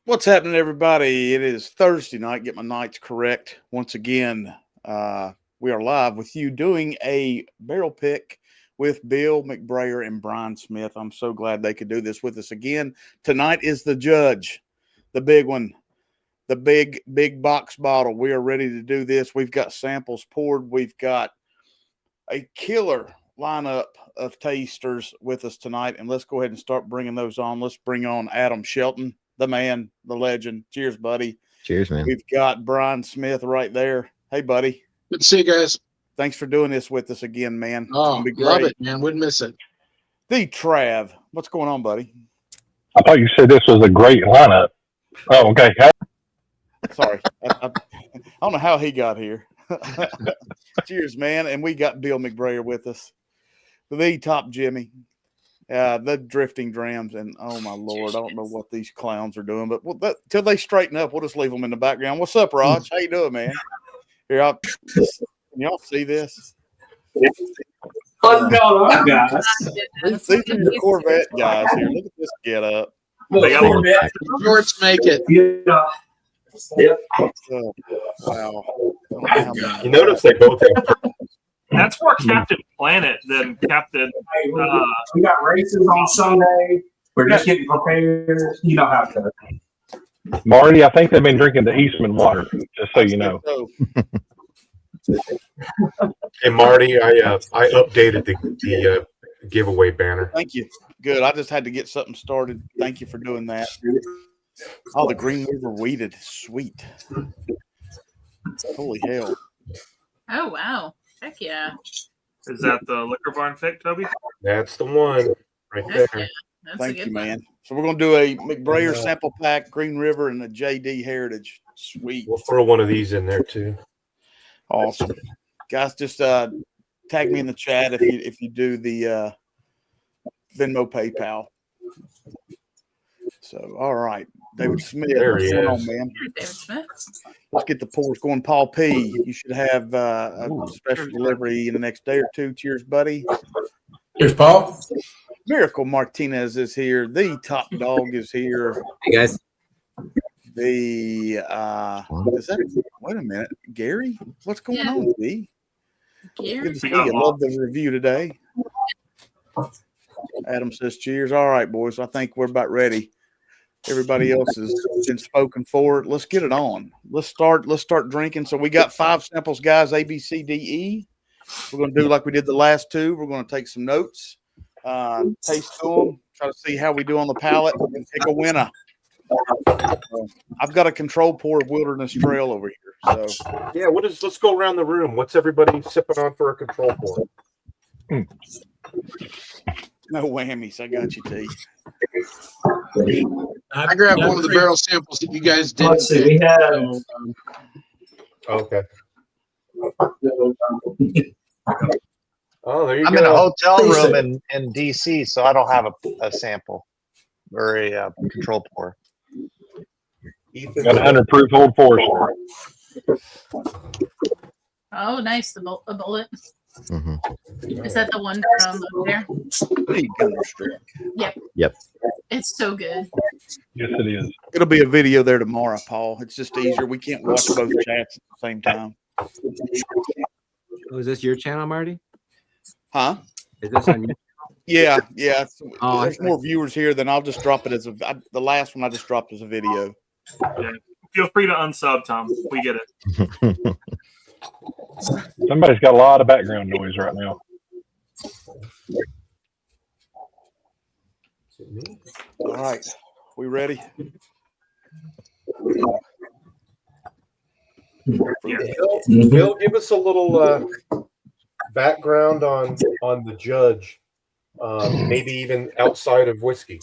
What's happening, everybody? It is Thursday night. Get my nights correct. Once again, we are live with you doing a barrel pick with Bill McBrayer and Brian Smith. I'm so glad they could do this with us again. Tonight is the judge, the big one, the big box bottle. We are ready to do this. We've got samples poured. We've got a killer lineup of tasters with us tonight, and let's go ahead and start bringing those on. Let's bring on Adam Shelton, the man, the legend. Cheers, buddy. Cheers, man. We've got Brian Smith right there. Hey, buddy. Good to see you guys. Thanks for doing this with us again, man. Oh, love it, man. Wouldn't miss it. The Trav. What's going on, buddy? I thought you said this was a great lineup. Oh, okay. Sorry. I don't know how he got here. Cheers, man. And we got Bill McBrayer with us. The Top Jimmy. The Drifting Drams, and oh my Lord, I don't know what these clowns are doing, but till they straighten up, we'll just leave them in the background. What's up, Raj? How you doing, man? Here, can y'all see this? What's going on, guys? These are your Corvette guys here. Look at this get up. Shorts make it. Yep. Oh, wow. You notice they both have. That's more Captain Planet than Captain. We got races on Sunday. We're just getting prepared. You know how to. Marty, I think they've been drinking the Eastman water, just so you know. Hey, Marty, I updated the giveaway banner. Thank you. Good. I just had to get something started. Thank you for doing that. Oh, the Green River weeded. Sweet. Holy hell. Oh, wow. Heck yeah. Is that the Liquor Barn pick, Toby? That's the one right there. Yeah. That's Thank a good you, one. man. So we're going to do a McBrayer sample pack, Green River, and a JD Heritage. Sweet. We'll throw one of these in there too. Awesome. Guys, just tag me in the chat if you do the Venmo PayPal. So, all right. David Smith. There he What's going is. on, man? David Smith. Let's get the pours going. Paul P., you should have a special delivery in the next day or two. Cheers, buddy. Here's Paul. Miracle Martinez is here. The Top Dog is here. Hey, guys. The is that? Wait a minute, Gary. What's going on, D? Gary. Good to see you. I love the review today. Adam says, "Cheers." All right, boys. I think we're about ready. Everybody else has been spoken for. Let's get it on. Let's start drinking. So we got 5 samples, guys. A, B, C, D, E. We're going to do like we did the last 2. We're going to take some notes, taste to them, try to see how we do on the palate, and pick a winner. I've got a control pour of Wilderness Trail over here. So Yeah, let's go around the room. What's everybody sipping on for a control pour? no whammies. I got you, T. I grabbed one of the barrel samples that you guys did. Let's see. We have. Okay. Oh, there you I'm go. in a hotel room in DC, so I don't have a sample or a control pour. Ethan's Got 100 proof Old Forester. Oh, nice. A bullet. Mm-hmm. Is that the one from over there? Yep. It's so good. Yes, it is. It'll be a video there tomorrow, Paul. It's just easier. We can't watch both chats at the same time. Oh, is this your channel, Marty? Huh? Is this on your Yeah. Oh, There's more viewers here than I'll just drop it as the last one I just dropped as a video. Yeah. Feel free to unsub, Tom. We get it. Somebody's got a lot of background noise right now. All right. We ready? Bill, give us a little background on the judge, maybe even outside of whiskey.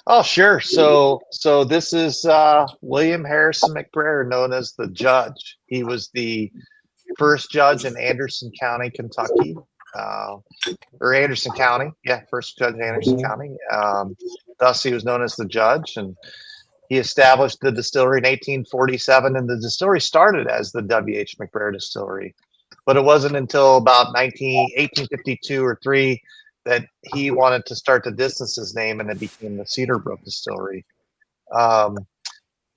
Oh, sure. So this is William Harrison McBrayer, known as the judge. He was the first judge in Anderson County, Kentucky, or Anderson County. Yeah, first judge in Anderson County. Thus, he was known as the judge, and he established the distillery in 1847, and the distillery started as the W.H. McBrayer Distillery. But it wasn't until about 1852 or 3 that he wanted to start to distance his name, and it became the Cedar Brook Distillery.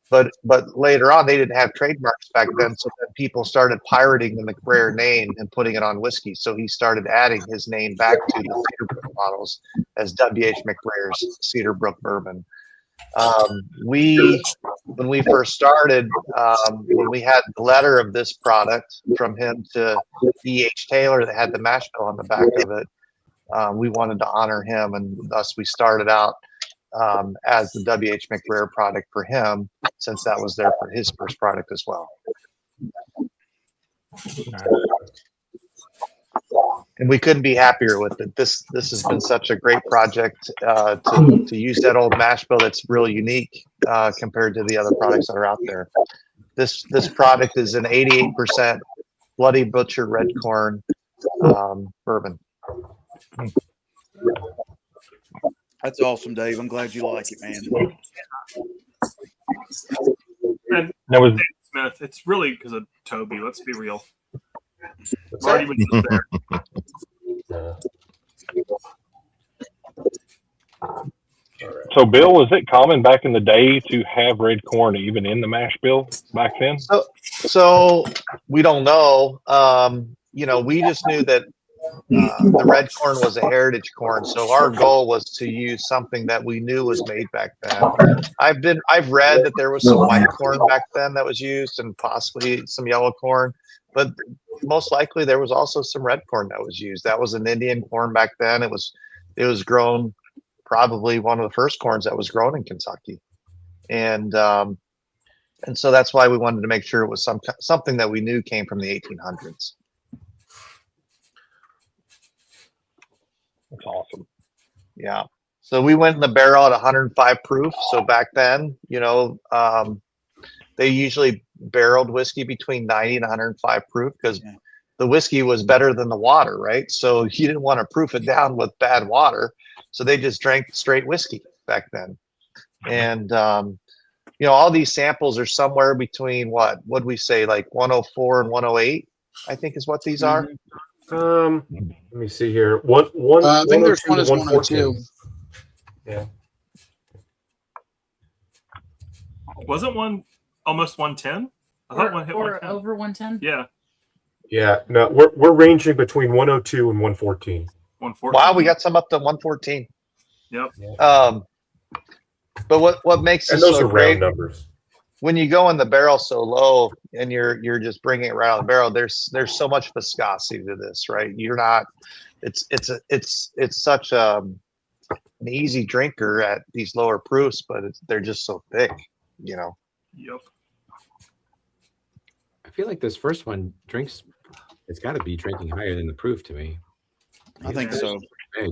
But later on, they didn't have trademarks back then, so then people started pirating the McBrayer name and putting it on whiskey. So he started adding his name back to the Cedarbrook bottles as W.H. McBrayer's Cedarbrook Bourbon. When we first started, when we had the letter of this product from him to E.H. Taylor that had the mash bill on the back of it, we wanted to honor him, and thus we started out as the W.H. McBrayer product for him, since that was there for his first product as well. And we couldn't be happier with it. This has been such a great project to use that old mash bill that's really unique compared to the other products that are out there. This product is an 88% Bloody Butcher red corn bourbon. That's awesome, Dave. I'm glad you like it, man. And That was Smith, it's really because of Toby. Let's be real. Marty was just there. so. Bill, was it common back in the day to have red corn even in the mash bill back then? So we don't know. We just knew that the red corn was a heritage corn, so our goal was to use something that we knew was made back then. I've read that there was some white corn back then that was used, and possibly some yellow corn, but most likely there was also some red corn that was used. That was an Indian corn back then. It was grown, probably one of the first corns that was grown in Kentucky, and so that's why we wanted to make sure it was something that we knew came from the 1800s. That's awesome. Yeah. So we went in the barrel at 105 proof. So back then, they usually barreled whiskey between 90 and 105 proof because the whiskey was better than the water, right? So you didn't want to proof it down with bad water. So they just drank straight whiskey back then. And, all these samples are somewhere between what'd we say, like 104 and 108, I think is what these are. Let me see here. I think there's one is 102. 102. Yeah. Wasn't one almost 110? I thought one hit Or 110. over 110. Yeah, Yeah. No, we're ranging between 102 and 114. 114. Wow, we got some up to 114. Yep. But what makes And this those so are great? round numbers. When you go in the barrel so low and you're just bringing it right out of the barrel, there's so much viscosity to this, right? You're not. It's such an easy drinker at these lower proofs, but they're just so thick, Yep. I feel like this first one drinks. It's got to be drinking higher than the proof to me. I think so. Hey,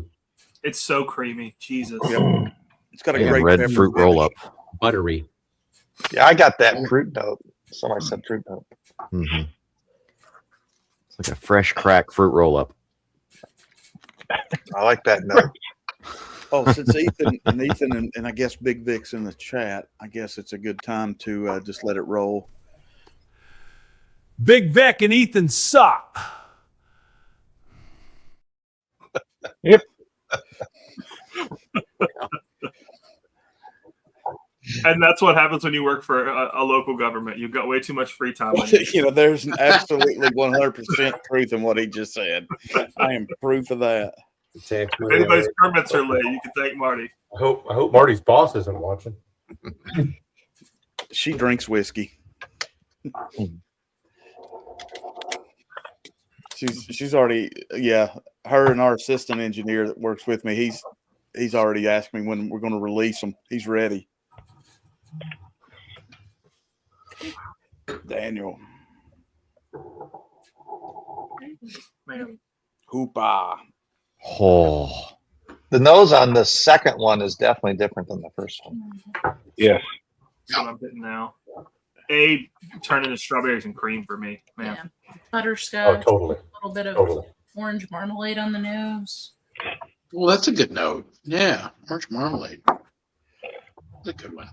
It's so creamy. Jesus. Yep. It's got a And great red pepper fruit finish. roll up. buttery. Yeah, I got that fruit note. Somebody said fruit note. Mm-hmm. It's like a fresh crack fruit roll up. I like that note. Oh, since Ethan and I guess Big Vic's in the chat, I guess it's a good time to just let it roll. Big Vic and Ethan suck. Yep. And that's what happens when you work for a local government. You've got way too much free time. There's absolutely 100% truth in what he just said. I am proof of that. If anybody's permits are late, you can thank Marty. I hope Marty's boss isn't watching. She drinks whiskey. She's already, her and our assistant engineer that works with me, he's already asked me when we're going to release them. He's ready. Daniel. Man. Hoopa. Oh. The nose on the second one is definitely different than the first one. Yes. That's what I'm getting now. Turn into strawberries and cream for me, man. Yeah. Butterscotch. Oh, totally. A little bit of Totally. orange marmalade on the nose. Well, that's a good note. Yeah, orange marmalade. That's a good one.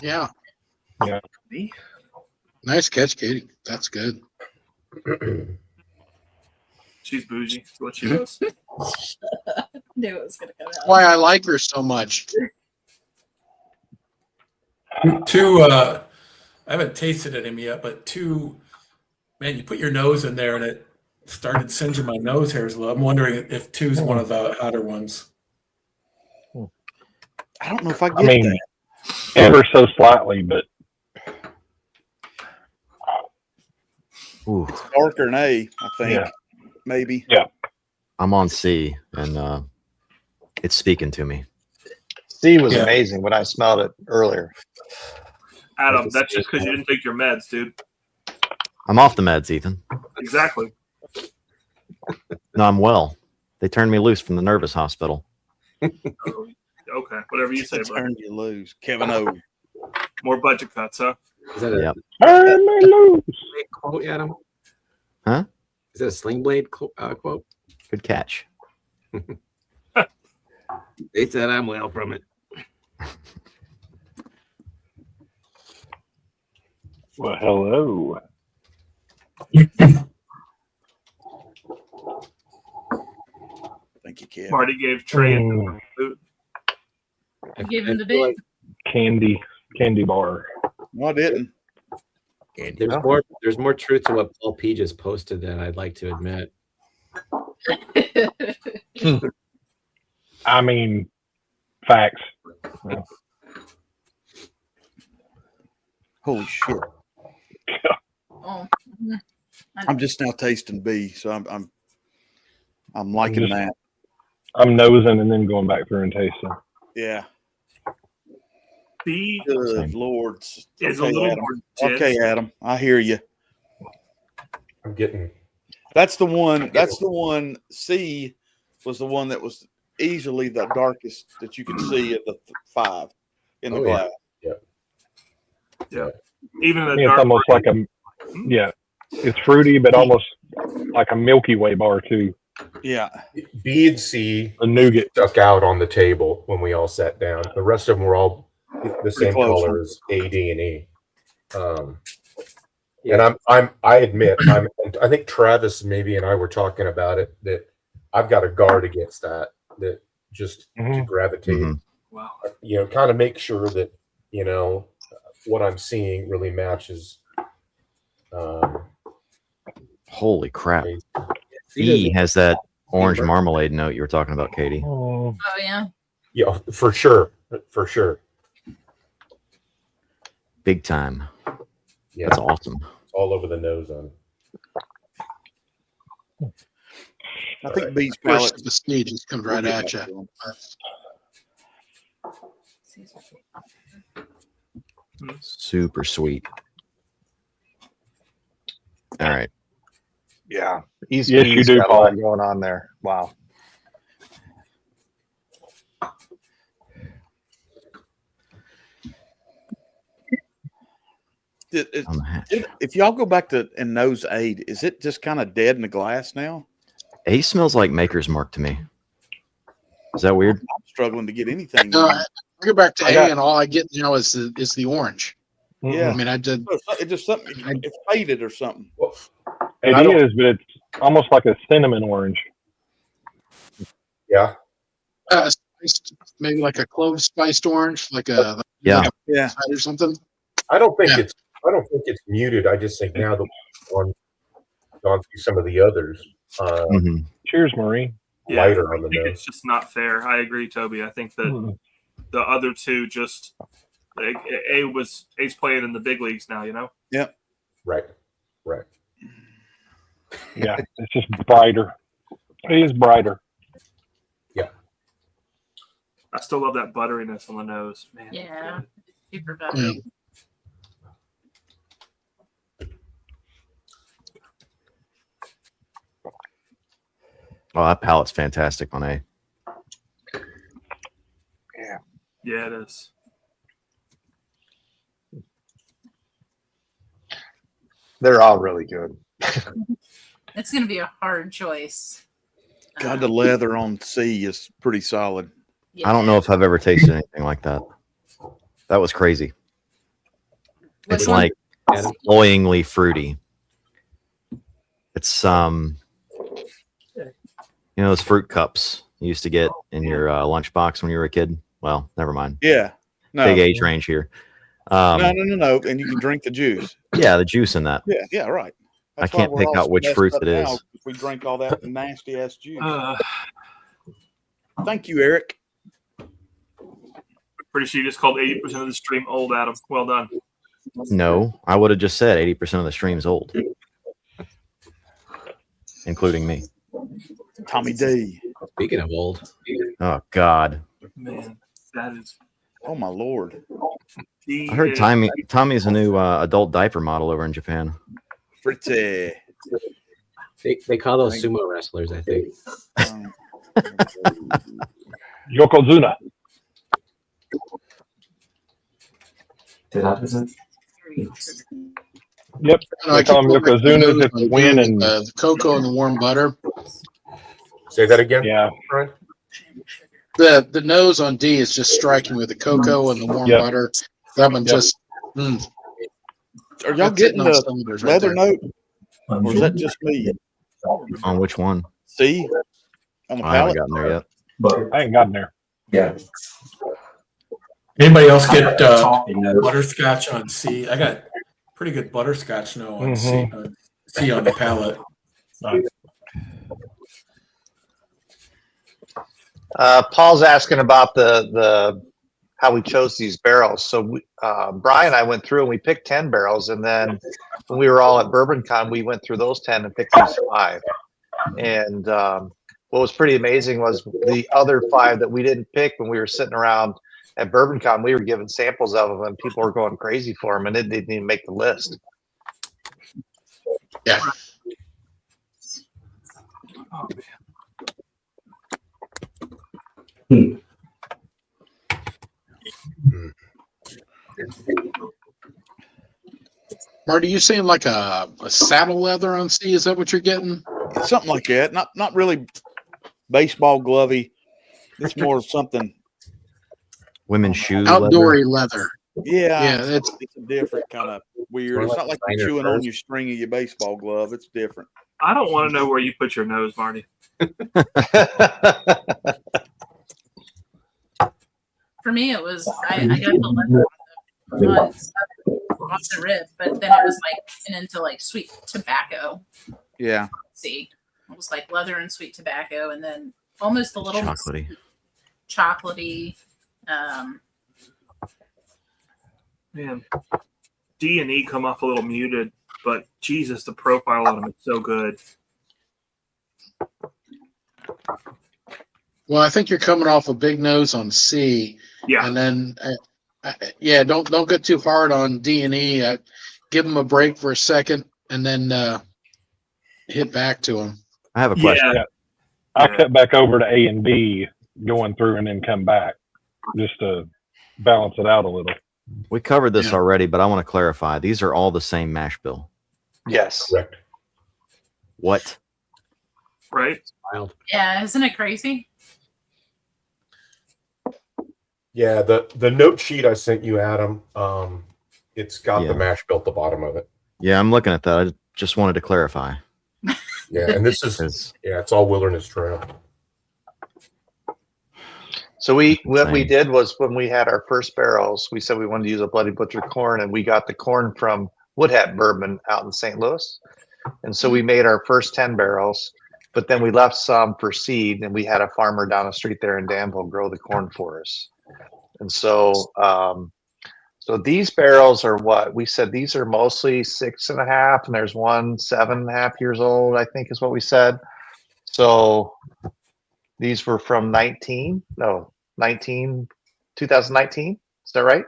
Yeah. Yeah. Nice catch, Katie. That's good. She's bougie. That's what she does. Knew it was gonna come out. Why I like her so much. Two, I haven't tasted it yet, but two, man, you put your nose in there and it started singeing my nose hairs a little. I'm wondering if two's one of the hotter ones. I don't know if I get I mean, that. ever so slightly, but Ooh, It's darker than A, I think. Yeah. Maybe. Yeah. I'm on C, and it's speaking to me. C was amazing when I smelled it earlier. Adam, that's just because you didn't take your meds, dude. I'm off the meds, Ethan. Exactly. No, I'm well. They turned me loose from the nervous hospital. Okay, whatever you say, bro. Turned you loose. Kevin O. More budget cuts, huh? Is that a Yep. turn me loose. quote, Adam? Huh? Is that a Sling Blade quote? Good catch. They said I'm well from it. Well, hello. Thank you, Kevin. Marty gave Trey a food. You gave him the big. Candy bar. No, I didn't. There's more truth to what Paul P just posted than I'd like to admit. I mean, facts. Holy shit. Oh. I'm just now tasting B, so I'm liking that. I'm nosing and then going back through and tasting. Yeah. B Good Lord. is Okay, a little Adam. more dense. Okay, Adam. I hear you. I'm getting. That's the one. That's the one. C was the one that was easily the darkest that you could see at the 5 in the glass. Yeah. Even in the It's dark. almost like it's fruity, but almost like a Milky Way bar too. Yeah. B and C The nougat stuck out on the table when we all sat down. The rest of them were all the same close. color as A, D, and E. And I admit, I think Travis maybe and I were talking about it, that I've got to guard against that just to gravitate, Wow. Kind of make sure that, what I'm seeing really matches. Holy crap. E has that orange marmalade note you were talking about, Katie. Oh yeah. Yeah, for sure. For sure. Big time. Yeah. That's awesome. It's all over the nose on. I think B's First palate. the C just comes right at you. Super sweet. All right. Yeah. East Yes, you B's do, got a Paul. lot going on there. Wow. If y'all go back to and nose 8, is it just kind of dead in the glass now? A smells like Maker's Mark to me. Is that weird? I'm struggling to get anything. No, I go back to I A, got- and all I get now is the orange. Yeah. I mean, I did. It's just something. It's faded or something. It is, but it's almost like a cinnamon orange. Yeah. Maybe like a clove spiced orange, like a Yeah. Yeah. or something. I don't think it's muted. I just think now that we've gone through some of the others, Cheers, Marie. Yeah, lighter I on the think nose. it's just not fair. I agree, Toby. I think that the other two just A's playing in the big leagues now. Yeah. Right. Yeah, it's just brighter. It is brighter. Yeah. I still love that butteriness on the nose, man. Yeah. Super buttery. Oh, that palate's fantastic on A. Yeah, it is. They're all really good. It's gonna be a hard choice. God, the leather on C is pretty solid. I don't know if I've ever tasted anything like that. That was crazy. It's like cloyingly fruity. It's those fruit cups you used to get in your lunchbox when you were a kid. Well, never mind. Yeah. No. Big age range here. No. And you can drink the juice. Yeah, the juice in that. Yeah, right. I can't pick out which fruit it is. If we drink all that nasty ass juice. Thank you, Eric. Pretty sure you just called 80% of the stream old, Adam. Well done. No, I would have just said 80% of the stream's old, including me. Tommy D. Speaking of old. Oh, God. Man, that is. Oh, my Lord. I heard Tommy's a new adult diaper model over in Japan. Pretty. They call those sumo wrestlers, I think. Yokozuna. Yep. I They call them Yokozuna. It's win and the cocoa and the warm butter. Say that again. Yeah. Brian? The nose on D is just striking with the cocoa and the warm butter. That one just. Are y'all getting the leather note? Or is that just me? On which one? C? On the I haven't palette? gotten there yet. I ain't gotten there. Yeah. Anybody else get butterscotch on C? I got pretty good butterscotch now on C on the palette. Paul's asking about the how we chose these barrels. So Brian and I went through and we picked 10 barrels, and then when we were all at BourbonCon, we went through those 10 and picked these 5. And what was pretty amazing was the other 5 that we didn't pick when we were sitting around at BourbonCon. We were given samples of them, and people were going crazy for them, and it didn't even make the list. Yeah. Oh, Hmm. Marty, you saying like a saddle leather on C? Is that what you're getting? Something like that. Not really baseball glovey. It's more something women's shoe outdoory leather. Yeah, it's a different kind of weird. It's not like you're chewing on your string of your baseball glove. It's different. I don't want to know where you put your nose, Marty. For me, it was I got the leather on the rib, but then it was like into like sweet tobacco. Yeah. See, it was like leather and sweet tobacco, and then almost a little chocolatey. Man, D and E come off a little muted, but Jesus, the profile on them is so good. Well, I think you're coming off a big nose on C. Yeah. And then, don't get too hard on D and E. Give them a break for a second, and then hit back to them. I have a question. Yeah. I cut back over to A and B, going through and then come back just to balance it out a little. We covered this already, but I want to clarify. These are all the same mash bill. Yes. Correct. What? Right? Wild. Yeah, isn't it crazy? Yeah, the note sheet I sent you, Adam, it's got the mash bill at the bottom of it. Yeah, I'm looking at that. I just wanted to clarify. Yeah, and this is it's all Wilderness Trail. So what we did was when we had our first barrels, we said we wanted to use a Bloody Butcher corn, and we got the corn from Wood Hat Bourbon out in St. Louis. And so we made our first 10 barrels, but then we left some for seed, and we had a farmer down the street there in Danville grow the corn for us. And so so these barrels are what we said, these are mostly 6.5, and there's one 7.5 years old, I think is what we said. So these were from 2019. Is that right?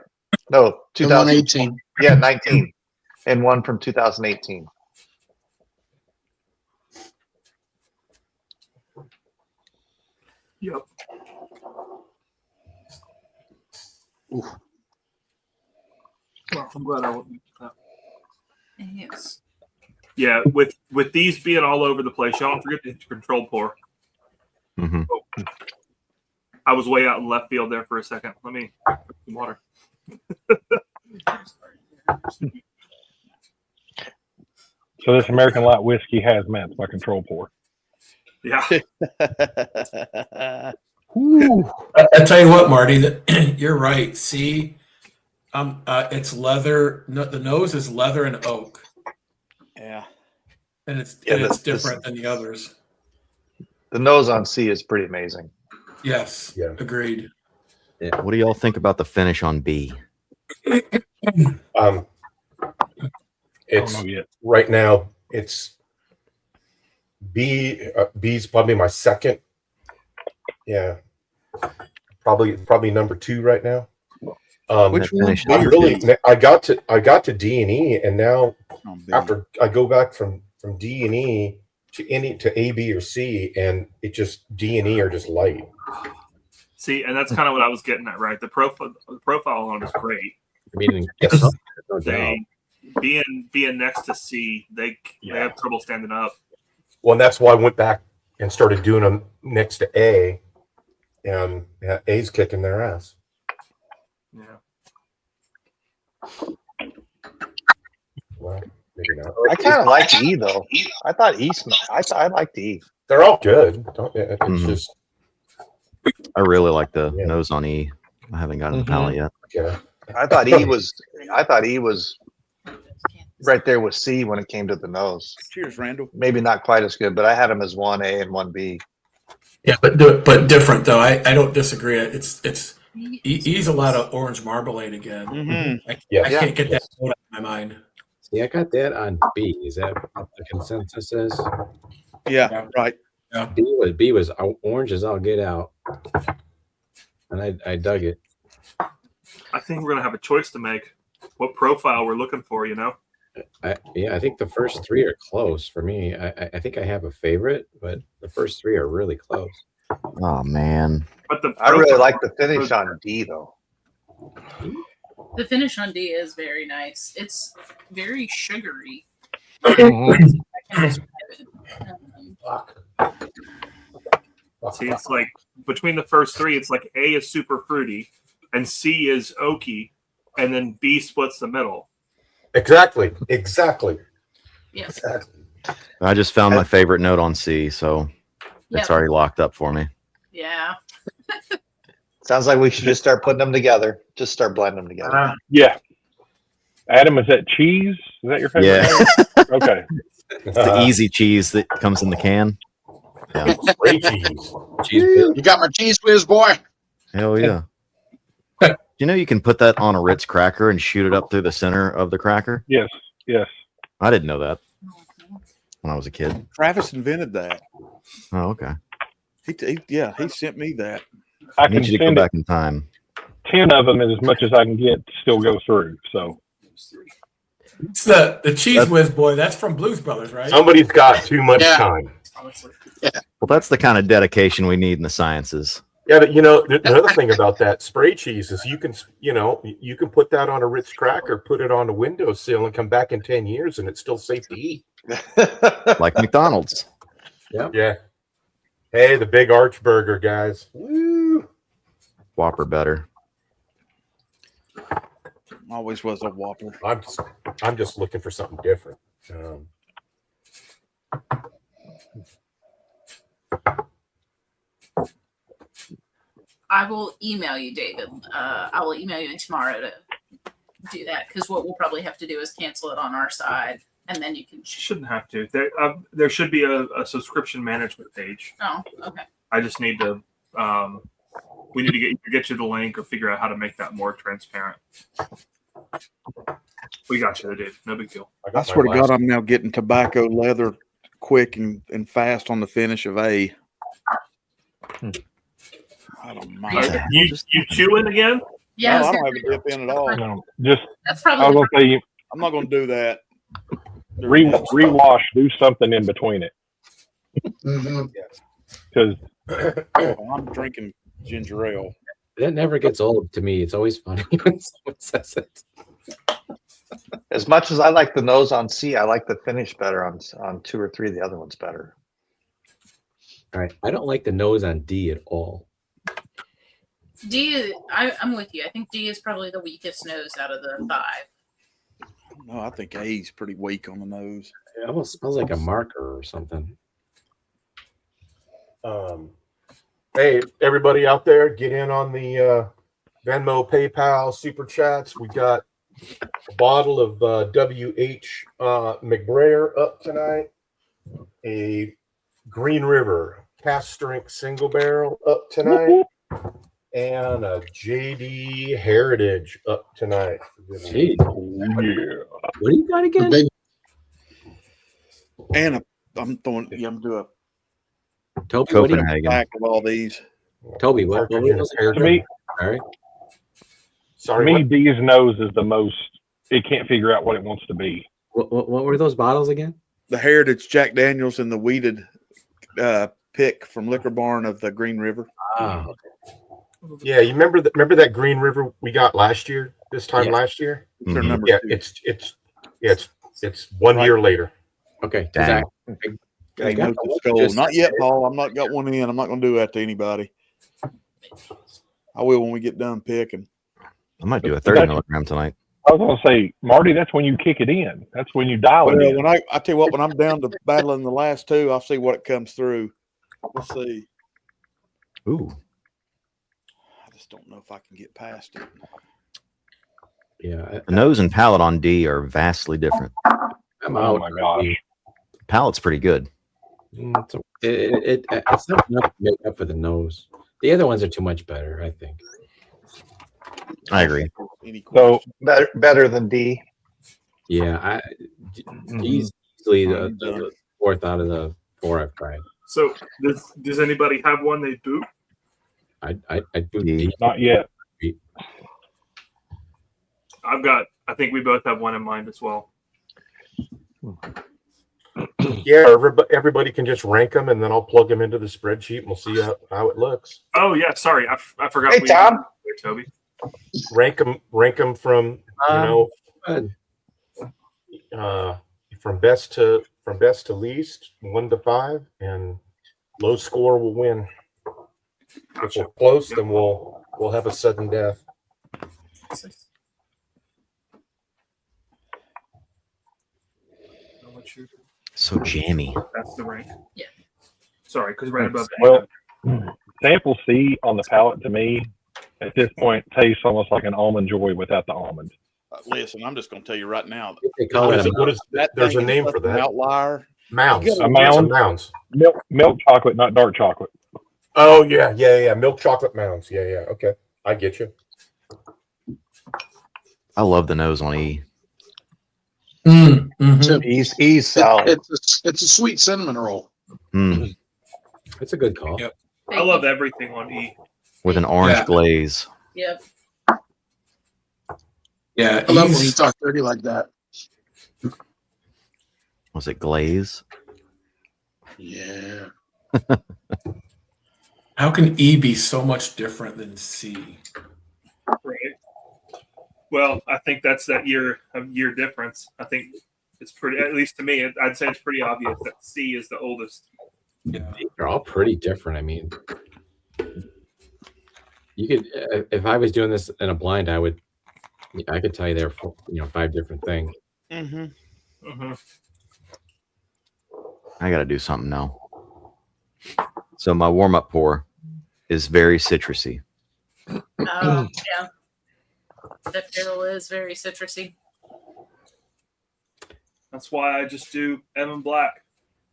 No, 2018. Yeah, 19. And one from 2018. Yep. Ooh. Well, I'm glad I wasn't. Yes. Yeah, with these being all over the place, y'all don't forget to hit the control pour. Mm-hmm. Oh, I was way out in left field there for a second. Let me get some water. So this American Light Whiskey has meant by control pour. Yeah. I tell you what, Marty, you're right. See, It's leather. No, the nose is leather and oak, Yeah. and it's this- different than the others. The nose on C is pretty amazing. Yes, Yeah. agreed. Yeah. What do y'all think about the finish on B? It's know yet. right now. It's B. B's probably my second. Yeah, probably number 2 right now. Which one? finish- I got to D and E, and now after I go back from D and E to A, B, or C, and it just D and E are just light. See, and that's kind of what I was getting at, right? The profile on is great. I mean, no doubt. They being next to C, they have trouble standing up. Well, and that's why I went back and started doing them next to A, and A's kicking their ass. Yeah. Well, maybe not. I kind of like E though. I thought E. I liked E. They're all good. It's Mhm. just I really like the nose on E. I haven't gotten the palette yet. yeah. I thought E was right there with C when it came to the nose. Cheers, Randall. Maybe not quite as good, but I had them as 1A and 1B. Yeah, but different though. I don't disagree. E's a lot of orange marmalade again. Mm-hmm. I can't get that out of my mind. See, I got that on B. Is that what the consensus is? Yeah, right. Yeah. B was orange as I'll get out, and I dug it. I think we're gonna have a choice to make. What profile we're looking for, you know? I think the first 3 are close for me. I think I have a favorite, but the first 3 are really close. Oh man. But I really like the finish on D though. The finish on D is very nice. It's very sugary. Mhm. I can describe it. See, it's like between the first 3, it's like A is super fruity, and C is oaky, and then B splits the middle. Exactly. Yes. I just found my favorite note on C, so it's Yep. already locked up for me. Yeah. Sounds like we should just start putting them together. Just start blending them together. Yeah. Adam, is that cheese? Is that your favorite? Yeah. Okay. It's the easy cheese that comes in the can. Yeah. Spray cheese. You got my cheese whiz, boy. Hell yeah. You know you can put that on a Ritz cracker and shoot it up through the center of the cracker? Yes. Yes. I didn't know that when I was a kid. Travis invented that. Oh, okay. He sent me that. I need you to go back in time. 10 of them is as much as I can get to still go through. So It's the cheese whiz boy. That's from Blues Brothers, right? Somebody's got too much time. Well, that's the kind of dedication we need in the sciences. Yeah, but the other thing about that spray cheese is you can put that on a Ritz cracker, put it on a windowsill, and come back in 10 years, and it's still safe to eat. Like McDonald's. Yeah. Hey, the big arch burger, guys. Woo. Whopper better. Always was a Whopper. I'm just looking for something different. I will email you, David. I will email you tomorrow to do that because what we'll probably have to do is cancel it on our side, and then you can. Shouldn't have to. There should be a subscription management page. Oh, okay. I just need to. We need to get you the link or figure out how to make that more transparent. We got you, dude. No big deal. I swear to God, I'm now getting tobacco leather quick and fast on the finish of A. I don't mind. You chewing again? Yeah, No, I don't have a dip in at all. no, just That's I was probably. gonna say I'm not going to do that. rewash, do something in between it because I'm drinking ginger ale. That never gets old to me. It's always funny when someone says it. As much as I like the nose on C, I like the finish better on 2 or 3 of the other ones better. All right. I don't like the nose on D at all. D. I'm with you. I think D is probably the weakest nose out of the 5. No, I think A's pretty weak on the nose. It almost smells like a marker or something. Hey, everybody out there, get in on the Venmo, PayPal, Super Chats. We got a bottle of WH McBrayer up tonight. A Green River cast strength single barrel up tonight. And a JD Heritage up tonight. Yeah. What do you got again? And I'm throwing. Yeah, I'm doing Toby, what do you a pack of all these. Toby, what were those? To me, All right. to me, D's nose is the most. It can't figure out what it wants to be. What were those bottles again? The Heritage Jack Daniels and the weeded pick from Liquor Barn of the Green River. Ah, Yeah, you remember that Green River we got last year? This time last year? They're number Yeah, two. it's 1 year later. okay. Dang. Hey, note to skull. Not yet, Paul. I'm not got one in. I'm not going to do that to anybody. I will when we get done picking. I might do a 30 milligram tonight. I was going to say, Marty, that's when you kick it in. That's when you dial it in. When I tell you what, when I'm down to battling the last two, I'll see what it comes through. Let's see. Ooh. I just don't know if I can get past it. Yeah. The nose and palate on D are vastly different. I'm Oh out. my gosh. Palate's pretty good. It's not enough to make up for the nose. The other ones are too much better, I think. I agree. So better than D. Yeah, he's easily the fourth out of the four I've tried. So does anybody have one they do? I do D. not yet. I think we both have one in mind as well. Yeah, everybody can just rank them, and then I'll plug them into the spreadsheet, and we'll see how it looks. Oh yeah, sorry, I forgot. Hey, Tom. Toby. Rank them from from best to least, 1 to 5, and low score will win. If we're close, then we'll have a sudden death. So jammy. That's the rank. Yeah. Sorry, because right above. Well, sample C on the palate to me at this point tastes almost like an almond joy without the almond. Listen, I'm just going to tell you right now. They call it that there's a thing name is for such an that. outlier. Mounds. A mound? Mounds. Milk chocolate, not dark chocolate. Oh yeah. Milk chocolate mounds. Yeah. Okay, I get you. I love the nose on E. E's solid. It's a sweet cinnamon roll. Mm. It's a good call. Yep. I love everything on E. With an orange glaze. Yep. Yeah, I love when you talk dirty like that. Was it glaze? Yeah. How can E be so much different than C? Right. Well, I think that's that year difference. I think it's pretty, at least to me, I'd say it's pretty obvious that C is the oldest. Yeah. They're all pretty different. I mean, you could, if I was doing this in a blind, I could tell you there are 5 different things. Mm-hmm. Mm-hmm. I got to do something now. So my warm-up pour is very citrusy. Yeah. That barrel is very citrusy. That's why I just do M Black.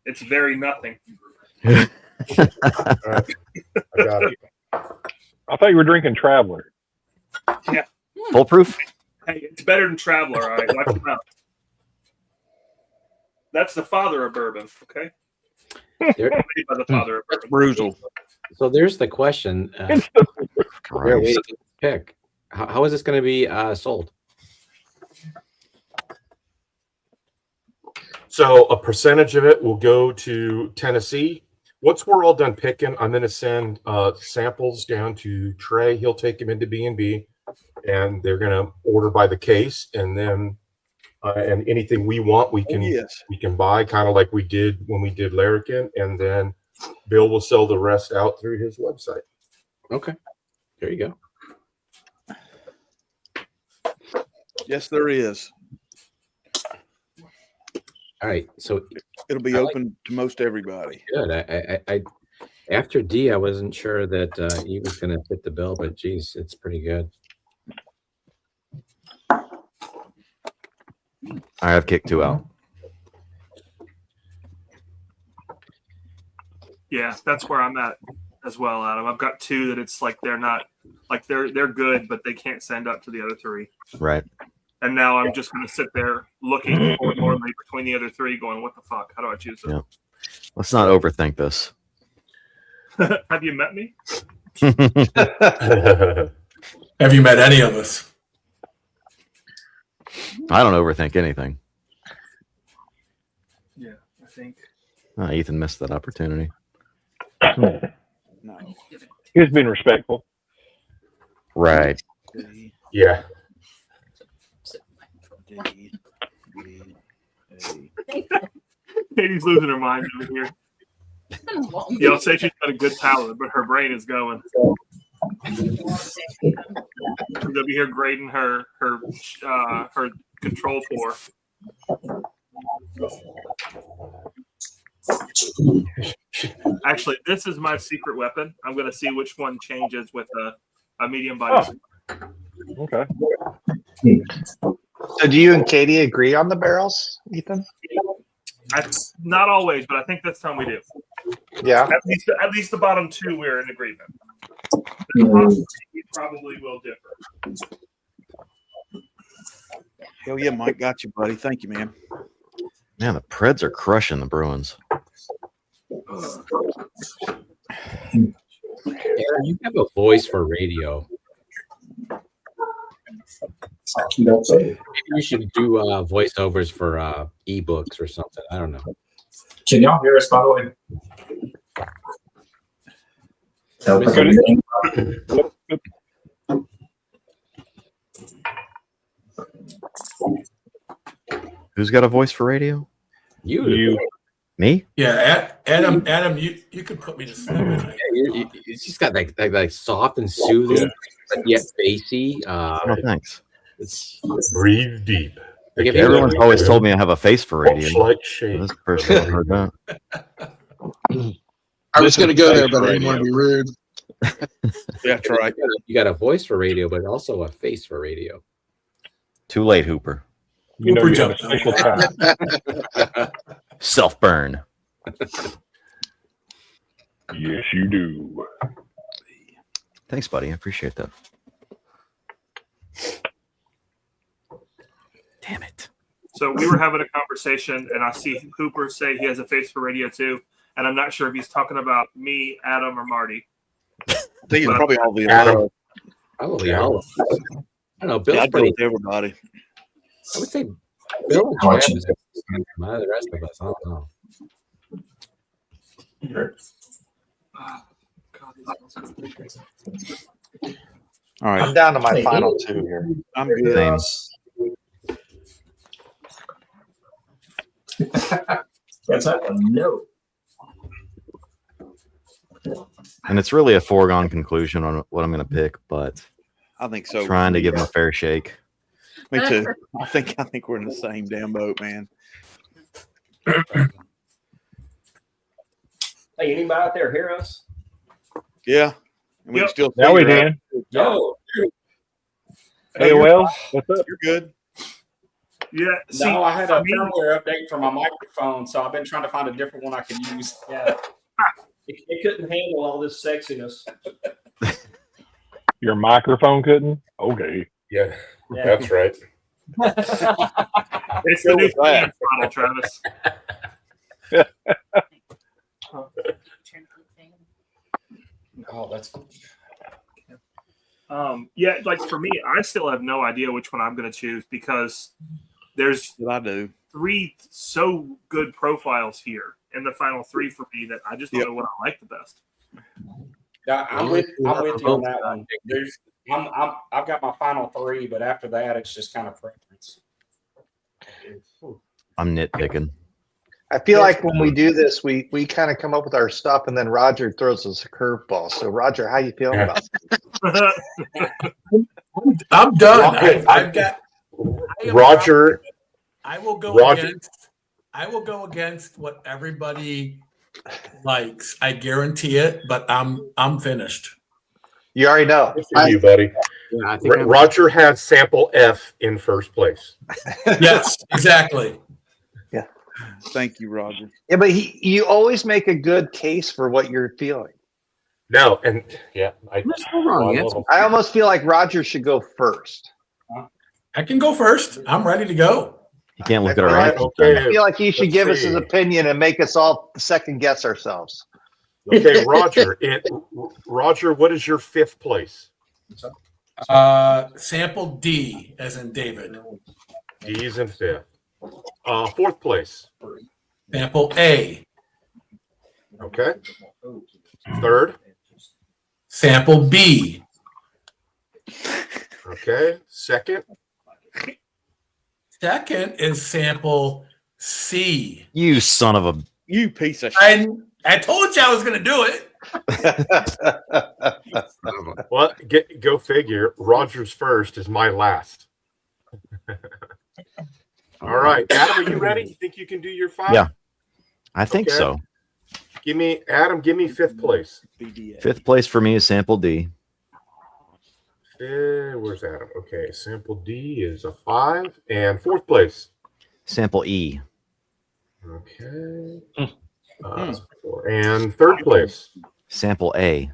It's very nothing. All right. I got it. I thought you were drinking Traveler. Yeah. Foolproof? Hey, it's better than Traveler. All right, watch them out. That's the father of bourbon. Okay. There- Made by the father of bourbon. Brutal. So there's the question. Where we pick. How is this going to be sold? So a percentage of it will go to Tennessee. Once we're all done picking, I'm going to send samples down to Trey. He'll take them into B&B, and they're going to order by the case, and then and anything we want, we can buy, kind of like we did when we did Larrikin, and then Bill will sell the rest out through his website. Okay, there you go. Yes, there is. All right, so It'll be open to most everybody. good. I after D, I wasn't sure that he was going to fit the bill, but geez, it's pretty good. I have kicked 2 out. Yeah, that's where I'm at as well, Adam. I've got 2 that it's like they're not like they're good, but they can't send up to the other 3. Right. And now I'm just going to sit there looking forlornly between the other 3, going, "What the fuck? How do I choose this?" Yeah. Let's not overthink this. Have you met me? Have you met any of us? I don't overthink anything. Yeah, I think. Ethan missed that opportunity. No. He was being respectful. Right. Yeah. Katie's losing her mind over here. Yeah, I'll say she's got a good palate, but her brain is going. She'll be here grading her control pour. Actually, this is my secret weapon. I'm going to see which one changes with a medium body. Okay. So do you and Katie agree on the barrels, Ethan? Not always, but I think this time we do. Yeah. At least the bottom 2 we're in agreement. The bottom 2 we probably will differ. Hell yeah, Mike, got you, buddy. Thank you, man. Man, the Preds are crushing the Bruins. Aaron, you have a voice for radio. Maybe you should do voiceovers for ebooks or something. I don't know. Can y'all hear us, by the way? Who's got a voice for radio? You. Me? Yeah, Adam, you could put me to sleep. It's just got like soft and soothing, but yet bassy. Oh, thanks. It's Breathe deep. Like if Everyone's always told me I have a face for radio. Like shade. This is the first time I've heard that. I was going to go there, but I didn't want to be rude. Yeah, that's right. You got a voice for radio, but also a face for radio. Too late, Hooper. You know you have a special time. Self burn. Yes, you do. Thanks, buddy. I appreciate that. Damn it. So we were having a conversation, and I see Hooper say he has a face for radio too, and I'm not sure if he's talking about me, Adam, or Marty. I think it's probably all the Adam. above. Probably all of them. I don't know. Bill's Yeah, I'd go pretty. with everybody. I would say Bill and Travis is the rest of us. I don't know. All right. I'm down to my final 2 here. I'm good. Same. That's a no. And it's really a foregone conclusion on what I'm going to pick, but I think so. trying to give him a fair shake. Me too. I think we're in the same damn boat, man. Hey, anybody out there hear us? Yeah. And we can still Now we figure can. out- Yo. Hey, well, what's up? You're good. Yeah. See, No, I had a for me- firmware update for my microphone, so I've been trying to find a different one I could use. Yeah. It couldn't handle all this sexiness. Your microphone couldn't? Okay. Yeah, Yeah. that's right. It's the new fan model, Travis. Oh, that's Yeah, like for me, I still have no idea which one I'm going to choose because there's What I do. 3 so good profiles here in the final 3 for me that I just don't know what I like the best. Yeah, I'm with you on that one. I've got my final 3, but after that, it's just kind of preference. I'm nitpicking. I feel like when we do this, we kind of come up with our stuff, and then Roger throws us a curveball. So, Roger, how you feeling about it? I'm done. I've got Roger. I will go Roger. against. I will go against what everybody likes. I guarantee it. But I'm finished. You already know. Good for you, buddy. Yeah, I think Roger has sample F in first place. Yes, exactly. Yeah. Thank you, Roger. Yeah, but you always make a good case for what you're feeling. No, and yeah, I almost feel like Roger should go first. I can go first. I'm ready to go. You can't look at our All right, answers. okay. I feel like he should Let's give us his see. opinion and make us all second guess ourselves. Okay, Roger. Roger, what is your fifth place? Sample D, as in David. D is in fifth. Fourth place. Sample A. Okay. Third. Sample B. Okay. Second. Second is sample C. You son of a. You piece of shit. I told you I was going to do it. Well, go figure. Roger's first is my last. All right, Adam, are you ready? You think you can do your five? Yeah, I think so. Give me fifth place. Fifth place for me is sample D. Where's Adam? Okay, sample D is a 5, and fourth place. Sample E. Okay. And third place. Sample A.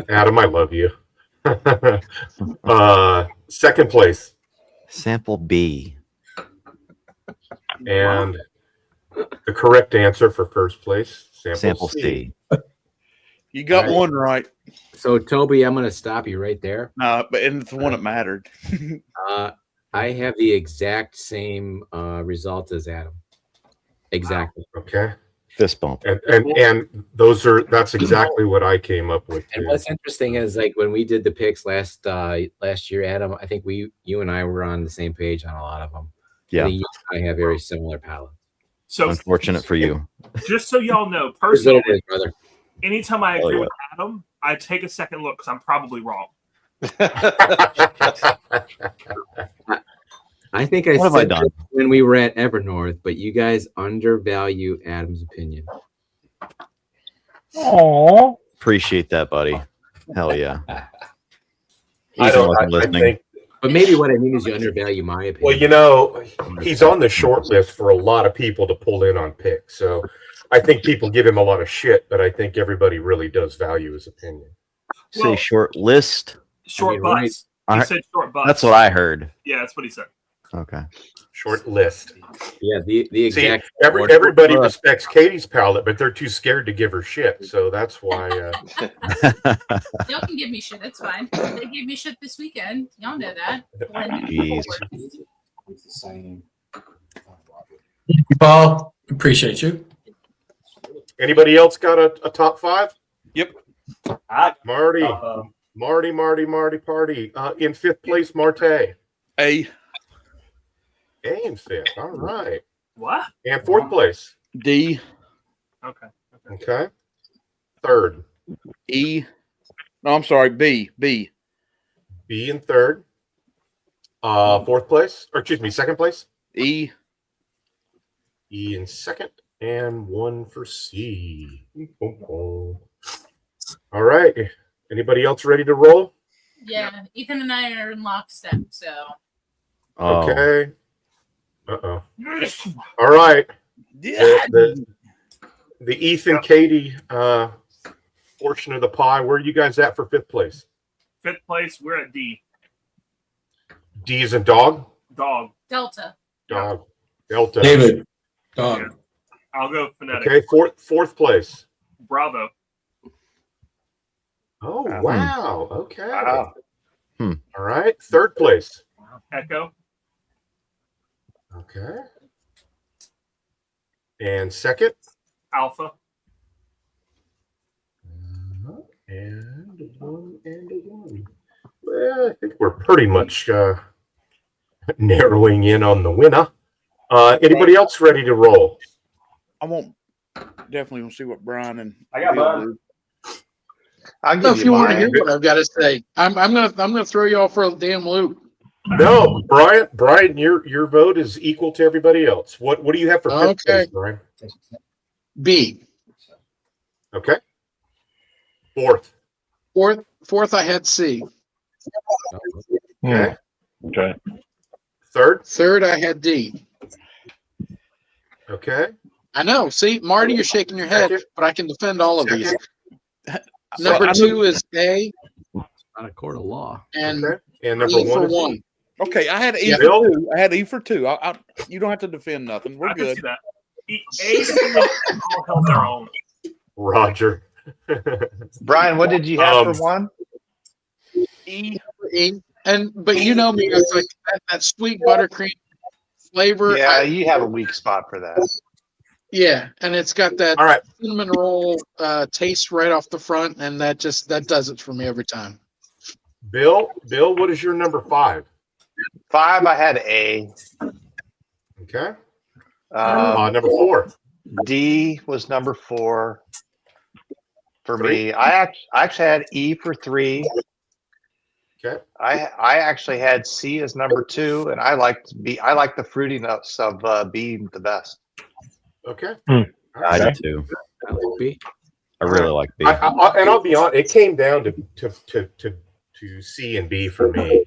Adam, I love you. Second place. Sample B. And the correct answer for first place, sample C. You got one right. So, Toby, I'm going to stop you right there. No, but it's the one that mattered. I have the exact same result as Adam. Exactly. Okay. Fist bump. And that's exactly what I came up with. And what's interesting is, like, when we did the picks last year, Adam, I think you and I were on the same page on a lot of them. Yeah. You and I have very similar palettes. So unfortunate for you. Just so y'all know, personally, anytime I agree with Adam, I take a second look because I'm probably wrong. I think I said that when we were at Evernorth, but you guys undervalue Adam's opinion. Aww. Appreciate that, buddy. Hell yeah. But maybe what I mean is you undervalue my opinion. Well, you know, he's on the short list for a lot of people to pull in on picks. So I think people give him a lot of shit, but I think everybody really does value his opinion. Say short list. Short butts. He said short butts. That's what I heard. Yeah, that's what he said. Okay. Short list. Yeah, the exact. See, everybody respects Katie's palette, but they're too scared to give her shit. So that's why. Y'all can give me shit. That's fine. They gave me shit this weekend. Y'all know that. Jeez. Thank you, Paul. Appreciate you. Anybody else got a top 5? Yep. Marty. Party. In fifth place, Marte. A in fifth. All right. What? And fourth place. D. Okay. Third. E. No, I'm sorry. B. B in third. Fourth place, or excuse me, second place. E in second, and 1 for C. All right. Anybody else ready to roll? Yeah, Ethan and I are in lockstep, so. Okay. Uh-oh. All right. The Ethan Katie portion of the pie. Where are you guys at for fifth place? Fifth place, we're at D. D is in dog? Dog. Delta. Dog. Delta. David. Dog. Yeah. I'll go phonetic. Okay, fourth place. Bravo. Oh, wow. Okay. Wow. All right. Third place. Echo. Okay. And second? Alpha. And one. Well, I think we're pretty much narrowing in on the winner. Anybody else ready to roll? I won't. Definitely want to see what Brian and I got Bill mine. do. I'll I don't know give if you want to mine. hear what I've got to say. I'm gonna throw you all for a damn loop. No, Brian, your vote is equal to everybody else. What do you have for fifth place, Brian? B. Okay. Fourth. Fourth, I had C. Okay. Okay. Third, I had D. Okay. I know. See, Marty, you're shaking your head, but I can defend all of these. So Number I 2 is A, Not a court of law. and And number E 1 for is 1. D. Okay, I had E Yeah. for 2. I had E for 2. You don't have to defend nothing. We're I can good. see that. A, C, and E all held their own. Roger. Brian, what did you have for 1? E. But you know me, it's like that sweet buttercream flavor. Yeah, you have a weak spot for that. Yeah, and it's got that All right. cinnamon roll taste right off the front, and that does it for me every time. Bill, what is your number 5? 5, I had A. Okay. Number 4. D was number 4 for 3. me. I actually had E for 3. Okay. I actually had C as number 2, and I like the fruitiness of B the best. Okay. I did too. I like B. I really like B. And I'll be honest, it came down to C and B for me,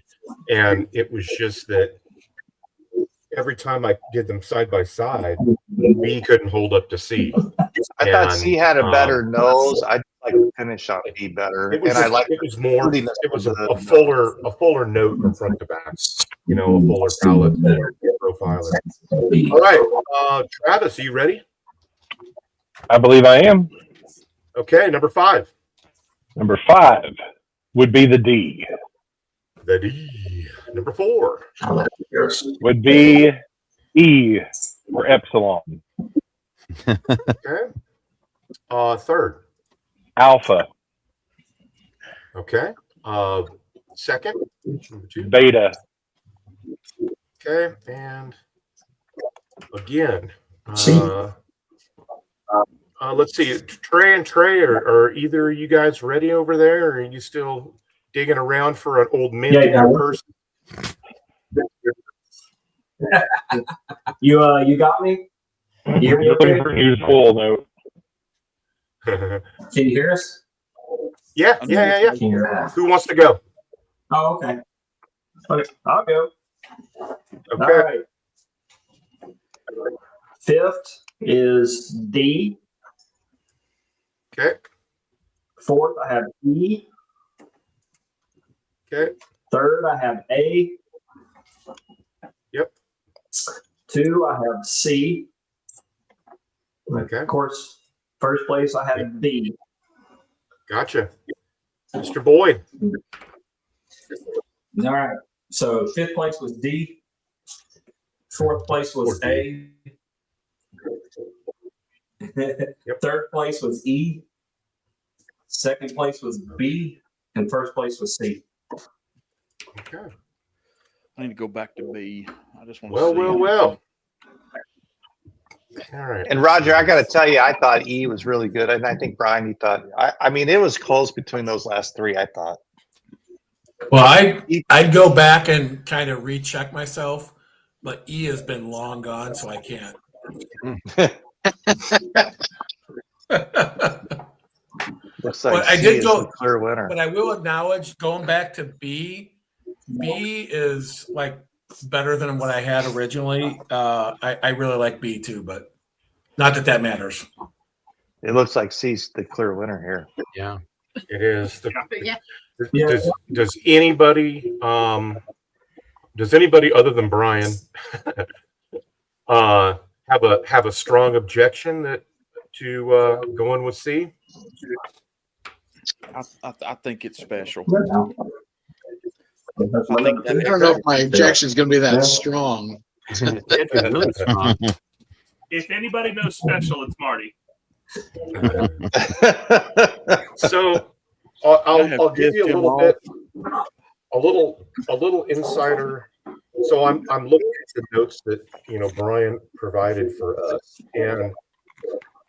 and it was just that every time I did them side by side, B couldn't hold up to C. I thought C had a better nose. I like the finish on B better, It was and I like it was more. fruitiness It was of a fuller note from front to back. You know, a fuller palate profile. All right, Travis, are you ready? I believe I am. Okay, number 5. Number 5 would be the D. The D. Number 4 would be E for epsilon. Okay. Third. Alpha. Okay. Second. Number 2. Beta. Okay, and again, let's see. Trey and Trey, are either of you guys ready over there, or are you still digging around for an old mint in your purse? You got me? You hear me okay? Use full note. Can you hear us? Yeah. Who wants to go? Oh, okay. Okay, I'll go. Okay. All right. 5th is D. Okay. 4th, I have E. Okay. 3rd, I have A. Yep. 2, I have C. Okay. Of course, first place, I have B. Gotcha. Mr. Boyd. All right. So 5th place was D. 4th place was A. Yep. 3rd place was E. 2nd place was B. And 1st place was C. Okay. I need to go back to B. I just want to see. Well. All right. And Roger, I got to tell you, I thought E was really good, and I think Brian, you thought. I mean, it was close between those last 3. I thought. Well, I'd go back and kind of recheck myself, but E has been long gone, so I can't. Looks like But I C did is go the clear winner. But I will acknowledge going back to B. B is like better than what I had originally. I really like B too, but not that matters. It looks like C's the clear winner here. Yeah, it is. Yeah. Does anybody other than Brian have a strong objection to going with C? I think it's special. I don't know if my objection is going to be that strong. it's really strong. If anybody knows special, it's Marty. So I'll give you a little insider. So I'm looking at the notes that Brian provided for us, and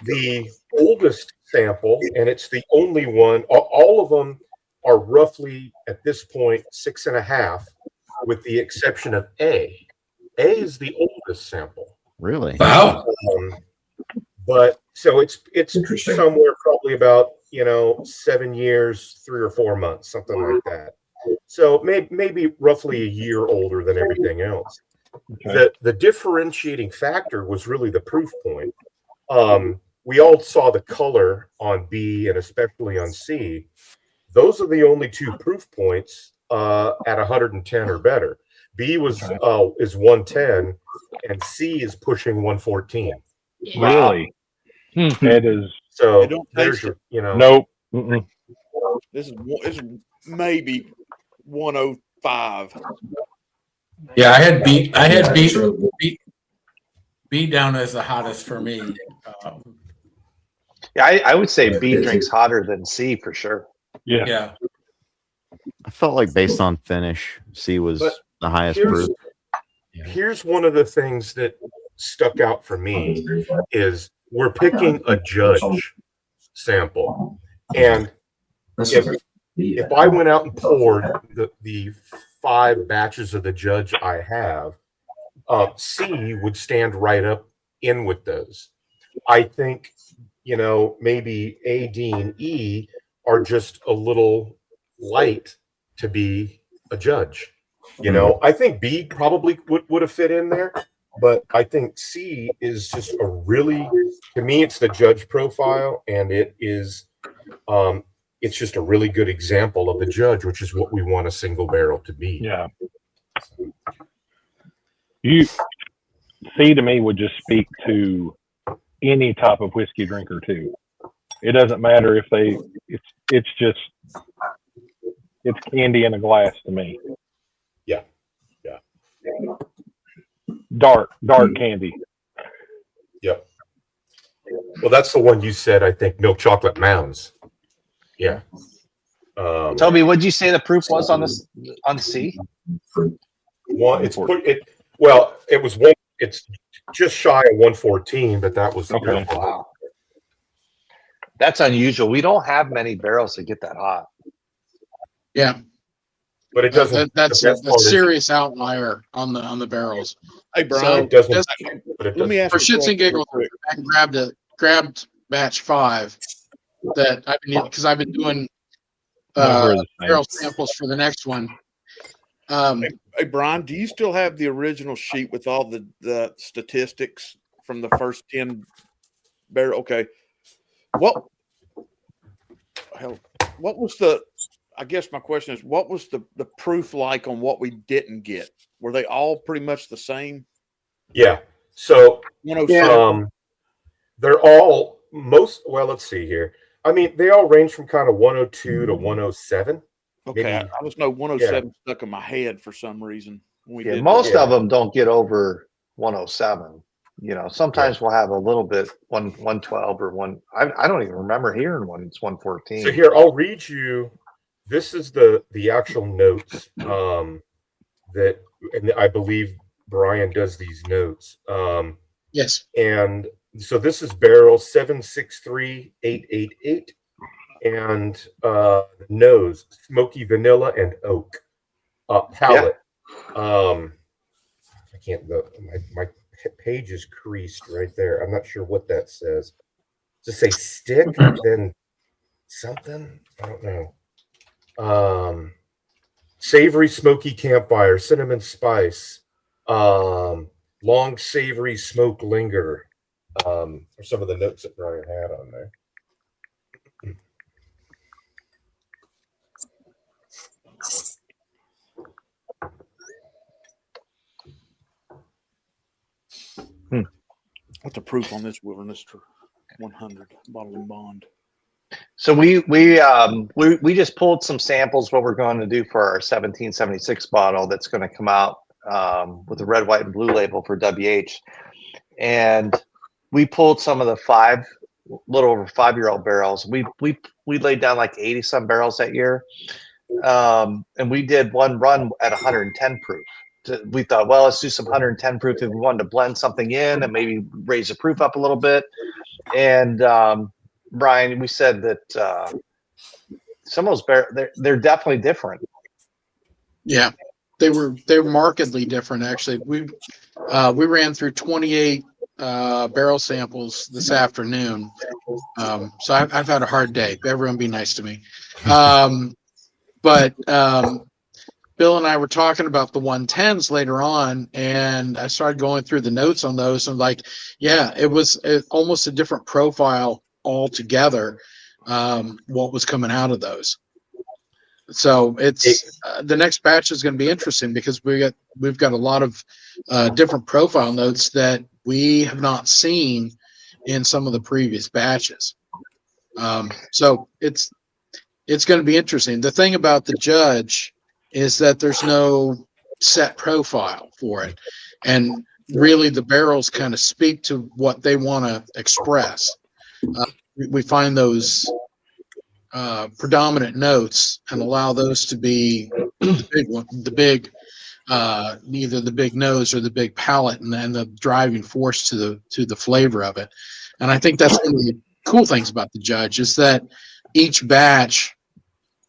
the oldest sample, and it's the only one. All of them are roughly at this point 6.5, with the exception of A. A is the oldest sample. Really? Wow. But so it's somewhere probably about 7 years, 3 or 4 months, something like that. So maybe roughly a year older than everything else. Okay. The differentiating factor was really the proof point. We all saw the color on B and especially on C. Those are the only two proof points at 110 or better. B is 110, and C is pushing 114. Really? It is. So You don't there's taste your, Nope. Mm-mm. This is maybe 105. Yeah, I had beat down as the hottest for me. Yeah, I would say B drinks hotter than C for sure. Yeah. I felt like based on finish, C was But the highest here's, proof. here's one of the things that stuck out for me is we're picking a judge sample. And if I went out and poured the 5 batches of the judge I have, C would stand right up in with those. I think, maybe A, D, and E are just a little light to be a judge. I think B probably would have fit in there, but I think C is just to me, it's the judge profile, and it's just a really good example of the judge, which is what we want a single barrel to be. Yeah. C to me would just speak to any type of whiskey drinker too. It doesn't matter if it's candy in a glass to me. Yeah. Dark candy. Yep. Well, that's the one you said, I think, milk chocolate mounds. Yeah. Toby, what did you say the proof was on this on C? It's just shy of 114, but that was okay. Wow. That's unusual. We don't have many barrels that get that hot. Yeah. But it doesn't. That's a serious outlier on the barrels. Hey, Brian, let me ask for you shits and giggles. I grabbed batch 5 that I've been doing barrel samples for the next one. Hey, Brian, do you still have the original sheet with all the statistics from the first 10 barrel? Okay. What was I guess my question is, what was the proof like on what we didn't get? Were they all pretty much the same? Yeah. So 107. They're all let's see here. I mean, they all range from kind of 102 to 107. Okay, Maybe, I just know 107 stuck in my head for some reason. Most of them don't get over 107. Sometimes we'll have a little bit 112 or one. I don't even remember hearing one. It's 114. So here, I'll read you. This is the actual notes and I believe Brian does these notes. Yes. And so this is barrel 763888, and nose smoky vanilla and oak. Palate. I can't go. My page is creased right there. I'm not sure what that says. Does it say stick? Then something? I don't know. Savory smoky campfire, cinnamon spice, long savory smoke linger. Are some of the notes that Brian had on there. What's the proof on this Wilderness 100 bottle and bond? So we just pulled some samples. What we're going to do for our 1776 bottle that's going to come out with the red, white, and blue label for WH, and we pulled some of the little over 5-year-old barrels. We laid down like 80 some barrels that year, and we did one run at 110 proof. We thought, well, let's do some 110 proof if we wanted to blend something in and maybe raise the proof up a little bit. And Brian, we said that some of those barrels, they're definitely different. Yeah, they were markedly different. Actually, we ran through 28 barrel samples this afternoon. So I've had a hard day. Everyone be nice to me. But Bill and I were talking about the 110s later on, and I started going through the notes on those, and like, yeah, it was almost a different profile altogether. What was coming out of those? So it's the next batch is going to be interesting because we've got a lot of different profile notes that we have not seen in some of the previous batches. So it's going to be interesting. The thing about the judge is that there's no set profile for it, and really the barrels kind of speak to what they want to express. We find those predominant notes and allow those to be the big one, either the big nose or the big palate, and then the driving force to the flavor of it. And I think that's one of the cool things about the judge is that each batch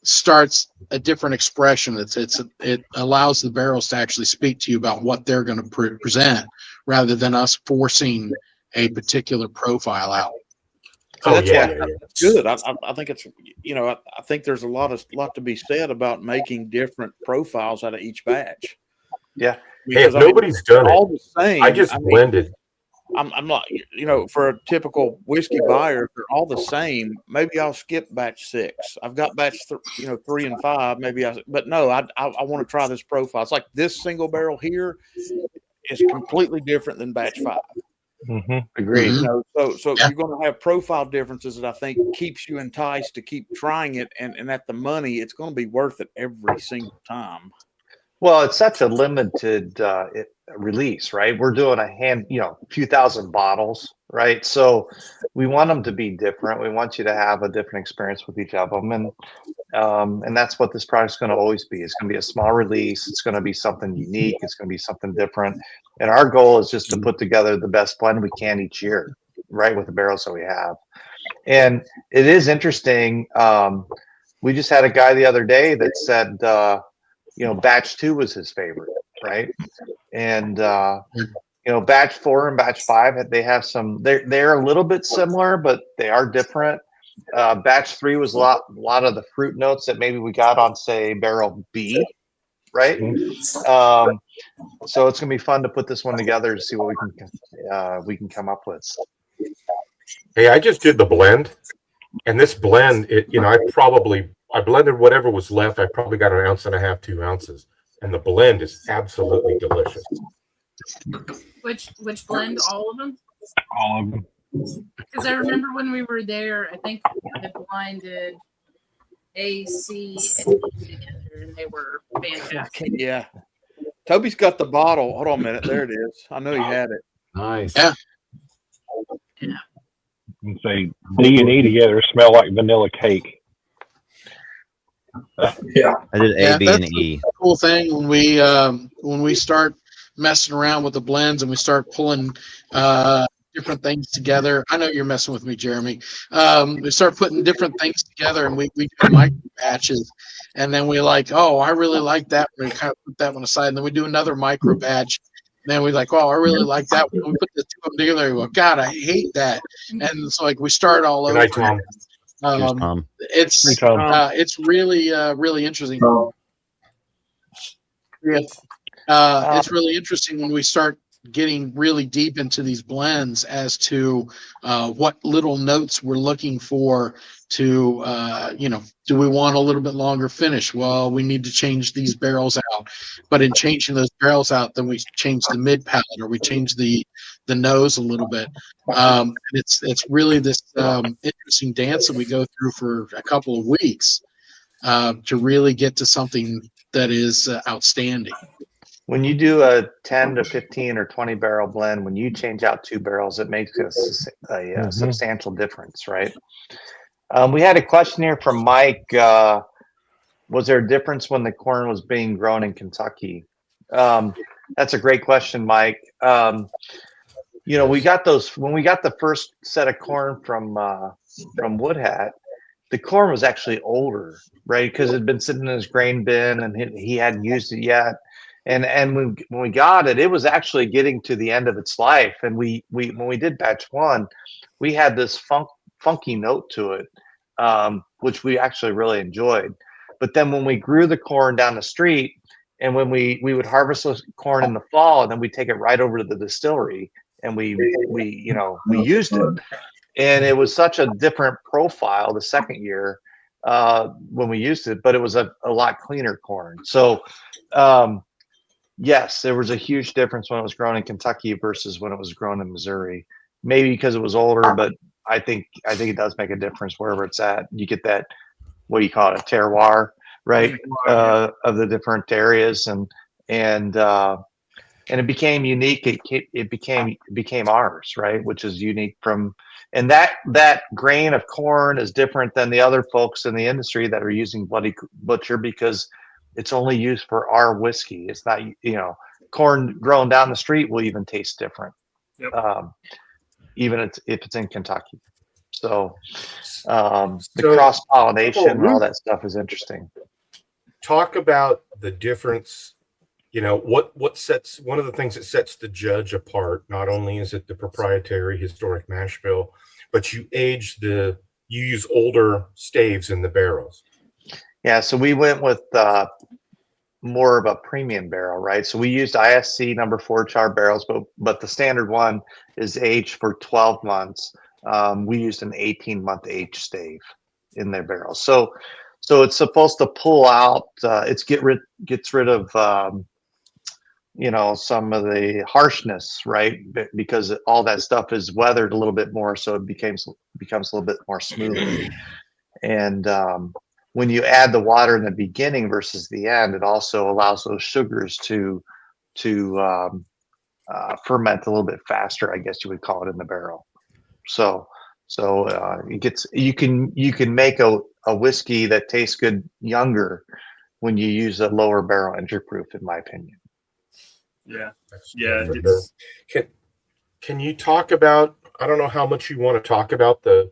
starts a different expression. It allows the barrels to actually speak to you about what they're going to present, rather than us forcing a particular profile out. So that's why it's good. I think it's, I think there's a lot to be said about making different profiles out of each batch. Yeah. Because hey, if nobody's done all it, the same. I just blended. I'm not, for a typical whiskey buyer, if they're all the same, maybe I'll skip batch 6. I've got batch 3 and 5. Maybe but no, I want to try this profile. It's like this single barrel here is completely different than batch 5. Mm-hmm. Agreed. So you're going to have profile differences that I think keeps you enticed to keep trying it, and at the money, it's going to be worth it every single time. Well, it's such a limited release, right? We're doing a few thousand bottles, right? So we want them to be different. We want you to have a different experience with each of them, and that's what this product's going to always be. It's going to be a small release. It's going to be something unique. It's going to be something different. And our goal is just to put together the best blend we can each year, right, with the barrels that we have. And it is interesting. We just had a guy the other day that said, batch 2 was his favorite, right? And batch 4 and batch 5, they have some. They're a little bit similar, but they are different. Batch 3 was a lot of the fruit notes that maybe we got on, say, barrel B, right? So it's gonna be fun to put this one together to see what we can come up with. Hey, I just did the blend, and this blend, I blended whatever was left. I probably got 1.5 ounces, 2 ounces, and the blend is absolutely delicious. Which blend? All of them? All of them. Because I remember when we were there, I think I blinded A, C, and D together, and they were fantastic. Yeah. Toby's got the bottle. Hold on a minute. There it is. I know he had it. Nice. Yeah. And say D and E together smell like vanilla cake. Yeah. I did A, B, that's and E. the cool thing when we start messing around with the blends and we start pulling different things together. I know you're messing with me, Jeremy. We start putting different things together, and we do micro batches, and then we like, oh, I really like that. We kind of put that one aside, and then we do another micro batch. And then we're like, oh, I really like that one. We put the two of them together. We go, God, I hate that. And it's like we start all over. Good night, Tom. It's really really interesting. It's really interesting when we start getting really deep into these blends as to what little notes we're looking for to do we want a little bit longer finish? Well, we need to change these barrels out, but in changing those barrels out, then we change the mid palate or we change the nose a little bit. It's really this interesting dance that we go through for a couple of weeks to really get to something that is outstanding. When you do a 10 to 15 or 20 barrel blend, when you change out 2 barrels, it makes a substantial difference, right? We had a question here from Mike. Was there a difference when the corn was being grown in Kentucky? That's a great question, Mike. We got those when we got the first set of corn from Wood Hat. The corn was actually older, right? Because it had been sitting in his grain bin and he hadn't used it yet. And when we got it, it was actually getting to the end of its life. And we when we did batch 1, we had this funky note to it, which we actually really enjoyed. But then when we grew the corn down the street, and when we would harvest the corn in the fall, and then we take it right over to the distillery, and we used it, and it was such a different profile the second year when we used it, but it was a lot cleaner corn. So yes, there was a huge difference when it was grown in Kentucky versus when it was grown in Missouri. Maybe because it was older, but I think it does make a difference wherever it's at. You get that, what do you call it, a terroir, right? Of the different areas, and it became unique. It became ours, right? Which is unique from, and that grain of corn is different than the other folks in the industry that are using Bloody Butcher, because it's only used for our whiskey. It's not, corn grown down the street will even taste different, even if it's in Kentucky. So the cross pollination and all that stuff is interesting. Talk about the difference. What sets, one of the things that sets the Judge apart. Not only is it the proprietary historic mash bill, but you use older staves in the barrels. Yeah, so we went with more of a premium barrel, right? So we used ISC number 4 char barrels, but the standard one is aged for 12 months. We used an 18-month aged stave in their barrels. So it's supposed to pull out. Gets rid of some of the harshness, right? Because all that stuff is weathered a little bit more, so it becomes a little bit more smooth. And when you add the water in the beginning versus the end, it also allows those sugars to ferment a little bit faster, I guess you would call it, in the barrel. So you can make a whiskey that tastes good younger when you use a lower barrel entry proof, in my opinion. Yeah. Can you talk about, I don't know how much you want to talk about the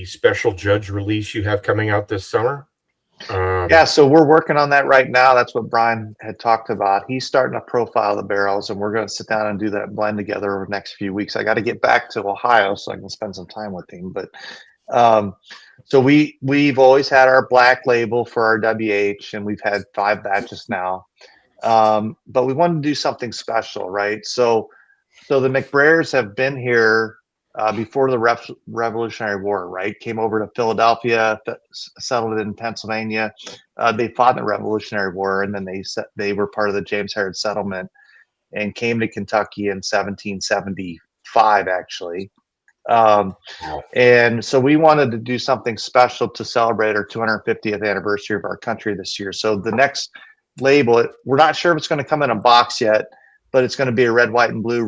special Judge release you have coming out this summer? Yeah, so we're working on that right now. That's what Brian had talked about. He's starting to profile the barrels, and we're going to sit down and do that blend together over the next few weeks. I got to get back to Ohio so I can spend some time with him. But so we've always had our black label for our WH, and we've had 5 batches now. But we wanted to do something special, right? So the McBrayers have been here before the Revolutionary War, right? Came over to Philadelphia, settled in Pennsylvania. They fought in the Revolutionary War, and then they were part of the James Herod settlement and came to Kentucky in 1775, actually. And so we wanted to do something special to celebrate our 250th anniversary of our country this year. So the next label, we're not sure if it's going to come in a box yet, but it's going to be a red, white, and blue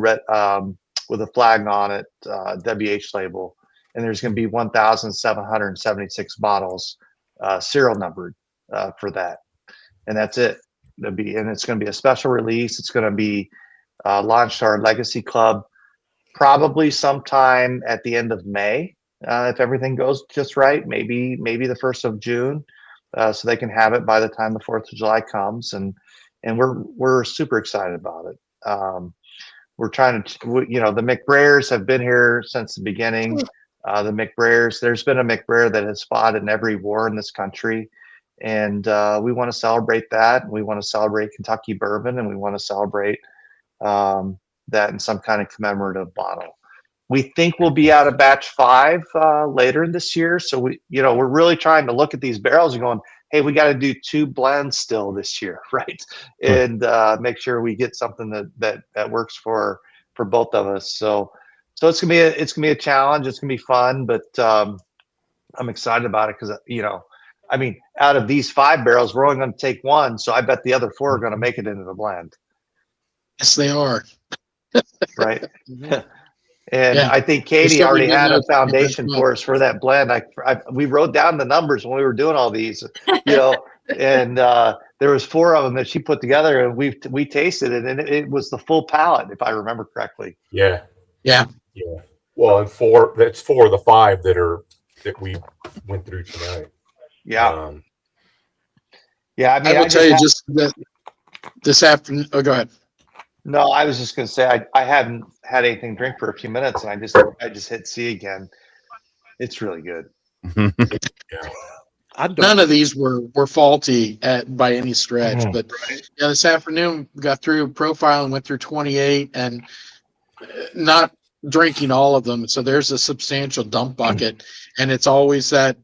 with a flag on it, WH label, and there's going to be 1,776 bottles serial numbered for that, and that's it. And it's going to be a special release. It's going to be launched our Legacy Club probably sometime at the end of May, if everything goes just right. Maybe the 1st of June, so they can have it by the time the 4th of July comes, and we're super excited about it. We're trying to, the McBrayers have been here since the beginning. The McBrayers, there's been a McBrayer that has fought in every war in this country, and we want to celebrate that. We want to celebrate Kentucky bourbon, and we want to celebrate that in some kind of commemorative bottle. We think we'll be out of batch 5 later in this year. So we're really trying to look at these barrels and going, hey, we got to do 2 blends still this year, right? And make sure we get something that works for both of us. So it's gonna be a challenge. It's gonna be fun, but I'm excited about it because out of these 5 barrels, we're only going to take 1, so I bet the other 4 are going to make it into the blend. Yes, they are. Right. And I think Katie already had a foundation for us for that blend. We wrote down the numbers when we were doing all these, and there was 4 of them that she put together, and we tasted it, and it was the full palette, if I remember correctly. Yeah. Yeah. Well, and that's 4 of the 5 that we went through tonight. Yeah. Yeah. I will tell you just that this afternoon. Oh, go ahead. No, I was just going to say I hadn't had anything to drink for a few minutes, and I just hit C again. It's really good. None of these were faulty by any stretch, Mhm. but yeah, this afternoon got through profiling, went through 28, and not drinking all of them. So there's a substantial dump bucket, and it's always that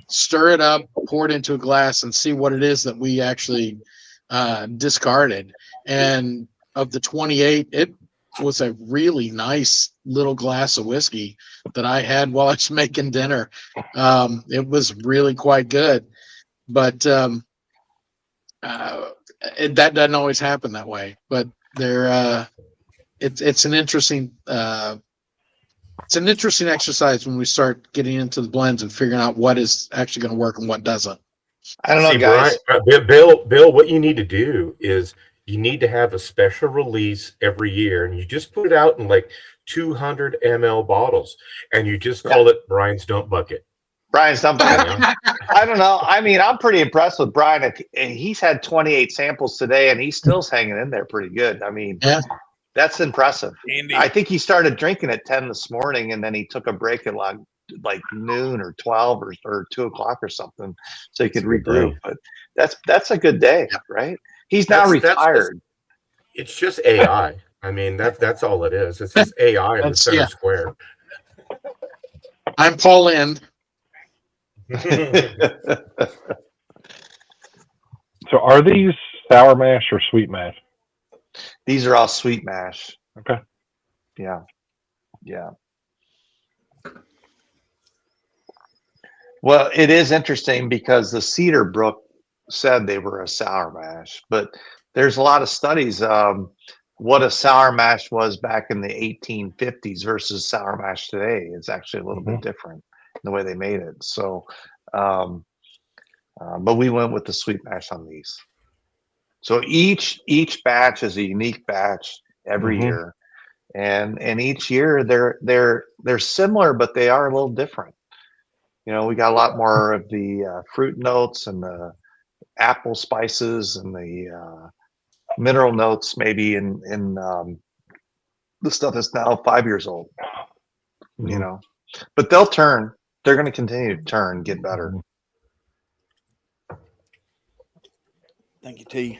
stir it up, pour it into a glass, and see what it is that we actually discarded. And of the 28, it was a really nice little glass of whiskey that I had while I was making dinner. It was really quite good, but that doesn't always happen that way. But it's an interesting exercise when we start getting into the blends and figuring out what is actually going to work and what doesn't. I don't know, See, guys. Brian, Bill, what you need to do is you need to have a special release every year, and you just put it out in like 200 ml bottles, and you just call it Brian's Dump Bucket. Brian's Dump Bucket. I don't know. I mean, I'm pretty impressed with Brian. He's had 28 samples today, and he's still hanging in there pretty good. I mean, that's impressive. Andy. I think he started drinking at 10 this morning, and then he took a break at like noon or 12 or 2 o'clock or something, so he could regroup. But that's a good day, right? He's now retired. It's just AI. I mean, that's all it is. It's just AI in the center square. I'm Paul Lind. So are these sour mash or sweet mash? These are all sweet mash. Okay. Yeah. Yeah. Well, it is interesting because the Cedar Brook said they were a sour mash, but there's a lot of studies what a sour mash was back in the 1850s versus sour mash today. It's actually a little bit different in the way they made it. So, but we went with the sweet mash on these. So each batch is a unique batch every year, and each year they're similar, but they are a little different. You know, we got a lot more of the fruit notes and the apple spices and the mineral notes, maybe in the stuff that's now 5 years old. You know, but they'll turn. They're going to continue to turn, get better. Thank you, T.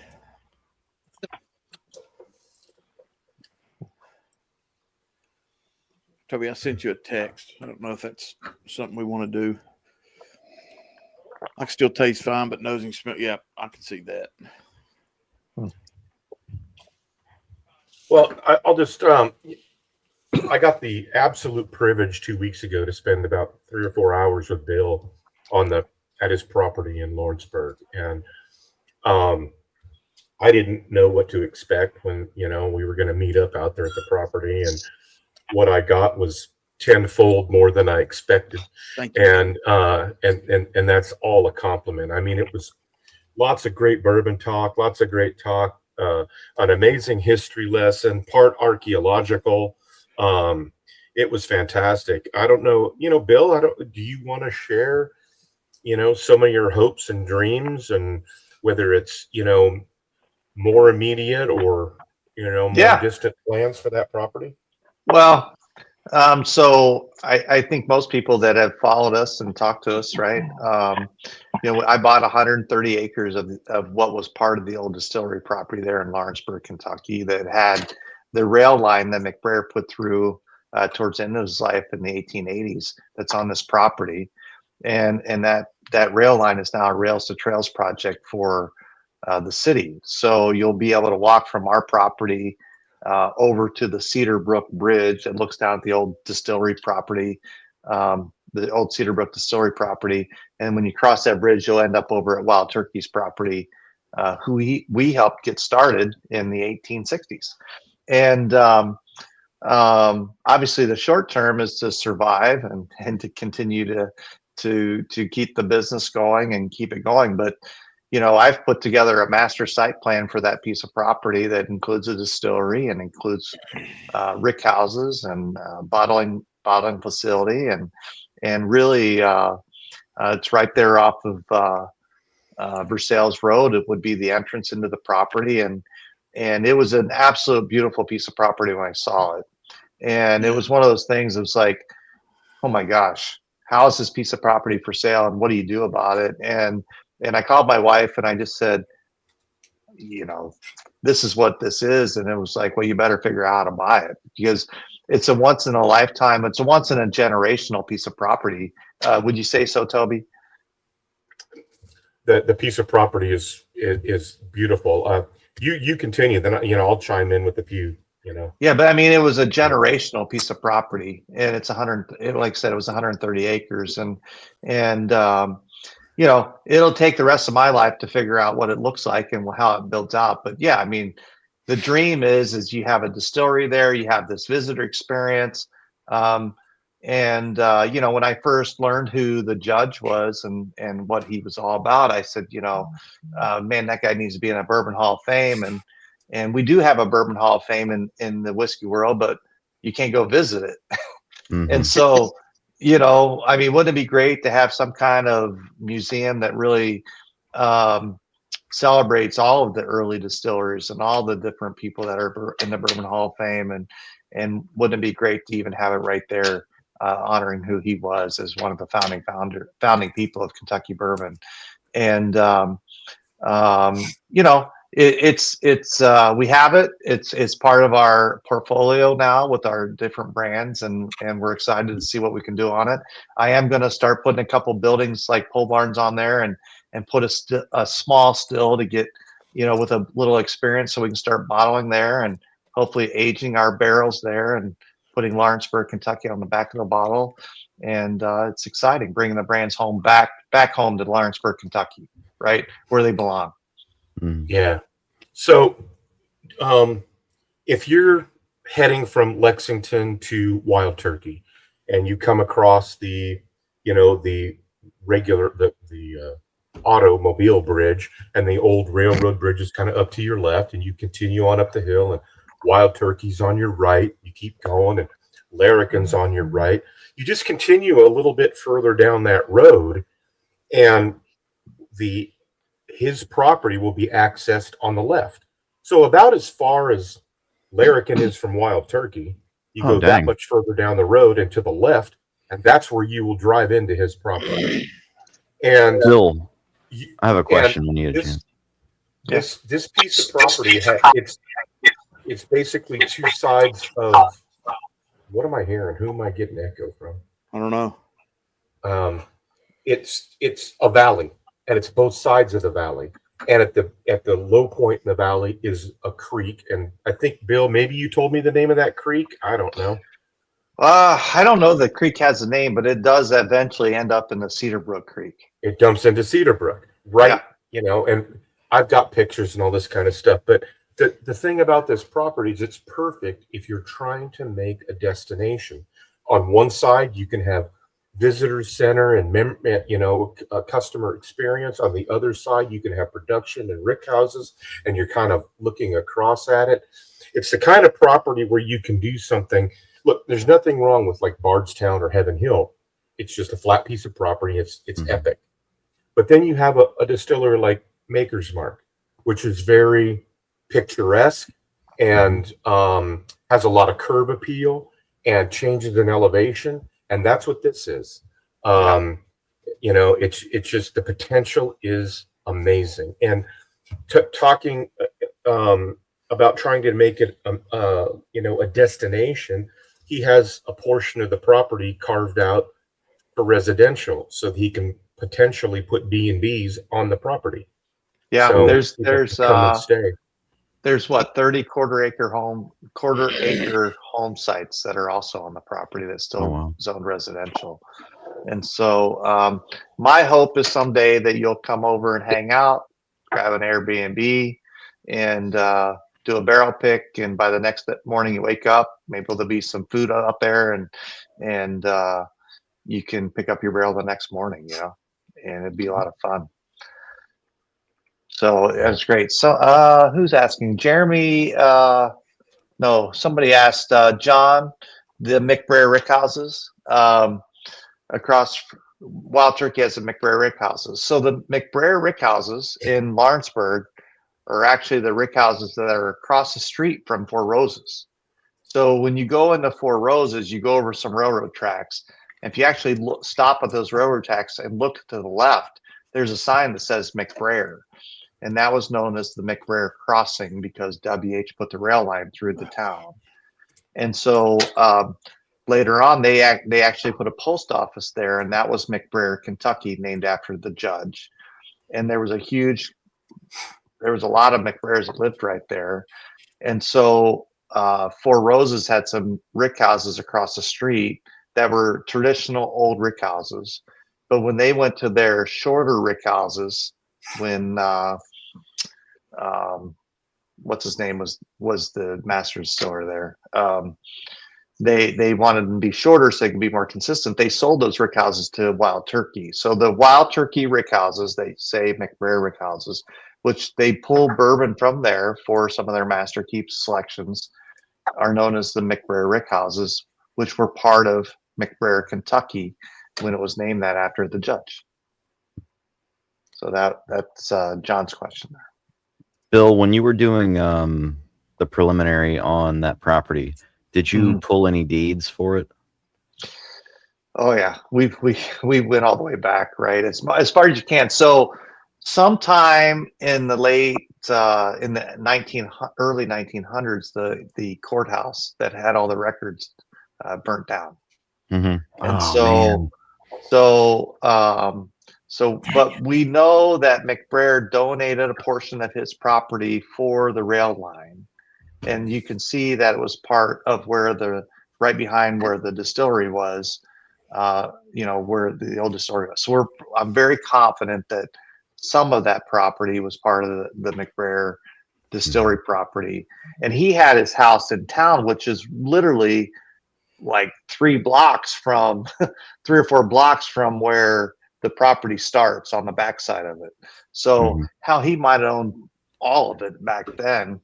Toby, I sent you a text. I don't know if that's something we want to do. I can still taste fine, but nosing smell. Yeah, I can see that. Well, I'll just I got the absolute privilege 2 weeks ago to spend about 3 or 4 hours with Bill at his property in Lawrenceburg, and I didn't know what to expect when we were going to meet up out there at the property, and what I got was tenfold more than I expected. Thank you. And that's all a compliment. I mean, it was lots of great bourbon talk, lots of great talk, an amazing history lesson, part archaeological. It was fantastic. I don't know, Bill, do you want to share, some of your hopes and dreams, and whether it's, more immediate or, more distant plans for that property? Well, so I think most people that have followed us and talked to us, right? I bought 130 acres of what was part of the old distillery property there in Lawrenceburg, Kentucky, that had the rail line that McBrayer put through towards the end of his life in the 1880s. That's on this property, and that rail line is now a Rails to Trails project for the city. So you'll be able to walk from our property over to the Cedar Brook Bridge that looks down at the old distillery property, the old Cedar Brook distillery property. And when you cross that bridge, you'll end up over at Wild Turkey's property, who we helped get started in the 1860s. And obviously the short term is to survive and to continue to keep the business going and keep it going. But I've put together a master site plan for that piece of property that includes a distillery and includes rick houses and bottling facility, and really it's right there off of Versailles Road. It would be the entrance into the property, and and it was an absolute beautiful piece of property when I saw it. And it was one of those things. It was like, oh my gosh, how is this piece of property for sale, and what do you do about it? And I called my wife and I just said, this is what this is. And it was like, well, you better figure out how to buy it, because it's a once in a lifetime, it's a once in a generational piece of property. Would you say so, Toby? The piece of property is beautiful. You continue, then I'll chime in with a few. Yeah, but I mean, it was a generational piece of property, and it's like I said, it was 130 acres, and it'll take the rest of my life to figure out what it looks like and how it builds out. But yeah, I mean, the dream is you have a distillery there, you have this visitor experience. When I first learned who the judge was and what he was all about, I said, man, that guy needs to be in a Bourbon Hall of Fame. And we do have a Bourbon Hall of Fame in the whiskey world, but you can't go visit it. Mhm. And so, I mean, wouldn't it be great to have some kind of museum that really celebrates all of the early distillers and all the different people that are in the Bourbon Hall of Fame? And wouldn't it be great to even have it right there, honoring who he was as one of the founding people of Kentucky bourbon? And we have it. It's part of our portfolio now with our different brands, and we're excited to see what we can do on it. I am going to start putting a couple buildings like pole barns on there, and put a small still to get, with a little experience, so we can start bottling there and hopefully aging our barrels there and putting Lawrenceburg, Kentucky on the back of the bottle. And it's exciting bringing the brands back home to Lawrenceburg, Kentucky, right where they belong. Yeah. So, if you're heading from Lexington to Wild Turkey, and you come across the regular automobile bridge, and the old railroad bridge is kind of up to your left, and you continue on up the hill, and Wild Turkey's on your right. You keep going, and Larrikin's on your right. You just continue a little bit further down that road, and his property will be accessed on the left. So about as far as Larrikin is from Wild Turkey, you go that much further down the road and to the left, and that's where you will drive into his property. And Bill, I have a question when you get a chance. This piece of property, it's basically two sides of, what am I hearing? Who am I getting echo from? I don't know. It's a valley, and it's both sides of the valley. And at the low point in the valley is a creek. And I think, Bill, maybe you told me the name of that creek. I don't know. I don't know the creek has a name, but it does eventually end up in the Cedar Brook Creek. It dumps into Cedar Brook, right? Yeah. And I've got pictures and all this kind of stuff. But the thing about this property is it's perfect if you're trying to make a destination. On one side, you can have visitor center and a customer experience. On the other side, you can have production and rick houses, and you're kind of looking across at it. It's the kind of property where you can do something. Look, there's nothing wrong with like Bardstown or Heaven Hill. It's just a flat piece of property. It's epic. But then you have a distillery like Maker's Mark, which is very picturesque and has a lot of curb appeal and changes in elevation. And that's what this is. It's just, the potential is amazing. And talking about trying to make it, a destination, he has a portion of the property carved out for residential, so that he can potentially put B&Bs on the property. Yeah, so there's what, 30 quarter acre home sites that are also on the property that's still zoned residential. And so my hope is someday that you'll come over and hang out, grab an Airbnb, and do a barrel pick. And by the next morning you wake up, maybe there'll be some food up there, and you can pick up your barrel the next morning, and it'd be a lot of fun. So that's great. So who's asking? Jeremy? No, somebody asked John, the McBrayer rick houses across Wild Turkey has the McBrayer rick houses. So the McBrayer rick houses in Lawrenceburg are actually the rick houses that are across the street from Four Roses. So when you go into Four Roses, you go over some railroad tracks. If you actually stop at those railroad tracks and look to the left, there's a sign that says McBrayer. And that was known as the McBrayer Crossing because WH put the rail line through the town. And so later on, they actually put a post office there, and that was McBrayer, Kentucky, named after the judge. And there was a lot of McBrayers that lived right there. And so Four Roses had some rick houses across the street that were traditional old rick houses. But when they went to their shorter rick houses, when what's his name was the master distiller there, they wanted them to be shorter so they could be more consistent. They sold those rick houses to Wild Turkey. So the Wild Turkey rick houses, they say McBrayer rick houses, which they pull bourbon from there for some of their master keep selections, are known as the McBrayer rick houses, which were part of McBrayer, Kentucky, when it was named that after the judge. So that's John's question there. Bill, when you were doing the preliminary on that property, did you pull any deeds for it? Oh yeah, we went all the way back, right? As far as you can. So sometime in the late in the early 1900s, the courthouse that had all the records burnt down. Mm-hmm. And but we know that McBrayer donated a portion of his property for the rail line, and you can see that it was part of where right behind where the distillery was, where the old distillery was. So I'm very confident that some of that property was part of the McBrayer distillery property, and he had his house in town, which is literally like 3 or 4 blocks from where the property starts on the backside of it. So how he might have owned all of it back then,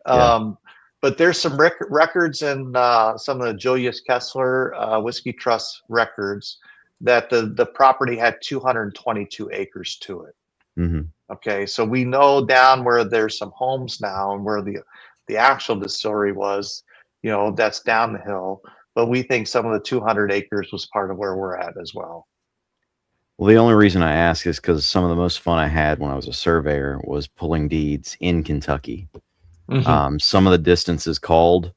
but there's some records in some of the Julius Kessler Whiskey Trust records that the property had 222 acres to it. Mm-hmm. Okay, so we know down where there's some homes now and where the actual distillery was, that's down the hill. But we think some of the 200 acres was part of where we're at as well. Well, the only reason I ask is because some of the most fun I had when I was a surveyor was pulling deeds in Kentucky. Mm-hmm. Some of the distances called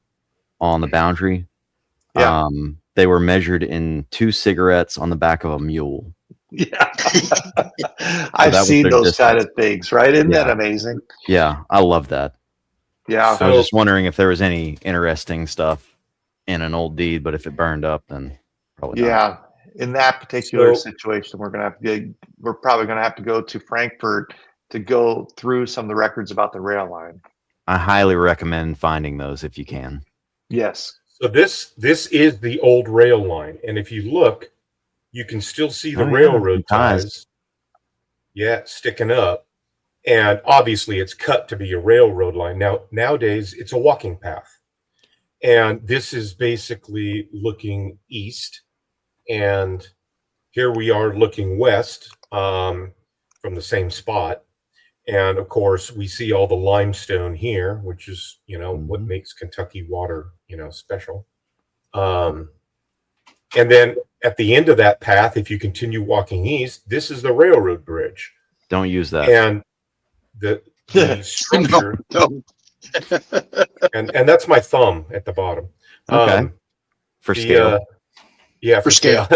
on the boundary, they were measured in 2 cigarettes on the back of a mule. Yeah, I've seen those kind of things, right? Isn't that amazing? Yeah, I love that. Yeah, I was just wondering if there was any interesting stuff in an old deed, but if it burned up, then probably not. In that particular situation, we're probably gonna have to go to Frankfurt to go through some of the records about the rail line. I highly recommend finding those if you can. Yes. So this is the old rail line, and if you look, you can still see the railroad ties. Yeah, sticking up, and obviously it's cut to be a railroad line. Nowadays it's a walking path, and this is basically looking east, and here we are looking west from the same spot. And of course, we see all the limestone here, which is, what makes Kentucky water, special. And then at the end of that path, if you continue walking east, this is the railroad bridge. Don't use that. And the structure, and that's my thumb at the bottom. Okay. For scale. For scale.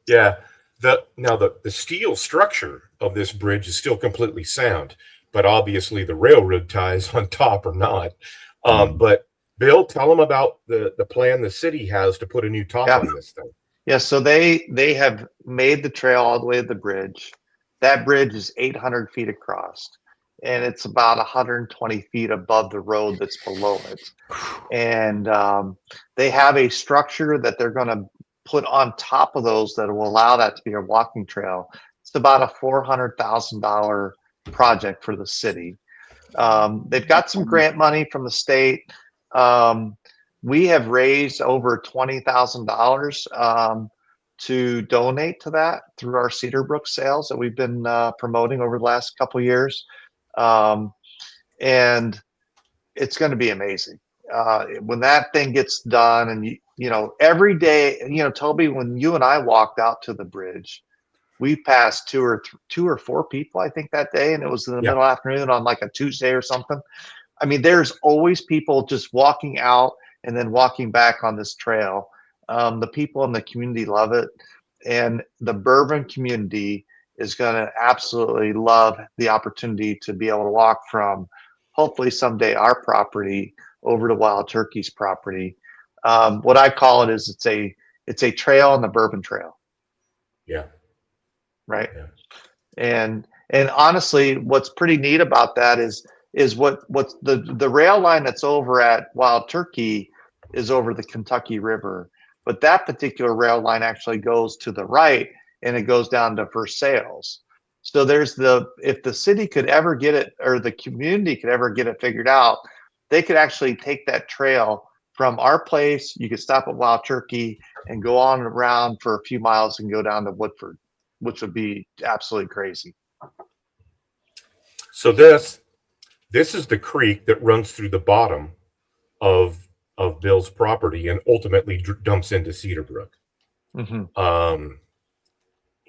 Yeah. The steel structure of this bridge is still completely sound, but obviously the railroad ties on top are not. But Bill, tell them about the plan the city has to put a new top on this thing. Yeah, so they have made the trail all the way to the bridge. That bridge is 800 feet across, and it's about 120 feet above the road that's below it. And they have a structure that they're going to put on top of those that will allow that to be a walking trail. It's about a $400,000 project for the city. They've got some grant money from the state. We have raised over $20,000 to donate to that through our Cedarbrook sales that we've been promoting over the last couple of years. And it's going to be amazing when that thing gets done. And you know, every day, you know, Toby, when you and I walked out to the bridge, we passed two or four people, I think, that day, and it was in the middle afternoon on like a Tuesday or something. I mean, there's always people just walking out and then walking back on this trail. The people in the community love it, and the bourbon community is going to absolutely love the opportunity to be able to walk from, hopefully someday, our property over to Wild Turkey's property. What I call it is it's a trail on the bourbon trail. Yeah. Right. Yeah. And honestly, what's pretty neat about that is what's the rail line that's over at Wild Turkey is over the Kentucky River, but that particular rail line actually goes to the right and it goes down to Versailles. So there's if the city could ever get it, or the community could ever get it figured out, they could actually take that trail from our place. You could stop at Wild Turkey and go on around for a few miles and go down to Woodford, which would be absolutely crazy. So this is the creek that runs through the bottom of Bill's property and ultimately dumps into Cedar Brook. Mm-hmm.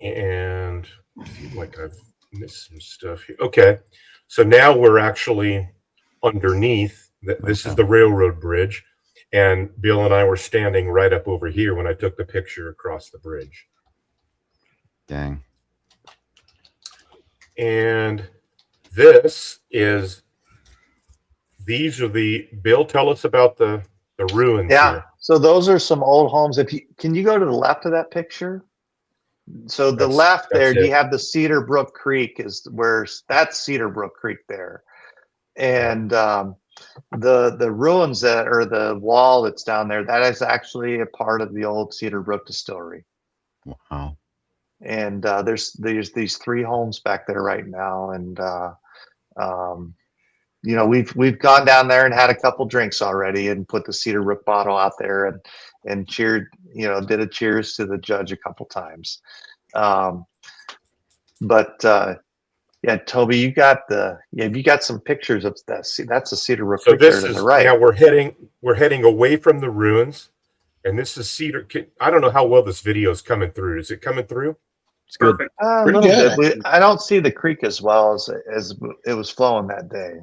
And I feel like I've missed some stuff here. Okay, so now we're actually underneath. This is the railroad bridge, and Bill and I were standing right up over here when I took the picture across the bridge. Dang. And these are Bill, tell us about the ruins here. So those are some old homes. Can you go to the left of that picture? So the left there, you have the Cedar Brook Creek that's Cedar Brook Creek there. And the ruins or the wall that's down there, that is actually a part of the old Cedar Brook distillery. Wow. And there's these three homes back there right now. And you know, we've gone down there and had a couple drinks already and put the Cedar Brook bottle out there and cheered, you know, did a cheers to the judge a couple times. Yeah, Toby, you got some pictures of that. See, that's a Cedar Brook Creek there to the right. Now we're heading away from the ruins, and this is Cedar. I don't know how well this video is coming through. Is it coming through? It's good. A little bit. I don't see the creek as well as it was flowing that day.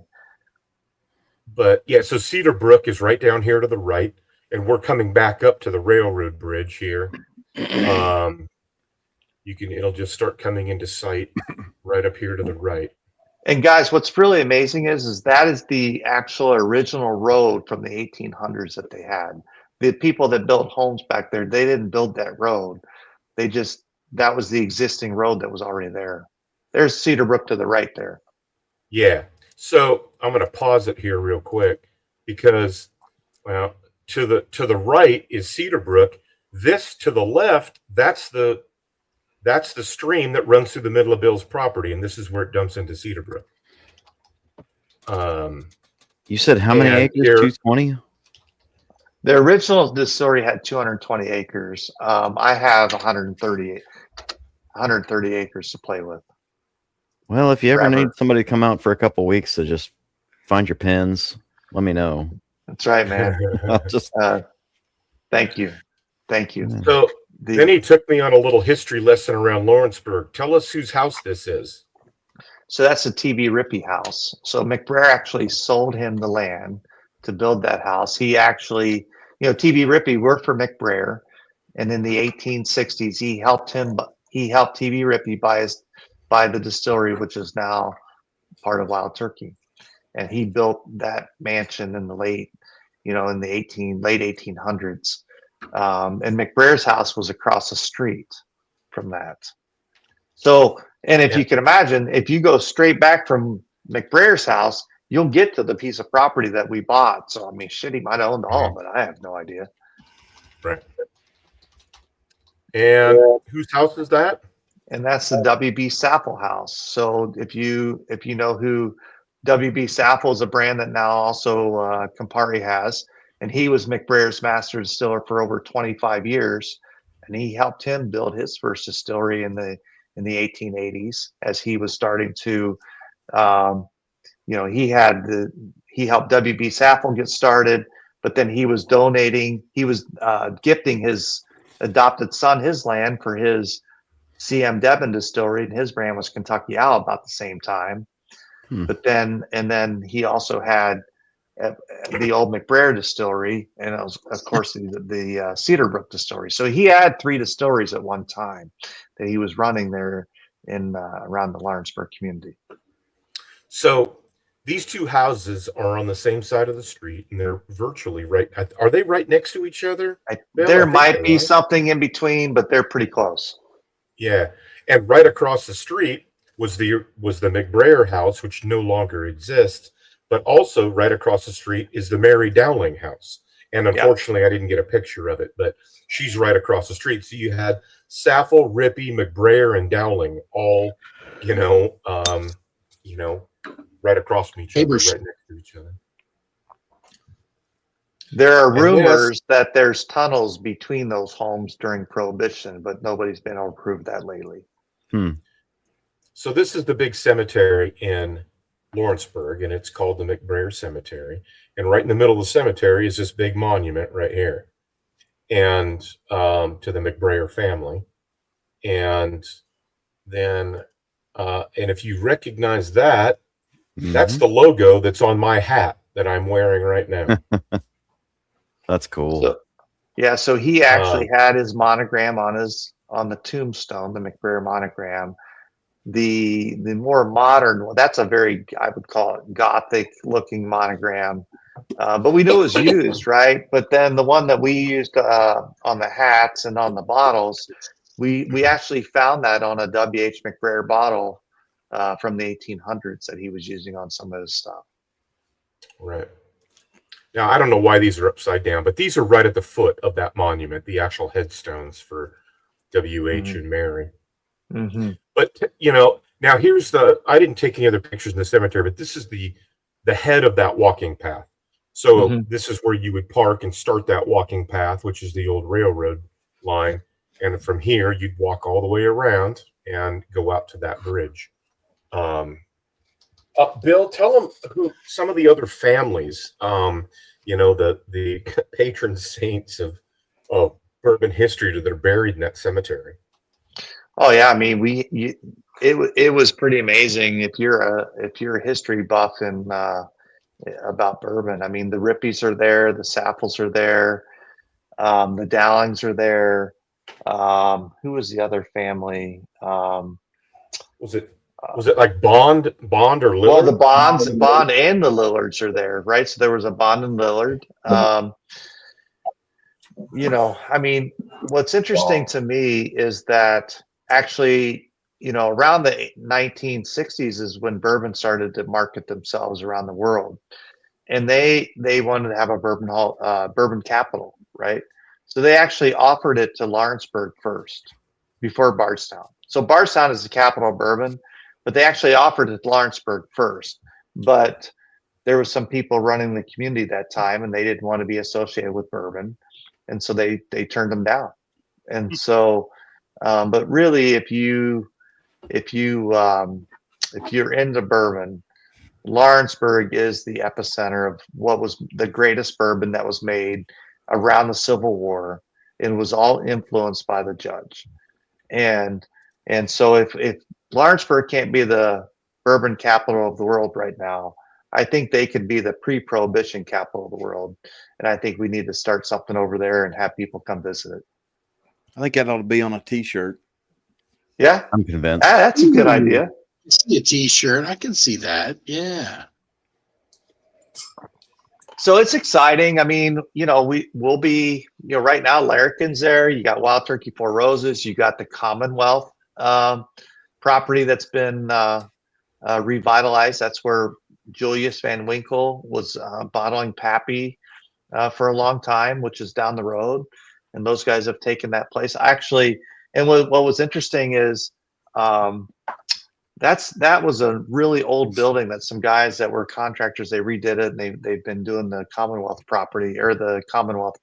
But yeah, so Cedar Brook is right down here to the right, and we're coming back up to the railroad bridge here. It'll just start coming into sight right up here to the right. And guys, what's really amazing is that is the actual original road from the 1800s that they had. The people that built homes back there, they didn't build that road. That was the existing road that was already there. There's Cedar Brook to the right there. Yeah. So I'm going to pause it here real quick because, well, to the right is Cedar Brook. This to the left, that's the stream that runs through the middle of Bill's property, and this is where it dumps into Cedar Brook. You said how many acres? 220? The original distillery had 220 acres. I have 130 acres to play with. Well, if you ever need somebody to come out for a couple weeks to just find your pens, let me know. That's right, man. Thank you. So then he took me on a little history lesson around Lawrenceburg. Tell us whose house this is. So that's the T.B. Rippey house. So McBrayer actually sold him the land to build that house. He actually, T.B. Rippey worked for McBrayer, and in the 1860s, he helped T.B. Rippey buy the distillery, which is now part of Wild Turkey. And he built that mansion in the late 1800s. And McBrayer's house was across the street from that. So, and if you can imagine, if you go straight back from McBrayer's house, you'll get to the piece of property that we bought. So, I mean, shit, he might have owned all of it. I have no idea. Right. And whose house is that? And that's the W.B. Sappel house. So if you know who W.B. Sappel is, a brand that now also Campari has, and he was McBrayer's master distiller for over 25 years, and he helped him build his first distillery in the 1880s as he was starting to he helped WB Saffold get started, but then he was gifting his adopted son his land for his CM Devon distillery, and his brand was Kentucky Owl about the same time. But then he also had the old McBrayer distillery, and it was, of course, the Cedar Brook distillery. So he had 3 distilleries at one time that he was running there in around the Lawrenceburg community. So these 2 houses are on the same side of the street, and they're virtually right. Are they right next to each other? There might be something in between, but they're pretty close. Yeah, and right across the street was the McBrayer house, which no longer exists. But also right across the street is the Mary Dowling house. And unfortunately, I didn't get a picture of it, but she's right across the street. So you had Saffold, Rippey, McBrayer, and Dowling all, right across from each other, right next to each other. There are rumors that there's tunnels between those homes during Prohibition, but nobody's been able to prove that lately. So this is the big cemetery in Lawrenceburg, and it's called the McBrayer Cemetery. And right in the middle of the cemetery is this big monument right here, and to the McBrayer family. And then, and if you recognize that, that's the logo that's on my hat that I'm wearing right now. That's cool. So he actually had his monogram on the tombstone, the McBrayer monogram. The more modern one, that's a very, I would call it, Gothic looking monogram, but we know it was used, right? But then the one that we used on the hats and on the bottles, we actually found that on a W.H. McBrayer bottle from the 1800s that he was using on some of his stuff. Right. Now, I don't know why these are upside down, but these are right at the foot of that monument, the actual headstones for W.H. and Mary. But, now here's I didn't take any other pictures in the cemetery, but this is the head of that walking path. So this is where you would park and start that walking path, which is the old railroad line. And from here, you'd walk all the way around and go out to that bridge. Bill, tell them who some of the other families, the patron saints of bourbon history that are buried in that cemetery. Oh yeah, I mean, it was pretty amazing if you're a history buff and about bourbon. I mean, the Rippies are there, the Saffolds are there, the Dowlings are there. Who was the other family? Was it like Bond or Lillard? Well, the Bond and the Lillards are there, right? So there was a Bond and Lillard. I mean, what's interesting to me is that actually, around the 1960s is when bourbon started to market themselves around the world, and they wanted to have a bourbon capital, right? So they actually offered it to Lawrenceburg first, before Bardstown. So Bardstown is the capital of bourbon, but they actually offered it to Lawrenceburg first. But there was some people running the community that time, and they didn't want to be associated with bourbon, and so they turned them down. And so, but really, if you're into bourbon, Lawrenceburg is the epicenter of what was the greatest bourbon that was made around the Civil War, and was all influenced by the Judge. And so if Lawrenceburg can't be the bourbon capital of the world right now, I think they could be the pre-prohibition capital of the world. And I think we need to start something over there and have people come visit it. I think that ought to be on a t-shirt. Yeah, I'm convinced. That's a good idea. See a t-shirt. I can see that. Yeah. So it's exciting. I mean, we'll be, right now, Larrikin's there. You got Wild Turkey Four Roses. You got the Commonwealth property that's been revitalized. That's where Julius Van Winkle was bottling Pappy for a long time, which is down the road. And those guys have taken that place. Actually, and what was interesting is that was a really old building that some guys that were contractors, they redid it, and they've been doing the Commonwealth property or the Commonwealth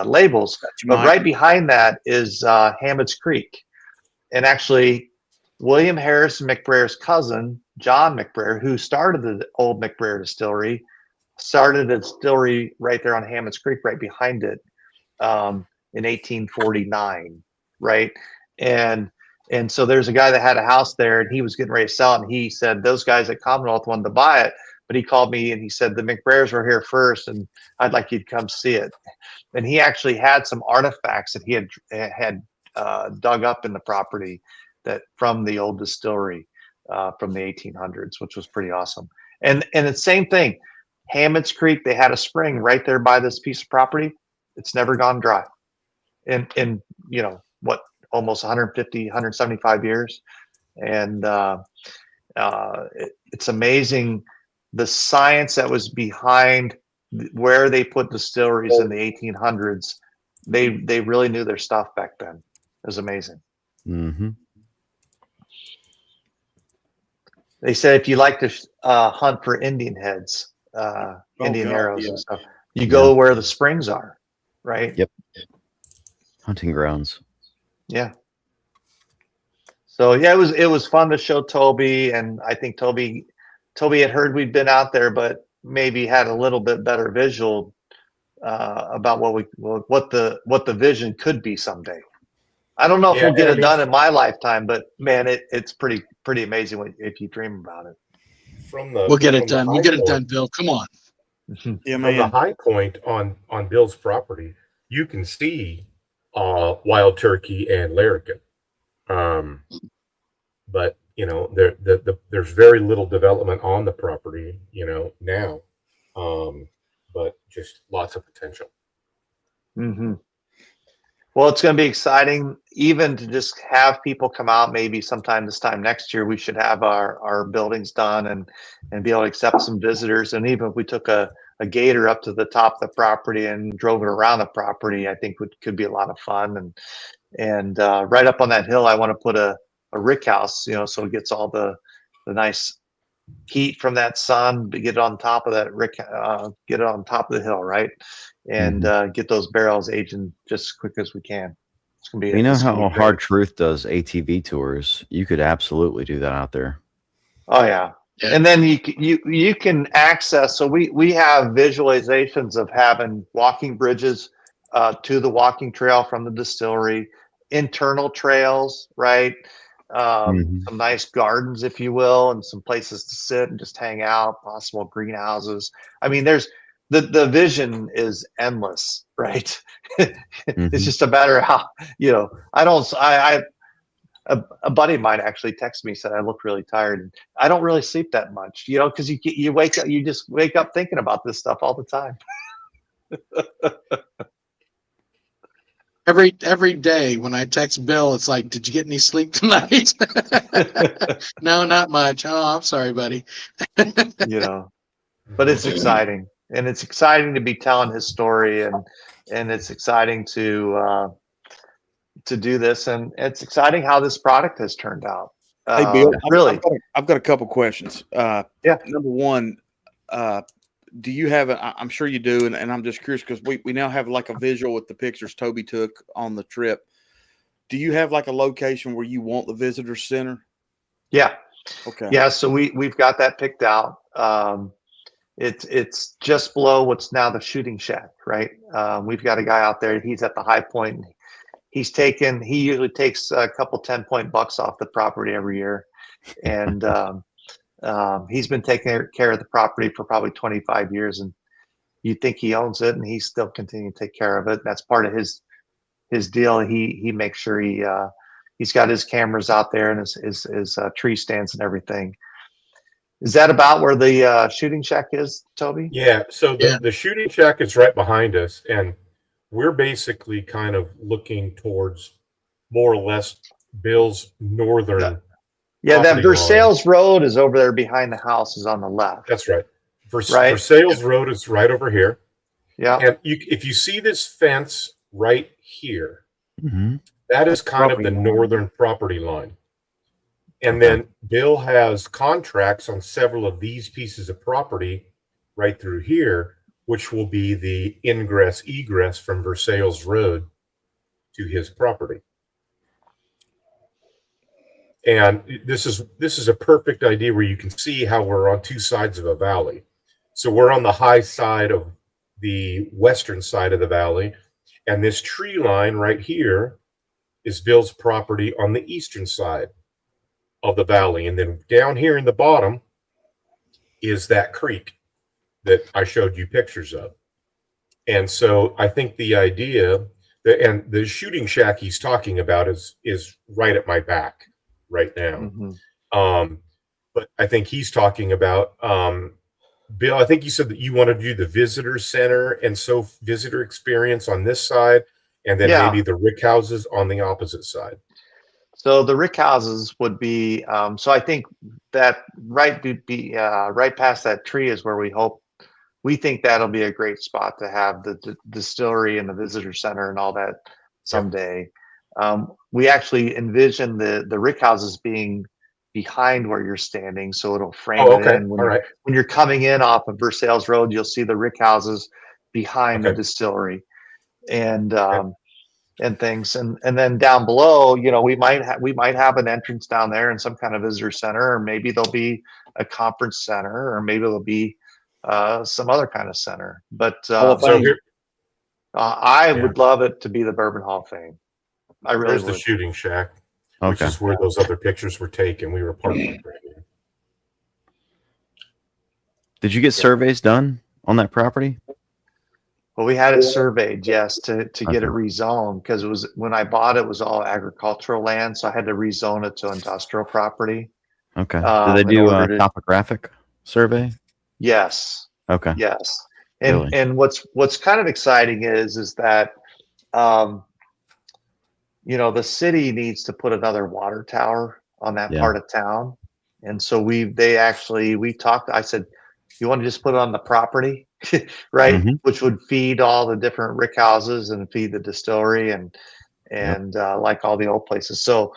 labels. But right behind that is Hammett's Creek. And actually, William Harrison McBrayer's cousin, John McBrayer, who started the old McBrayer distillery, started a distillery right there on Hammond's Creek, right behind it, in 1849, right? And so there's a guy that had a house there, and he was getting ready to sell it. And he said those guys at Commonwealth wanted to buy it, but he called me and he said the McBrayers were here first, and I'd like you to come see it. And he actually had some artifacts that he had dug up in the property that from the old distillery from the 1800s, which was pretty awesome. And the same thing, Hammond's Creek, they had a spring right there by this piece of property. It's never gone dry in you know what, almost 150, 175 years. And it's amazing the science that was behind where they put distilleries in the 1800s. They really knew their stuff back then. It was amazing. Mm-hmm. They said if you like to hunt for Indian heads, Indian arrows and stuff, you go where the springs are, right? Yep. Hunting grounds. Yeah. So yeah, it was fun to show Toby, and I think Toby had heard we'd been out there, but maybe had a little bit better visual about what the vision could be someday. I don't know if we'll get it done in my lifetime, but man, it's pretty amazing if you dream about it. We'll get it done. We'll get it done, Bill. Come on. Yeah, from the high point on Bill's property, you can see wild turkey and larrikin. But you know, there's very little development on the property, you know, now. But just lots of potential. Mm-hmm. Well, it's going to be exciting, even to just have people come out. Maybe sometime this time next year, we should have our buildings done and be able to accept some visitors. And even if we took a gator up to the top of the property and drove it around the property, I think could be a lot of fun. And right up on that hill, I want to put a rick house, you know, so it gets all the nice heat from that sun, but get it on top of that rick, get it on top of the hill, right? And get those barrels aging just as quick as we can. It's gonna be. You know how Hard Truth does ATV tours? You could absolutely do that out there. Oh yeah. And then you can access. So we have visualizations of having walking bridges to the walking trail from the distillery, internal trails, right? Some nice gardens, if you will, and some places to sit and just hang out, possible greenhouses. I mean, there's the vision is endless, right? It's just a matter of how, you know, a buddy of mine actually texted me, said I look really tired, and I don't really sleep that much, you know, because you wake up, you just wake up thinking about this stuff all the time. Every day when I text Bill, it's like, did you get any sleep tonight? No, not much. Oh, I'm sorry, buddy. You know, but it's exciting, and it's exciting to be telling his story, and it's exciting to do this, and it's exciting how this product has turned out. Hey, Bill, really, I've got a couple questions. Yeah. Number one, do you have I'm sure you do, and I'm just curious because we now have like a visual with the pictures Toby took on the trip. Do you have like a location where you want the visitor center? Yeah. Okay. Yeah. So we've got that picked out. It's just below what's now the shooting shack, right? We've got a guy out there. He's at the high point. He usually takes a couple 10-point bucks off the property every year. And he's been taking care of the property for probably 25 years, and you'd think he owns it, and he's still continuing to take care of it. That's part of his deal. He makes sure he's got his cameras out there and his tree stands and everything. Is that about where the shooting shack is, Toby? Yeah. So the shooting shack is right behind us, and we're basically kind of looking towards more or less Bill's northern. Yeah, that Versailles Road is over there behind the house, is on the left. That's right. Versailles Road is right over here. Yeah. And if you see this fence right here, that is kind of the northern property line. And then Bill has contracts on several of these pieces of property right through here, which will be the ingress egress from Versailles Road to his property. And this is a perfect idea where you can see how we're on two sides of a valley. So we're on the high side of the western side of the valley, and this tree line right here is Bill's property on the eastern side of the valley. And then down here in the bottom is that creek that I showed you pictures of. And so I think the idea that, and the shooting shack he's talking about is right at my back right now. But I think he's talking about, Bill, I think you said that you want to do the visitor center and so visitor experience on this side, and then maybe the rick houses on the opposite side. So the rick houses would be, so I think that right past that tree is where we think that'll be a great spot to have the distillery and the visitor center and all that someday. We actually envision the rick houses being behind where you're standing, so it'll frame it in. When you're coming in off of Versailles Road, you'll see the rick houses behind the distillery, and things, and then down below, you know, we might have an entrance down there and some kind of visitor center, or maybe there'll be a conference center, or maybe there'll be some other kind of center. But I would love it to be the Bourbon Hall of Fame. I really There's would. the shooting shack, which is where those other pictures were taken. We were part of it. Did you get surveys done on that property? Well, we had it surveyed, yes, to get it rezoned, because it was, when I bought it was all agricultural land, so I had to rezone it to industrial property. Okay. Did they do a topographic survey? Yes. Okay. Yes. And Really? and what's kind of exciting is that you know, the city needs to put another water tower on that part of town. And so we talked, I said, you want to just put it on the property, right? Which would feed all the different rick houses and feed the distillery and like all the old places. So,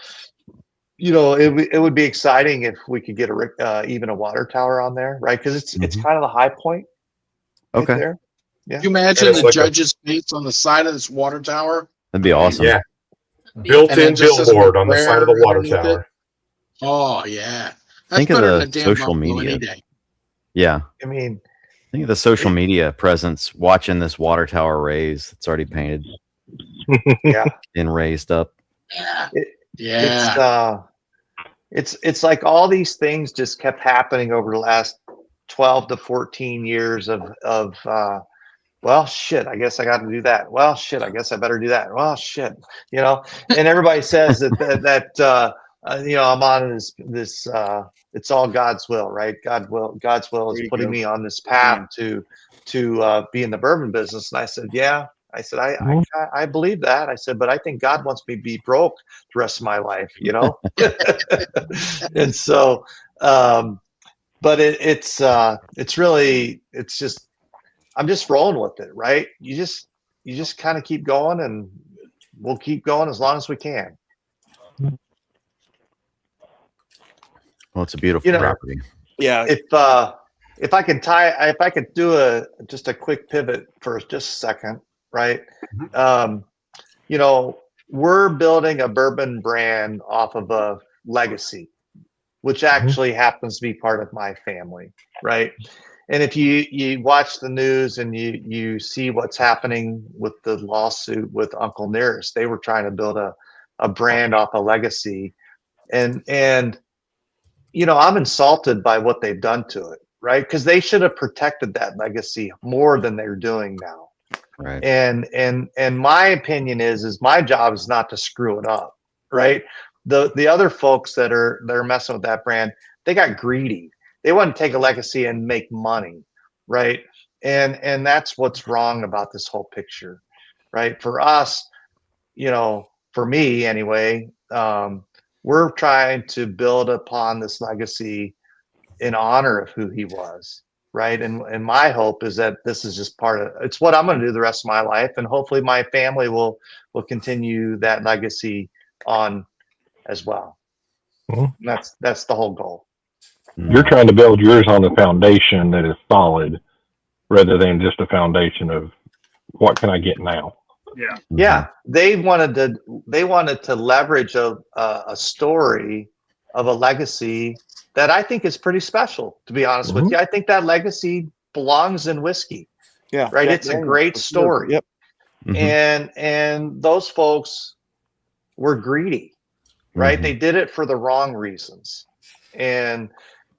you know, it would be exciting if we could get even a water tower on there, right? Because it's kind of the high point. Okay. Right there. Yeah. Can you imagine the judge's face on the side of this water tower? That'd be awesome. Yeah. Built-in billboard on the side of the water tower. Oh yeah. That's Think of better than the a damn social Buffalo media. any day. Yeah. I mean, think of the social media presence watching this water tower raise. It's already painted. And raised up. It's like all these things just kept happening over the last 12 to 14 years of well, shit, I guess I got to do that. Well, shit, I guess I better do that. Well, shit, you know, and everybody says that you know, I'm on this it's all God's will, right? God's will is putting me on this path to be in the bourbon business. And I said, yeah. I said, I believe that. I said, but I think God wants me to be broke the rest of my life, you know? And so, but it's just, I'm just rolling with it, right? You just kind of keep going, and we'll keep going as long as we can. Well, it's a beautiful property. Yeah. If I could do just a quick pivot for just a second, right? You know, we're building a bourbon brand off of a legacy, which actually happens to be part of my family, right? And if you watch the news and you see what's happening with the lawsuit with Uncle Nearest, they were trying to build a brand off a legacy, and you know, I'm insulted by what they've done to it, right? Because they should have protected that legacy more than they're doing now. Right. And my opinion is my job is not to screw it up, right? The other folks that are messing with that brand, they got greedy. They want to take a legacy and make money, right? And that's what's wrong about this whole picture, right? For us, you know, for me anyway, we're trying to build upon this legacy in honor of who he was, right? And my hope is that this is just it's what I'm going to do the rest of my life, and hopefully my family will continue that legacy on as well. That's the whole goal. You're trying to build yours on a foundation that is solid, rather than just a foundation of what can I get now. Yeah. They wanted to leverage a story of a legacy that I think is pretty special, to be honest with you. I think that legacy belongs in whiskey. Yeah. Right. Jack It's a Daniels, great for sure. story. Yep. And those folks were greedy, right? They did it for the wrong reasons. And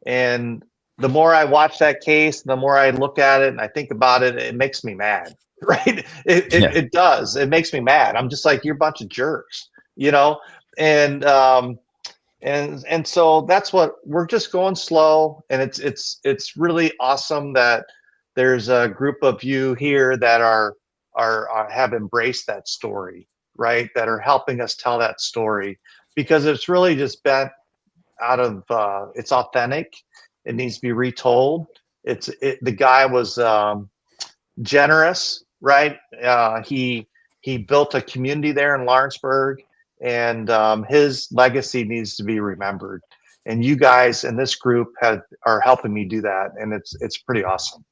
the more I watch that case, the more I look at it and I think about it, it makes me mad, right? It does. It makes me mad. I'm just like, you're a bunch of jerks, you know? And so that's what we're just going slow. And it's really awesome that there's a group of you here that are have embraced that story, right? That are helping us tell that story, because it's really just been out of it's authentic. It needs to be retold. The guy was generous, right? He built a community there in Lawrenceburg, and his legacy needs to be remembered. And you guys in this group are helping me do that, and it's pretty awesome.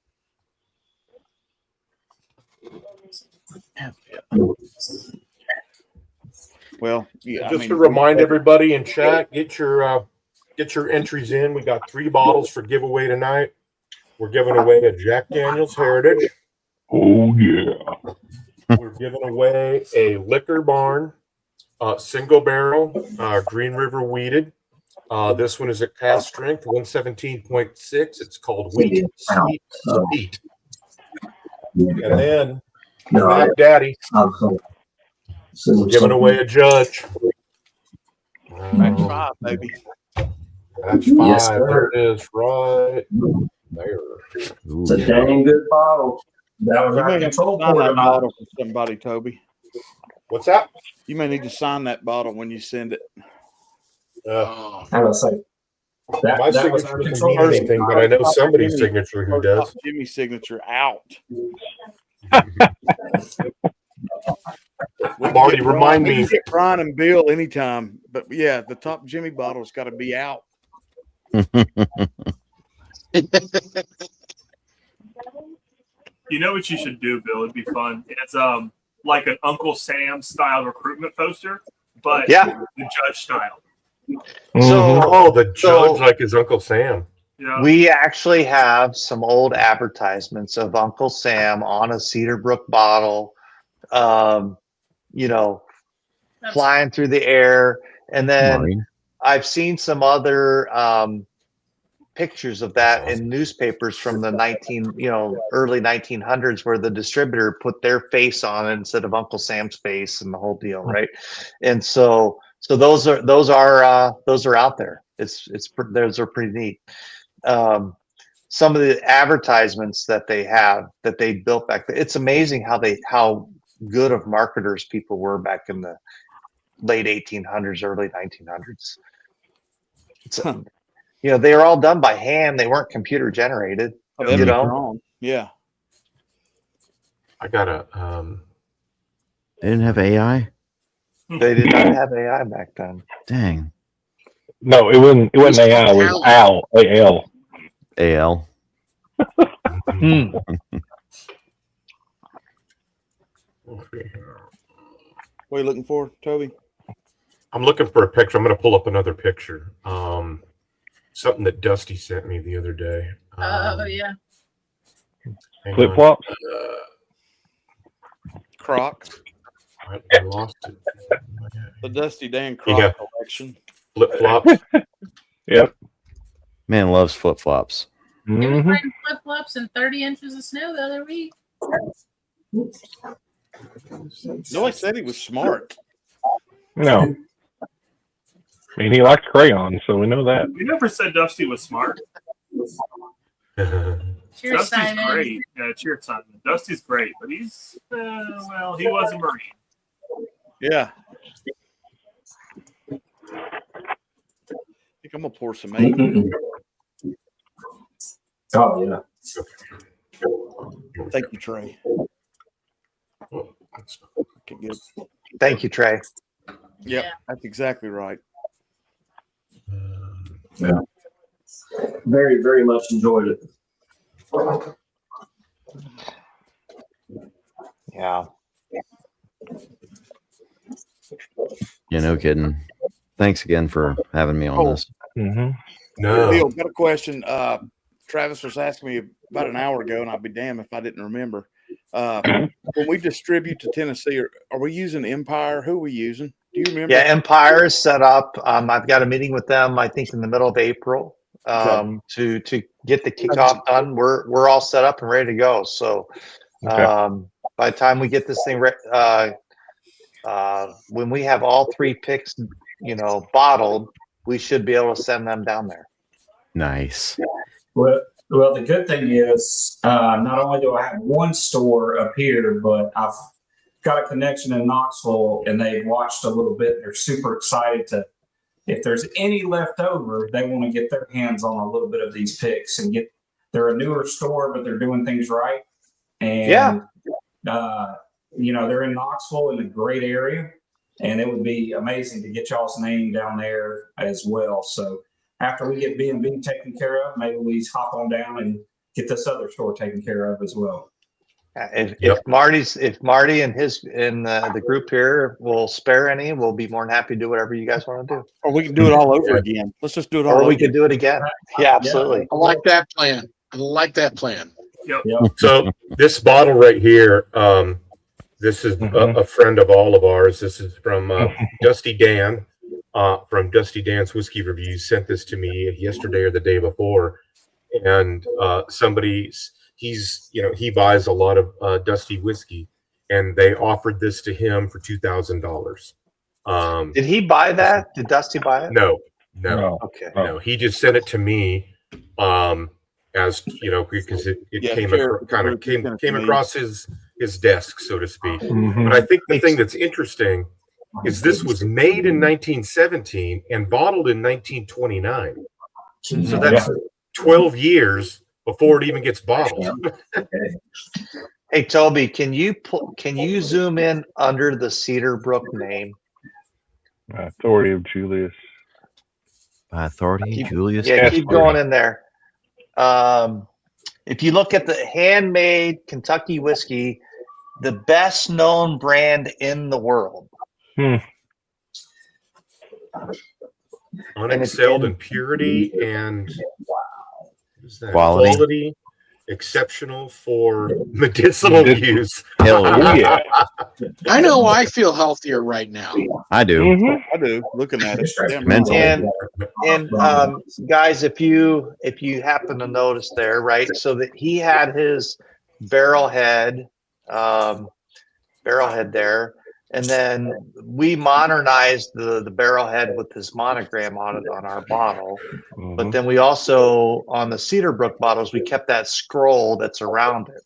Well, yeah, Just to remind everybody in chat, get your entries in. We got 3 bottles for giveaway tonight. We're giving away a Jack Daniels Heritage. Oh yeah. We're giving away a Liquor Barn single barrel Green River wheated. This one is at cast strength 117.6. It's called Wheat Sweet Sweet. And then Mac Daddy, we're giving away a Judge. Match 5, baby. Match 5. Yes, there it is, right there. It's a dang good bottle. That was our control sign for that tonight. bottle for somebody, Toby. What's that? You may need to sign that bottle when you send it. I'm gonna say my signature doesn't mean anything, but I know somebody's signature who does. Jimmy's signature out. Marty, remind me. Get Brian and Bill anytime, but yeah, the top Jimmy bottle's got to be out. You know what you should do, Bill? It'd be fun. It's like an Uncle Sam style recruitment poster, but the Judge style. So, the Judge like his Uncle Sam. Yeah. We actually have some old advertisements of Uncle Sam on a Cedarbrook bottle, flying through the air. And then I've seen some other pictures of that in newspapers from the early 1900s, where the distributor put their face on it instead of Uncle Sam's face and the whole deal, right? And so those are out there. Those are pretty neat. Some of the advertisements that they built back then, it's amazing how good of marketers people were back in the late 1800s, early 1900s. They were all done by hand. They weren't computer generated. Yeah. I got a. They didn't have AI. They did not have AI back then. Dang. No, it wasn't AI. It was AL. AL. AL. What are you looking for, Toby? I'm looking for a picture. I'm going to pull up another picture. Something that Dusty sent me the other day. Yeah. Flip flops. Crocs. I lost it. The Dusty Dan Croc collection. Flip flops. Yep. Man loves flip flops. He was wearing flip flops and 30 inches of snow the other week. No, I said he was smart. No. I mean, he likes crayons, so we know that. We never said Dusty was smart. Cheers, Dusty's Simon. great. Yeah, cheers, Simon. Dusty's great, but he's he was a Marine. Yeah. I think I'm gonna pour some egg. Oh yeah. Thank you, Trey. Okay, good. Thank you, Trey. Yep, that's exactly right. Yeah. Very, very much enjoyed it. Yeah. Yeah, no kidding. Thanks again for having me on Oh. this. Mm-hmm. No. Bill, got a question. Travis was asking me about an hour ago, and I'd be damned if I didn't remember. When we distribute to Tennessee, are we using Empire? Who are we using? Do you remember? Yeah, Empire is set up. I've got a meeting with them, I think, in the middle of April to get the kickoff done. We're all set up and ready to go. So by the time we get this thing when we have all 3 picks, bottled, we should be able to send them down there. Nice. Well, the good thing is not only do I have one store up here, but I've got a connection in Knoxville, and they've watched a little bit. They're super excited to, if there's any left over, they want to get their hands on a little bit of these picks and get. They're a newer store, but they're doing things right. And they're in Knoxville in a great area, and it would be amazing to get y'all's name down there as well. So after we get B&B taken care of, maybe we hop on down and get this other store taken care of as well. If Marty and the group here will spare any, we'll be more than happy to do whatever you guys want to do. Or we can do it all over again. Let's just do it all over. Or we could do it again. Yeah, absolutely. I like that plan. Yep. So this bottle right here, this is a friend of all of ours. This is from Dusty Dan from Dusty Dan's Whiskey Reviews. Sent this to me yesterday or the day before, and he buys a lot of Dusty whiskey, and they offered this to him for $2,000. Did he buy that? Did Dusty buy it? No. Okay. No, he just sent it to me. As because it came across his desk, so to speak. Mm-hmm. But I think the thing that's interesting is this was made in 1917 and bottled in 1929. So that's 12 years before it even gets bottled. Hey Toby, can you zoom in under the Cedarbrook name? Authority of Julius. Authority, Julius. Yeah, keep going in there. If you look at the handmade Kentucky whiskey, the best known brand in the world. Unexcelled in purity and quality, exceptional for medicinal use. Hell yeah. I know I feel healthier right now. I do. Mm-hmm. I do. Looking at it. And guys, if you happen to notice there, right? So that he had his barrelhead there, and then we modernized the barrelhead with his monogram on it on our bottle. Mm-hmm. But then we also, on the Cedarbrook bottles, we kept that scroll that's around it.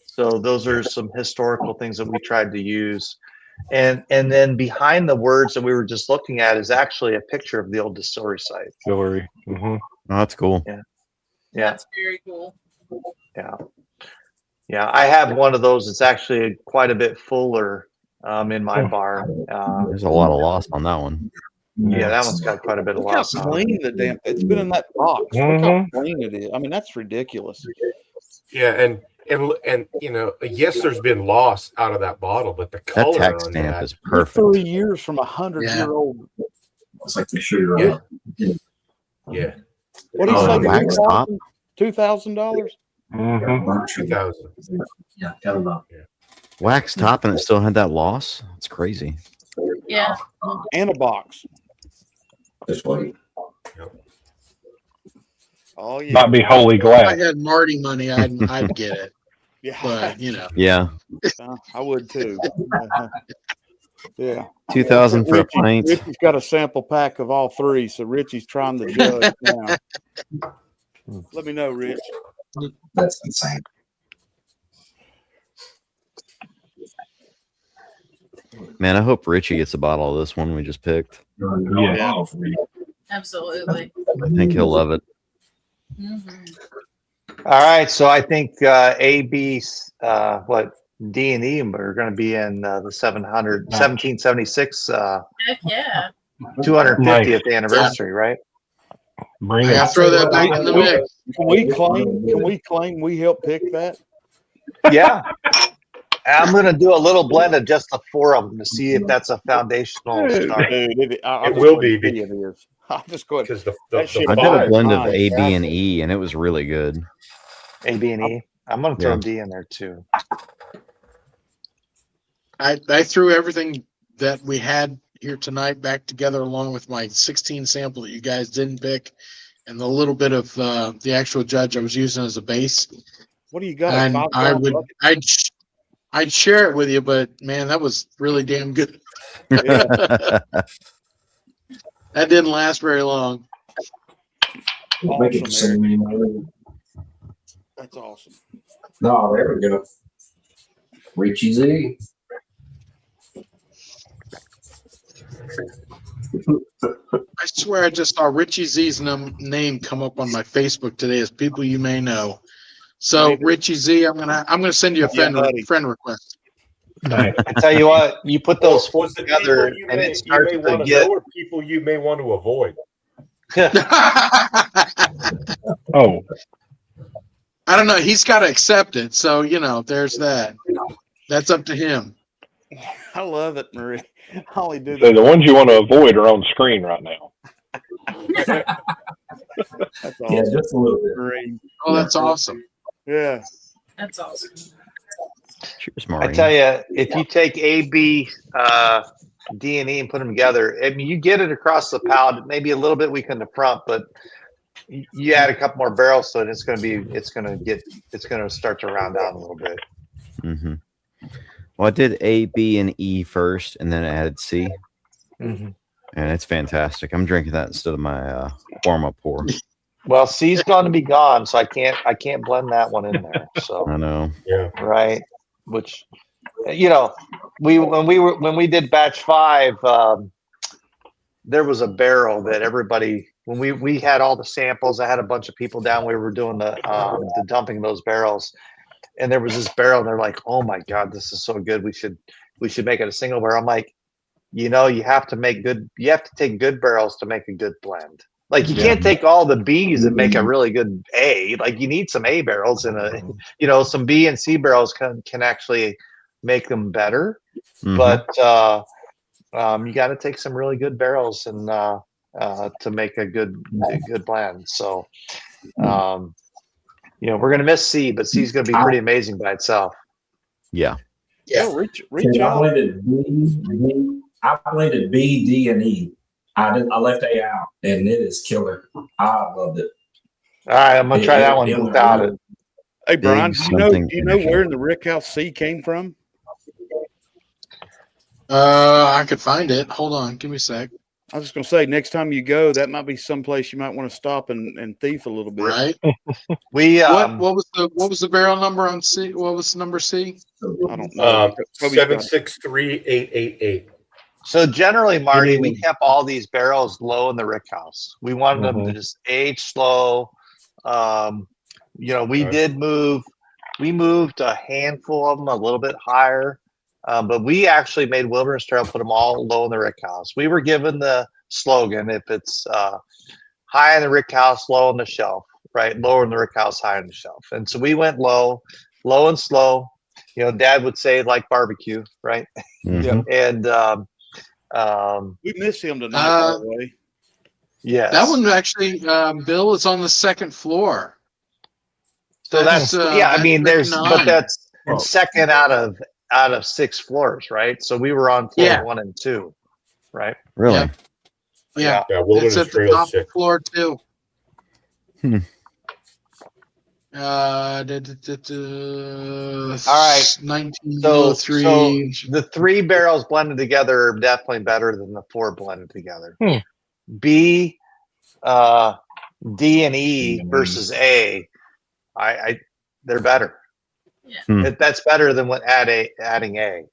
So those are some historical things that we tried to use. And then behind the words that we were just looking at is actually a picture of the old distillery site. Distillery. Mm-hmm. Oh, that's cool. Yeah. That's very cool. Yeah, I have one of those. It's actually quite a bit fuller in my bar. There's a lot of loss on that one. Yeah, that one's got quite a bit of Look how loss on it. clean the damn. It's been in that box. Look how clean it is. I mean, that's ridiculous. Yeah, and yes, there's been loss out of that bottle, but the color That tax on stamp that is perfect. 3 years from 100-year-old. It's like the sugar. Yeah. What do you say? Wax top? $2,000? Mm-hmm. 2000. Yeah, tell them about. Wax top and it still had that loss? It's crazy. Yeah. And a box. This one. Oh yeah. Might be holy If glass. I had Marty money, I'd get it. Yeah. But Yeah. I would too. Yeah. $2,000 for a Richie- pint. Richie's got a sample pack of all 3, so Richie's trying to judge now. Let me know, Rich. That's insane. Man, I hope Richie gets a bottle of this one we just picked. Yeah. Absolutely. I think he'll love it. All right, so I think A, B, D and E are going to be in the 1776 Heck yeah. 250th anniversary, right? Bring I gotta throw that back in the mix. Can we claim we helped pick that? Yeah, I'm going to do a little blend of just the 4 of them to see if that's a foundational start. It will be It is. I'll just go ahead. because the I did a 5 blend of A, B, and E, and it was really good. A, B, and E. I'm going to throw Yeah. D in there too. I threw everything that we had here tonight back together along with my 16 sample that you guys didn't pick and the little bit of the actual judge I was using as a base. What do you got? And I'd share it with you, but man, that was really damn good. That didn't last very long. Awesome, that's awesome. No, there we go. Richie Z. I swear I just saw Richie Z's name come up on my Facebook today as people you may know. So Richie Z, I'm gonna send you a friend request. I tell you what, you put those 4 Was it together people and you it starts may want to to get. know or people you may want to avoid? Oh, I don't know. He's got to accept it. So, there's that. That's up to him. I love it, Marie. I only do so that. the ones you want to avoid are on screen right now. That's awesome. Yeah, just a little bit. Marie. Oh, that's awesome. Yeah. That's awesome. Cheers, I Maureen. tell you, if you take A, B, D, and E and put them together, I mean, you get it across the palate. Maybe a little bit weak in the front, but you add a couple more barrels to it, it's going to start to round out a little bit. Mm-hmm. Well, I did A, B, and E first, and then I added C, Mm-hmm. and it's fantastic. I'm drinking that instead of my warm-up pour. Well, C's going to be gone, so I can't blend that one in there. So I know. Yeah. right, which when we did batch 5, there was a barrel that everybody when we had all the samples. I had a bunch of people down. We were doing the dumping of those barrels, and there was this barrel, and they're like, "Oh my God, this is so good. We should make it a single barrel." I'm like, you have to make good. You have to take good barrels to make a good blend. Like you can't take all the B's and make a really good A. Like you need some A barrels and some B and C barrels can actually make them better. Mhm. But you got to take some really good barrels and to make a good blend. So we're gonna miss C, but C's gonna be pretty amazing by itself. Yeah. Yeah. Reach I out. blended B, D, and E. I left A out, and it is killer. I loved it. All right, I'm gonna try that one without it. Hey, Brian, Big do you something know finisher. where in the Rick House C came from? I could find it. Hold on. Give me a sec. I was just going to say, next time you go, that might be someplace you might want to stop and thief a little bit. Right. We what was the barrel number on C? What was the number C? I don't know. 763-888. So generally, Marty, we kept all these barrels low in the rick house. We wanted them to just age slow. We moved a handful of them a little bit higher, but we actually made Wilderness Trail put them all low in the rick house. We were given the slogan, if it's high in the rick house, low on the shelf, right? Lower in the rick house, high on the shelf. And so we went low and slow. Dad would say like barbecue, right? Mhm. And we miss him tonight, by the way. Yes. That one actually, Bill, is on the second floor. So that's I mean, that's but that's second out of 6 floors, right? So we were on floor 1 and 2, right? Really? Yeah. Yeah, It's Wilderness at the Trail top of 6. floor 2. Hmm. All right. 1903. So the 3 barrels blended together are definitely better than the 4 blended together. B, D, and E versus A, they're better. Yeah. That's better than adding A.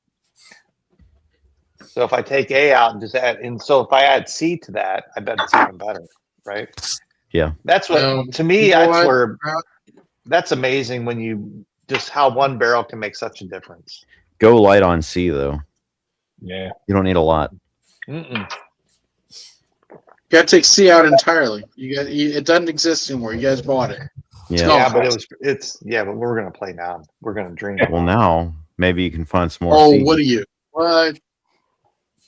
So if I take A out and just add, and so if I add C to that, I bet it's even better, right? Yeah. That's what to me. That's amazing when you just how one barrel can make such a difference. Go light on C though. Yeah. You don't need a lot. Got to take C out entirely. It doesn't exist anymore. You guys bought it. Yeah. Yeah, but but we're gonna play now. We're gonna drink. Well, now Maybe you can find some more. Oh, seed. what are you? What?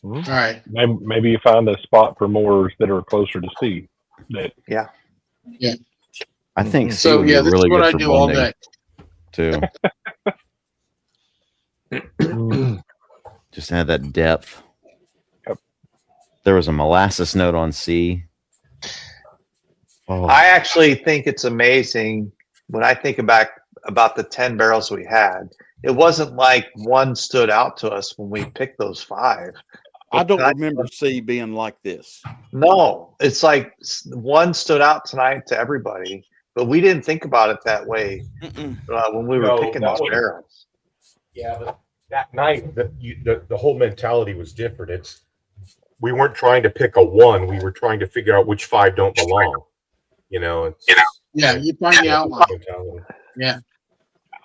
All right. Maybe you find a spot for more that are closer to C. That Yeah. I think C So would yeah, be this really is what good I for do all blending day. too. Just add that depth. There was a molasses note on C. Oh. I actually think it's amazing when I think about the 10 barrels we had. It wasn't like one stood out to us when we picked those 5. I don't remember C being like this. No, it's like one stood out tonight to everybody, but we didn't think about it that way when we were picking those barrels. Yeah, that night, the whole mentality was different. We weren't trying to pick a 1. We were trying to figure out which 5 don't belong. Yeah, you find the outline. Yeah.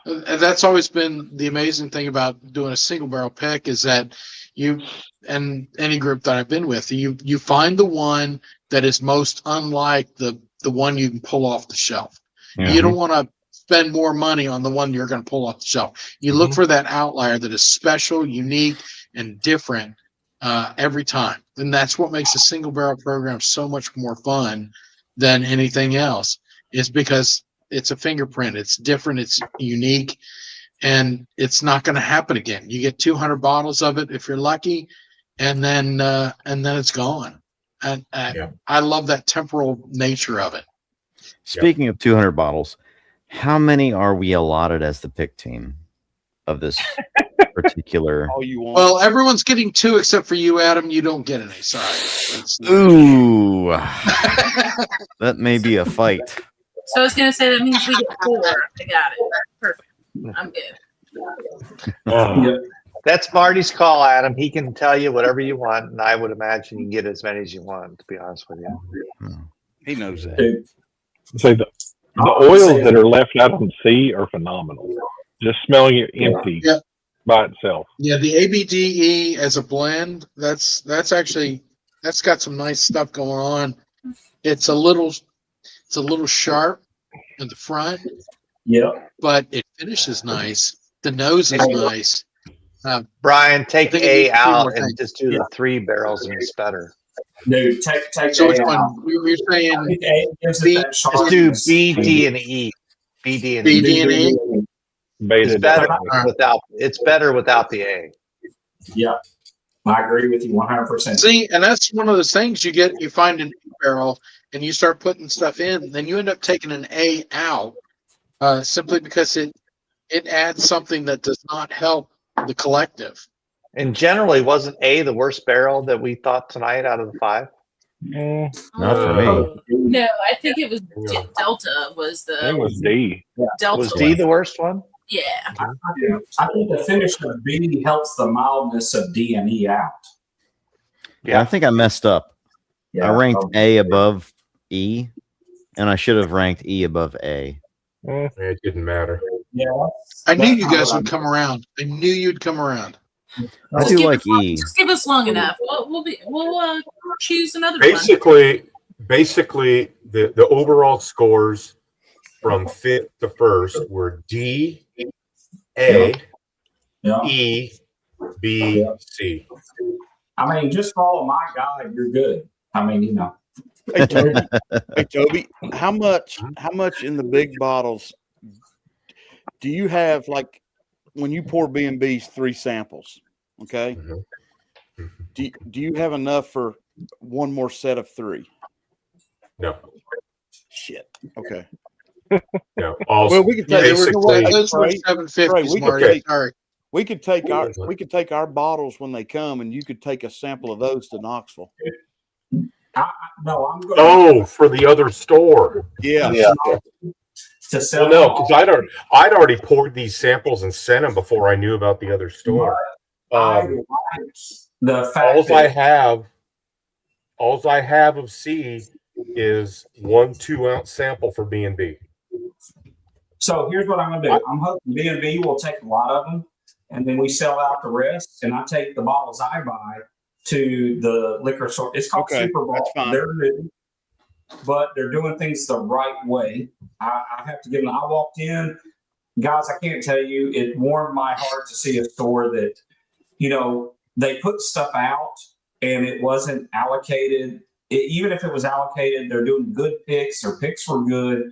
And that's always been the amazing thing about doing a single barrel pick is that you, and any group that I've been with, you find the one that is most unlike the one you can pull off the shelf. You don't want to spend more money on the one you're going to pull off the shelf. You look for that outlier that is special, unique, and different every time. And that's what makes a single barrel program so much more fun than anything else, is because it's a fingerprint. It's different. It's unique, and it's not going to happen again. You get 200 bottles of it if you're lucky, and then it's gone. And I love that temporal nature of it. Speaking of 200 bottles, how many are we allotted as the pick team of this particular? All you want. Well, everyone's getting 2 except for you, Adam. You don't get any. Sorry. Ooh, that may be a fight. So I was going to say that means we get 4. I got it. Perfect. I'm good. That's Marty's call, Adam. He can tell you whatever you want, and I would imagine you can get as many as you want, to be honest with you. He knows that. So the oils that are left out on C are phenomenal. Just smelling it empty by itself. Yeah, the ABDE as a blend, that's got some nice stuff going on. It's a little sharp in the front. Yeah. But it finishes nice. The nose is nice. Brian, take A out and things. just do the 3 barrels, and it's better. Dude, take So A which out. one? You're saying Just do B, D, and E. B, D, and E. B, D, and E? It's better without the A. Yeah, I agree with you 100%. See, and that's one of those things you find an A barrel and you start putting stuff in, then you end up taking an A out simply because it adds something that does not help the collective. And generally, wasn't A the worst barrel that we thought tonight out of the 5? Not for me. No, I think it was Delta was the. It was D. Delta Was D the worst one? Yeah. I think the finish of B helps the mildness of D and E out. Yeah, I think I messed up. Yeah. I ranked A above E, and I should have ranked E above A. It didn't matter. Yeah. I knew you guys would come around. I knew you'd come around. I do like E. Just give us long enough. We'll choose another Basically, the overall scores from 5th to 1st were D, A, E, B, C. I mean, just follow my guide. You're good. I mean, you know. Hey Toby, how much in the big bottles do you have? Like when you pour B&B's 3 samples, okay? Do you have enough for one more set of 3? No. Shit. Okay. No. Well, we could take those were 750s, Marty. Sorry. We could take our bottles when they come, and you could take a sample of those to Knoxville. No, I'm going. Oh, for the other store. Yeah. To sell. Well, no, because I'd already poured these samples and sent them before I knew about the other store. The fact all I have of C is 1 2-ounce sample for B&B. So here's what I'm going to do. I'm hoping B&B will take a lot of them, and then we sell out the rest, and I take the bottles I buy to the liquor store. It's called Super Bowl. They're new, but they're doing things the right way. I have to give them. I walked in guys, I can't tell you, it warmed my heart to see a store that, you know, they put stuff out and it wasn't allocated. Even if it was allocated, they're doing good picks. Their picks were good.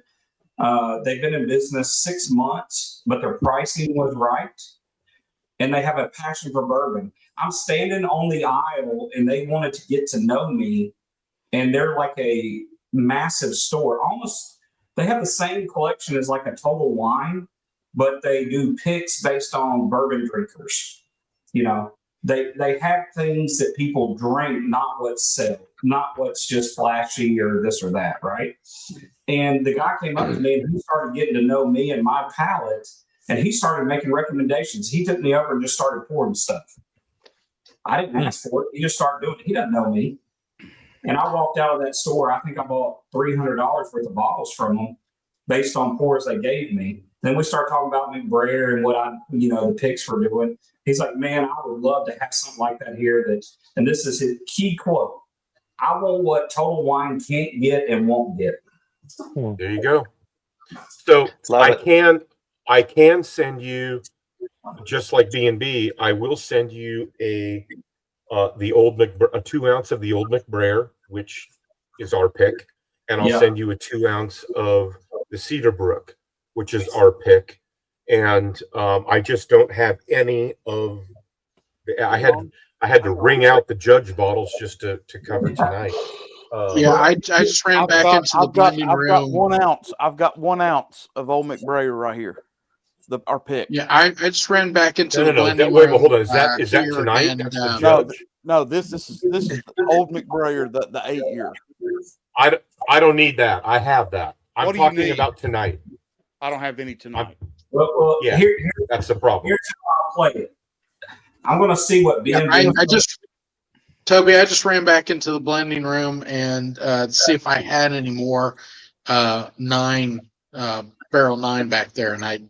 They've been in business 6 months, but their pricing was right. And they have a passion for bourbon. I'm standing on the aisle and they wanted to get to know me. And they're like a massive store. Almost, they have the same collection as like a Total Wine, but they do picks based on bourbon drinkers. You know, they have things that people drink, not what's sold, not what's just flashy or this or that, right? And the guy came up to me and he started getting to know me and my palate, and he started making recommendations. He took me over and just started pouring stuff. I didn't ask for it. He just started doing it. He doesn't know me. And I walked out of that store. I think I bought $300 worth of bottles from them based on pours they gave me. Then we started talking about McBrayer and what the picks we're doing. He's like, man, I would love to have something like that here. And this is his key quote: I want what Total Wine can't get and won't get. There you go. So I can send you, just like B&B, I will send you the old a 2 ounce of the old McBrayer, which is our pick, and I'll send you a 2 ounce of the Cedarbrook, which is our pick. And I just don't have any of I had to wring out the Judge bottles just to cover tonight. I just ran back into the blending room. I've got 1 ounce of old McBrayer right here. Our pick. Yeah, I just ran back into the blending wait, room. Hold on. Is that tonight? And, That's the Judge? No, this is old McBrayer, the 8 year. I don't need that. I have that. I'm talking about tonight. I don't have any tonight. Well, yeah, that's the problem. Here's how I'll play it. I'm going to see what Ben. Toby, I just ran back into the blending room and see if I had any more barrel 9 back there, and I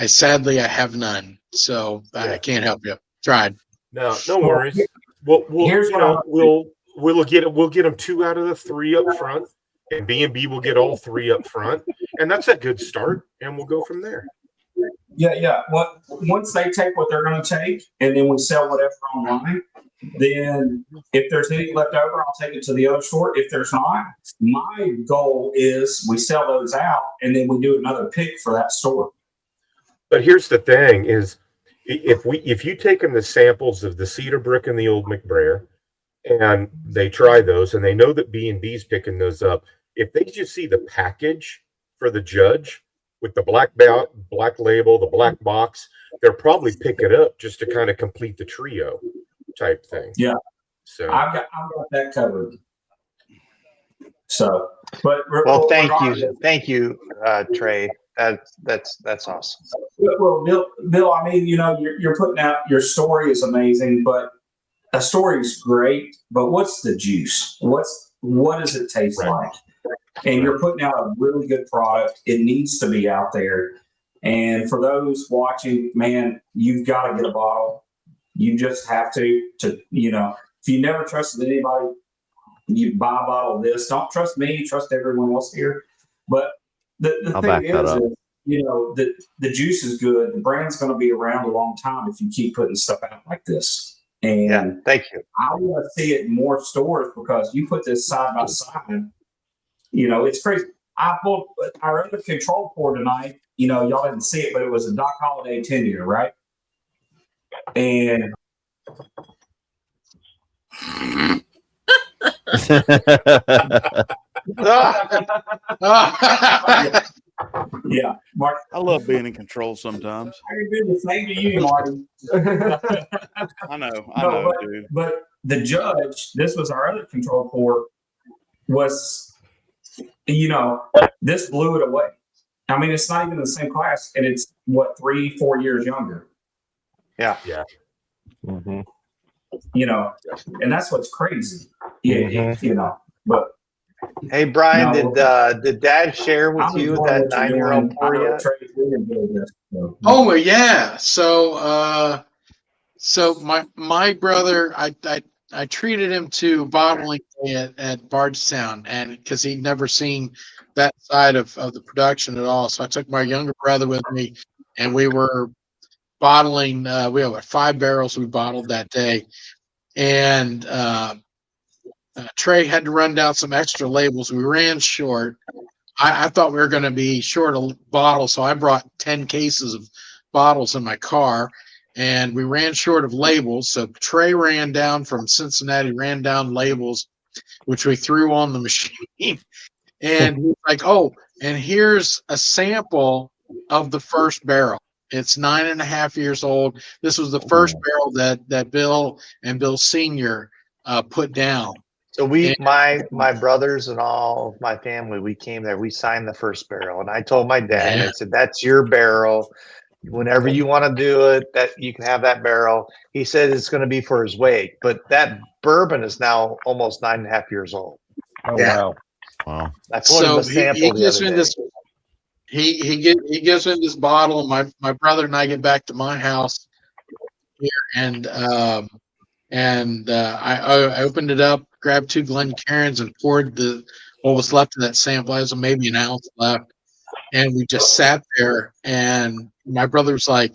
sadly I have none, so I can't help you. Tried. No worries. We'll get them 2 out of the 3 up front, and B&B will get all 3 up front, and that's a good start, and we'll go from there. Yeah. Once they take what they're going to take, and then we sell whatever online, then if there's any left over, I'll take it to the other store. If there's not, my goal is we sell those out, and then we do another pick for that store. But here's the thing: is if you take them the samples of the Cedarbrook and the old McBrayer, and they try those, and they know that B&B's picking those up, if they just see the package for the Judge with the black label, the black box, they'll probably pick it up just to kind of complete the trio type thing. Yeah. So I've got that covered. So, but thank you, Trey. That's awesome. Well, Bill, I mean, you're putting out, your story is amazing, but a story is great, but what's the juice? What does it taste like? And you're putting out a really good product. It needs to be out there. And for those watching, man, you've got to get a bottle. You just have to, if you never trusted anybody, you buy a bottle of this. Don't trust me, trust everyone else here. But the thing is, the juice is good. The brand's going to be around a long time if you keep putting stuff out like this. And thank you. I want to see it in more stores because you put this side by side. It's crazy. I pulled our other control pour tonight. Y'all didn't see it, but it was a Doc Holliday 10-year, right? And yeah, Mark. I love being in control sometimes. I can do the same to you, Marty. I know, dude. But the Judge, this was our other control pour, was, this blew it away. I mean, it's not even the same class, and it's 3-4 years younger. Yeah. Mm-hmm. And that's what's crazy. But hey, Brian, did Dad share with you that 9-year-old pour yet? Oh yeah. So my brother, I treated him to bottling at Bardstown, and because he'd never seen that side of the production at all. So I took my younger brother with me and we were bottling. We have 5 barrels we bottled that day, and Trey had to run down some extra labels. We ran short. I thought we were going to be short a bottle, so I brought 10 cases of bottles in my car, and we ran short of labels. So Trey ran down from Cincinnati, ran down labels, which we threw on the machine. And he's like, "Oh, and here's a sample of the first barrel. It's 9.5 years old. This was the first barrel that Bill and Bill Sr. Put down." So my brothers and all of my family, we came there. We signed the first barrel, and I told my dad, I said, "That's your barrel. Whenever you want to do it, that you can have that barrel." He said it's going to be for his wake, but that bourbon is now almost 9.5 years old. Oh wow! Wow. I put him a sample the other day. He gives me this bottle, and my brother and I get back to my house here, and I opened it up, grabbed 2 Glencairns, and poured what was left of that sample. There was maybe an ounce left, and we just sat there. And my brother was like,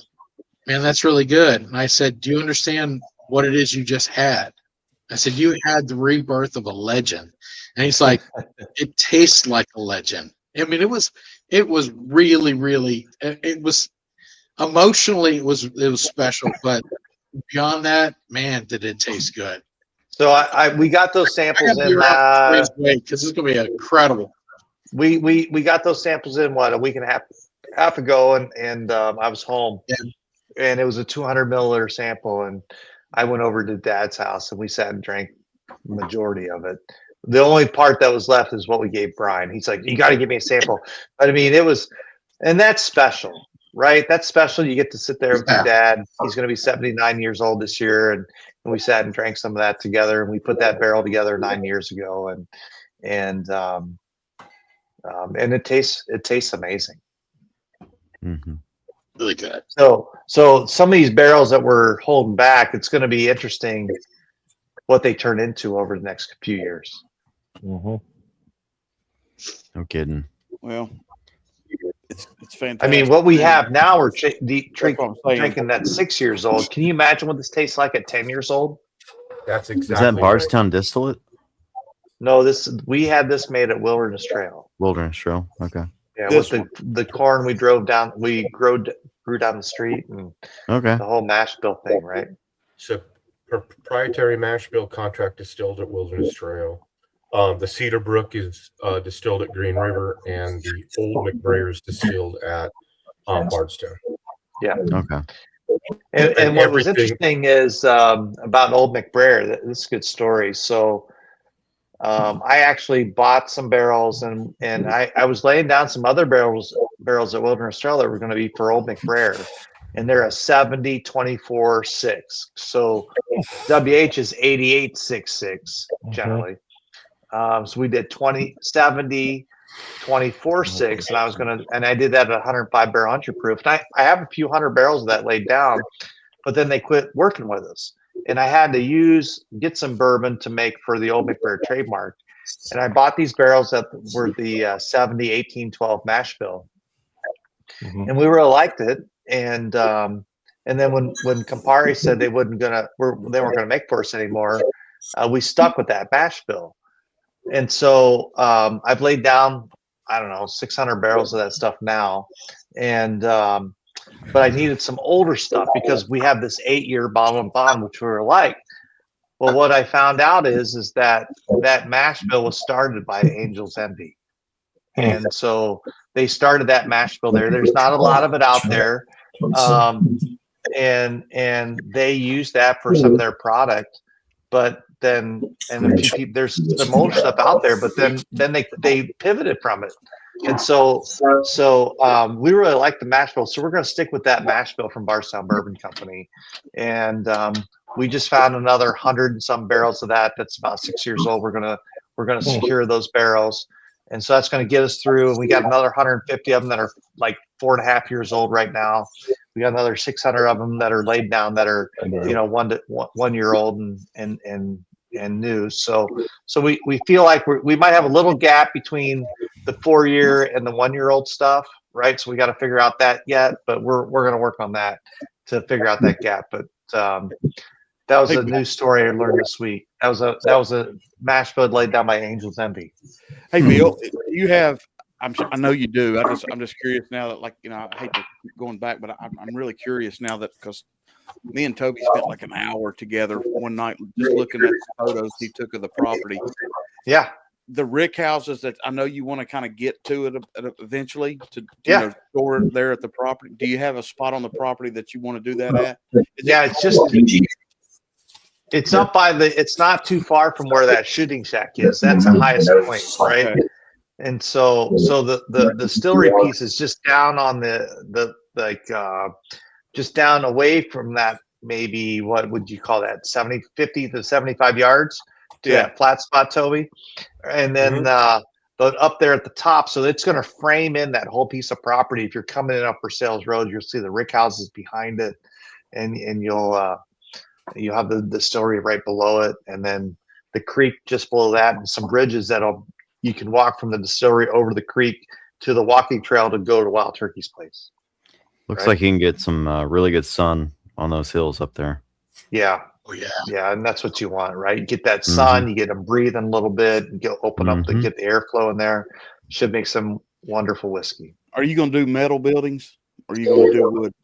"Man, that's really good." And I said, "Do you understand what it is you just had?" I said, "You had the rebirth of a legend." And he's like, "It tastes like a legend." I mean, it was really, really, it was emotionally, it was special, but beyond that, man, did it taste good. So we got those samples in because it's gonna be incredible. We got those samples in a week and a half ago, and I was home, and it was a 200 milliliter sample, and I went over to Dad's house and we sat and drank the majority of it. The only part that was left is what we gave Brian. He's like, "You got to give me a sample." But I mean, and that's special, right? That's special. You get to sit there with your dad. He's going to be 79 years old this year, and we sat and drank some of that together, and we put that barrel together 9 years ago, and it tastes amazing. Mm-hmm. Really good. So some of these barrels that we're holding back, it's going to be interesting what they turn into over the next few years. Mm-hmm. No kidding. Well, it's fantastic. I mean, what we have now, we're drinking that 6 years old. Can you imagine what this tastes like at 10 years old? That's exactly. Is that Bardstown distillate? No, we had this made at Wilderness Trail. Wilderness Trail. Okay. Yeah, with the corn we grew down the street, and the whole mash bill thing, right? So proprietary mash bill contract distilled at Wilderness Trail. The Cedar Brook is distilled at Green River, and the Old McBrayer is distilled at Bardstown. Yeah. Okay. And what was interesting is about Old McBrayer. This is a good story. So I actually bought some barrels, and I was laying down some other barrels at Wilderness Trail that were going to be for Old McBrayer, and they're a 70 24 6. So WH is 88 6 generally. So we did 70 24 6, and I did that at 105 barrel 100 proof. And I have a few 100 barrels of that laid down, but then they quit working with us. And I had to get some bourbon to make for the Old McBrayer trademark. And I bought these barrels that were the 70 18 12 mash bill. Mm-hmm. And we really liked it. And then when Campari said they weren't gonna make for us anymore, we stuck with that mash bill. And so I've laid down, I don't know, 600 barrels of that stuff now. And but I needed some older stuff because we have this 8-year bottle and bond, which we were like. Well, what I found out is that mash bill was started by Angel's Envy. And so they started that mash bill there. There's not a lot of it out there. And they use that for some of their product. But then, there's some older stuff out there, but then they pivoted from it. And so we really like the mash bill. So we're going to stick with that mash bill from Bardstown Bourbon Company. And we just found another 100 and some barrels of that. That's about 6 years old. We're going to secure those barrels. And so that's going to get us through. And we got another 150 of them that are like 4.5 years old right now. We got another 600 of them that are laid down that are, 1 year old and new. So we feel like we might have a little gap between the 4-year and the 1 year old stuff, right? So we got to figure out that yet, but we're going to work on that to figure out that gap. But that was a new story I learned this week. That was a mash bud laid down by Angel's Envy. Hey, Bill, you have. I know you do. I'm just curious now that, like, I hate to keep going back, but I'm really curious now that, because me and Toby spent like an hour together one night just looking at the photos he took of the property. Yeah. The rick houses that I know you want to kind of get to it eventually to store it there at the property. Do you have a spot on the property that you want to do that at? It's up by it's not too far from where that shooting shack is. That's the highest point, right? Okay. And so the distillery piece is just down on just down away from that, maybe, what would you call that, 50 to 75 yards to that flat spot, Toby. And then up there at the top, so it's going to frame in that whole piece of property. If you're coming in Upper Sales Road, you'll see the rick houses behind it, and you'll have the distillery right below it, and then the creek just below that, and some bridges you can walk from the distillery over the creek to the walking trail to go to Wild Turkey's place. Looks like you can get some really good sun on those hills up there. Yeah. Oh yeah. Yeah, and that's what you want, right? You get that sun, you get them breathing a little bit, and open up to get the airflow in there. Should make some wonderful whiskey. Are you going to do metal buildings, or are you going to do wood?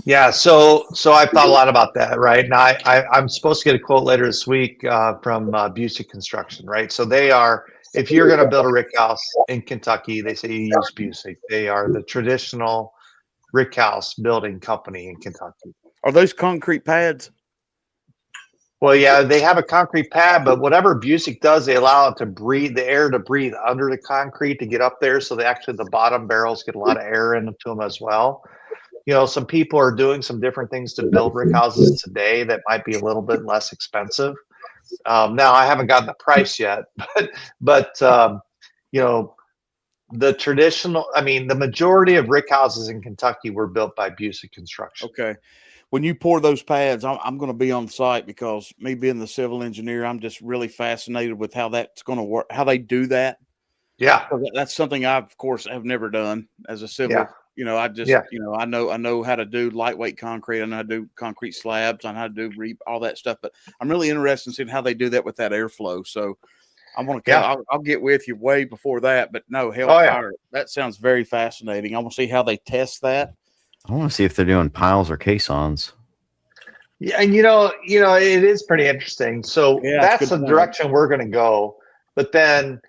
Yeah, so I've thought a lot about that, right? Now I'm supposed to get a quote later this week from Busey Construction, right? So they are, if you're going to build a rick house in Kentucky, they say you use Busey. They are the traditional rick house building company in Kentucky. Are those concrete pads? Well, yeah, they have a concrete pad, but whatever Busey does, they allow it to breathe, the air to breathe under the concrete to get up there. So the bottom barrels get a lot of air into them as well. Some people are doing some different things to build rick houses today that might be a little bit less expensive. Now I haven't gotten the price yet, but the traditional, the majority of rick houses in Kentucky were built by Busey Construction. Okay. When you pour those pads, I'm going to be on site, because me being the civil engineer, I'm just really fascinated with how that's going to work, how they do that. Yeah. That's something I, of course, have never done as a civil. Yeah. I just, I know how to do lightweight concrete. I know how to do concrete slabs. I know how to do all that stuff. But I'm really interested in seeing how they do that with that airflow. So I want to, I'll get with you way before that. But no, hellfire, that sounds very fascinating. I want to see how they test that. I want to see if they're doing piles or caissons. Yeah, and it is pretty interesting. So that's the direction we're going to go. But then,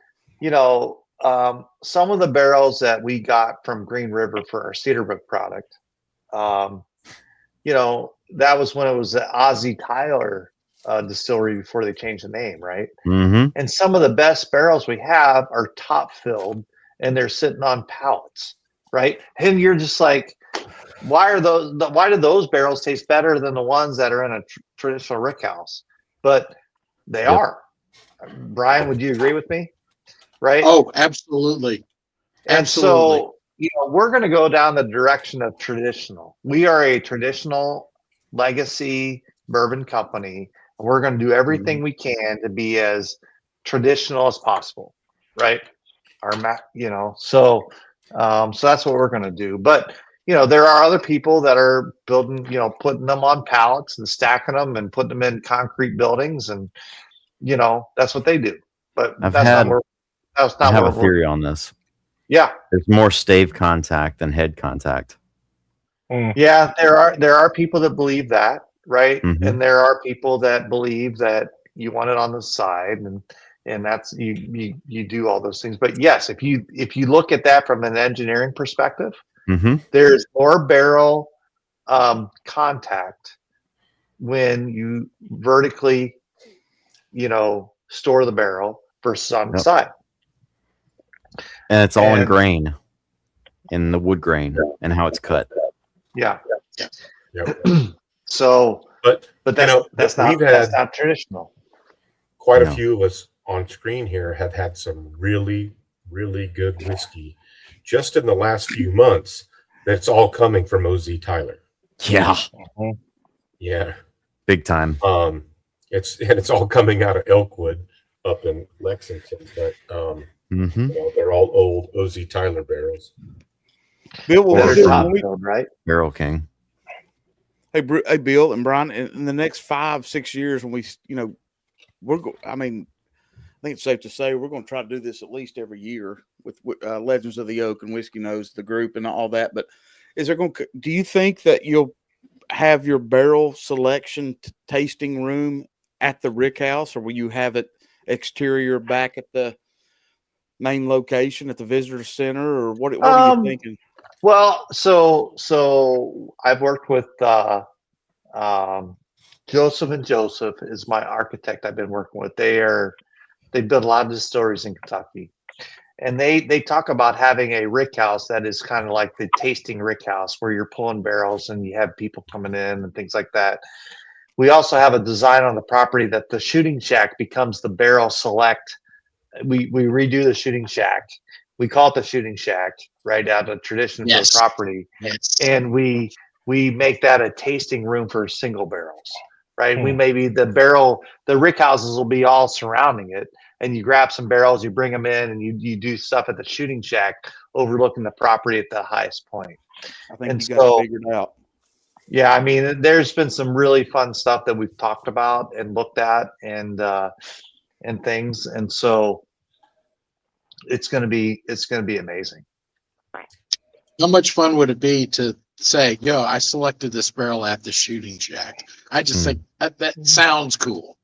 some of the barrels that we got from Green River for our Cedarbrook product, that was when it was the Ozzie Tyler distillery before they changed the name, right? Mm-hmm. And some of the best barrels we have are top filled, and they're sitting on pallets, right? And you're just like, why do those barrels taste better than the ones that are in a traditional rick house? But they are. Brian, would you agree with me? Right? Oh, absolutely. And so, we're going to go down the direction of traditional. We are a traditional legacy bourbon company, and we're going to do everything we can to be as traditional as possible, right? So that's what we're going to do. But there are other people that are building, putting them on pallets and stacking them and putting them in concrete buildings, and that's what they do. But I have a theory on this. Yeah, there's more stave contact than head contact. Yeah, there are people that believe that, right? And there are people that believe that you want it on the side, and that's you do all those things. But yes, if you look at that from an engineering perspective. There's more barrel contact when you vertically, store the barrel versus on the side. And it's all in grain, in the wood grain, and how it's cut. Yeah. Yep. So, but that's not traditional. Quite a few of us on screen here have had some really, really good whiskey just in the last few months. That's all coming from OZ Tyler. Yeah. Yeah. Big time. It's all coming out of Elkwood up in Lexington, but they're all old OZ Tyler barrels. Bill, what Better we do top when we, build, right? Barrel King. hey, hey, Bill and Brian, in the next 5-6 years, when we, I mean, I think it's safe to say we're going to try to do this at least every year with Legends of the Oak and Whiskey Nose, the group, and all that. But do you think that you'll have your barrel selection tasting room at the Rick House, or will you have it exterior back at the main location at the visitor center, or what are you thinking? Well, so I've worked with Joseph and Joseph is my architect I've been working with. They build a lot of distilleries in Kentucky, and they talk about having a rick house that is kind of like the tasting rick house where you're pulling barrels and you have people coming in and things like that. We also have a design on the property that the shooting shack becomes the barrel select. We redo the shooting shack. We call it the shooting shack, right, out of tradition for the property. Yes. And we make that a tasting room for single barrels, right? We maybe the rick houses will be all surrounding it, and you grab some barrels, you bring them in, and you do stuff at the shooting shack overlooking the property at the highest point. I think you got it figured out. Yeah, I mean, there's been some really fun stuff that we've talked about and looked at and things, and so it's gonna be amazing. How much fun would it be to say, "Yo, I selected this barrel at the shooting shack"? I just think that sounds cool.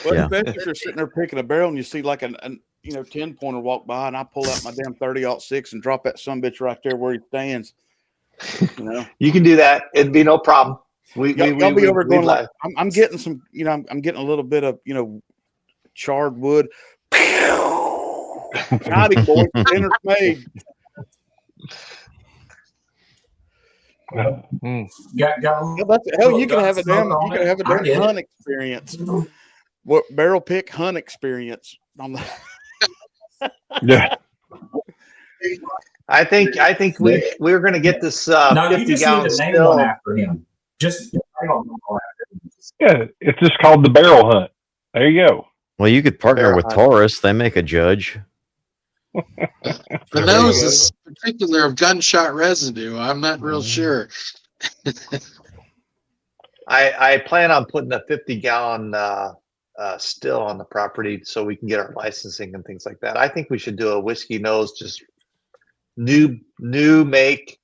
Well, especially if you're sitting there picking a barrel and you see like an 10-pointer walk by, and I pull out my damn 30-06 and drop that sumbitch right there where he stands. You can do that. It'd be no problem. Y'all be over going like, I'm getting some, I'm getting a little bit of, charred wood. Howdy, boy, dinner's made. Hell, you can have a damn hunt experience. What barrel pick hunt experience on the Yeah. I think we're going to get this no, 50 you just gallon need to name still. one after him. Just Yeah, it's just called the barrel hunt. There you go. Well, you could partner Barrel with hunt. Taurus. They make a judge. The nose is particular of gunshot residue. I'm not real sure. I plan on putting a 50 gallon still on the property so we can get our licensing and things like that. I think we should do a whiskey nose, just new make,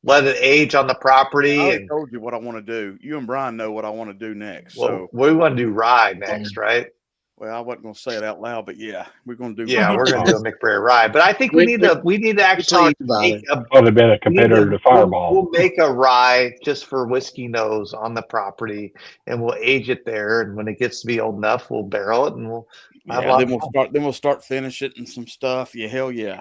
let it age on the property. I And told you what I want to do. You and Brian know what I want to do next. well, So we want to do rye next, right? well, I wasn't going to say it out loud, but yeah, we're going to do. Yeah, we're going to do a McBrayer rye, but I think we need to actually make a. Would have been a competitor to Fireball. We'll make a rye just for whiskey nose on the property, and we'll age it there. And when it gets to be old enough, we'll barrel it, and we'll. Have a lot then of fun. we'll start finishing and some stuff. Yeah, hell yeah.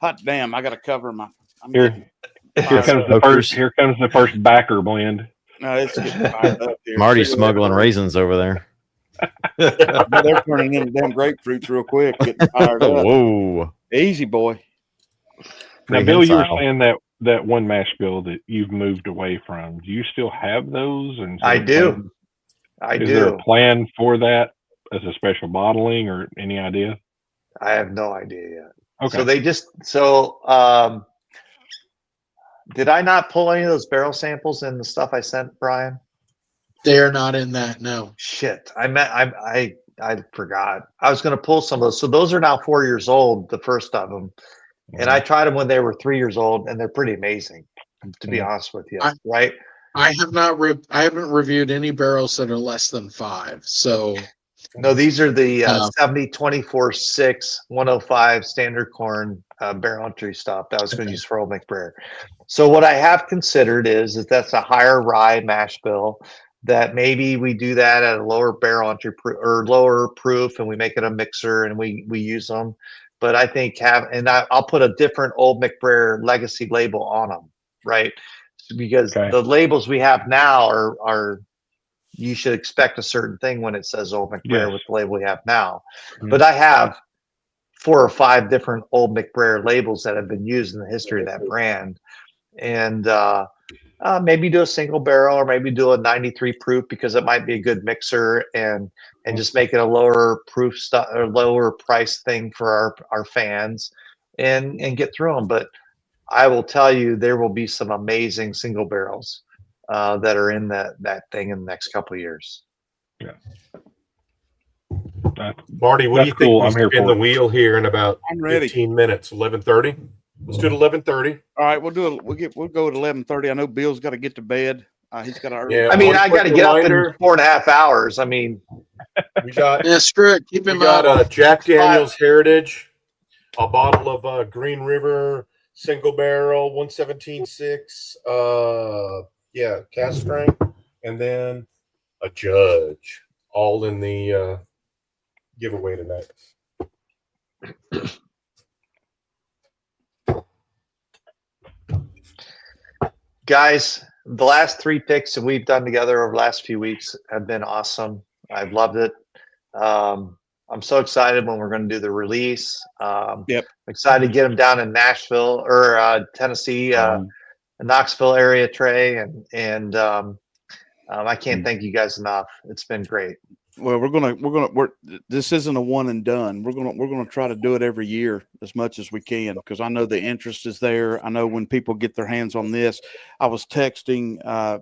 Hot damn! I got to cover my. Here comes the first backer blend. No, it's getting fired up here. Marty's smuggling raisins over there. They're turning into damn grapefruits real quick. Getting fired up. Whoa. Easy, boy. Now, Bill, you were saying that one mash bill that you've moved away from. Do you still have those? And I do. Is there a plan for that as a special bottling or any idea? I have no idea yet. Okay. So did I not pull any of those barrel samples in the stuff I sent, Brian? They're not in that. No. Shit. I forgot. I was going to pull some of those. So those are now 4 years old, the first of them. And I tried them when they were 3 years old, and they're pretty amazing, to be honest with you. Right? I have not. I haven't reviewed any barrels that are less than 5. So. No, these are the 70 24-6 105 standard corn barrel entry stuff that I was going to use for Old McBrayer. So what I have considered is that's a higher rye mash bill, that maybe we do that at a lower barrel entry or lower proof, and we make it a mixer and we use them. But I think I'll put a different Old McBrayer legacy label on them, right? Because the labels we have now are you should expect a certain thing when it says Old McBrayer with the label we have now. But I have 4 or 5 different Old McBrayer labels that have been used in the history of that brand. And maybe do a single barrel, or maybe do a 93 proof, because it might be a good mixer, and just make it a lower proof stuff or lower price thing for our fans. and get through them. But I will tell you, there will be some amazing single barrels that are in that thing in the next couple of years. Yeah. Marty, what do you think? Cool. We I'm here spin for the it. wheel here in about I'm ready. 15 minutes. 11:30. Let's do it 11:30. All right, we'll go at 11:30. I know Bill's got to get to bed. He's got to. Yeah, I mean, one I got to quick get up in reminder. 4.5 hours. I mean, We got Yeah, screw it. Keep we him got up. Jack Daniel's Heritage, a bottle of Green River single barrel 117.6. Yeah, cast strength, and then a Judge, all in the giveaway tonight. guys, the last 3 picks that we've done together over the last few weeks have been awesome. I've loved it. I'm so excited when we're going to do the release. Yep. I'm excited to get them down in Nashville or Tennessee, Knoxville area, Trey, and I can't thank you guys enough. It's been great. Well, this isn't a one and done. We're gonna try to do it every year as much as we can, because I know the interest is there. I know when people get their hands on this. I was texting. I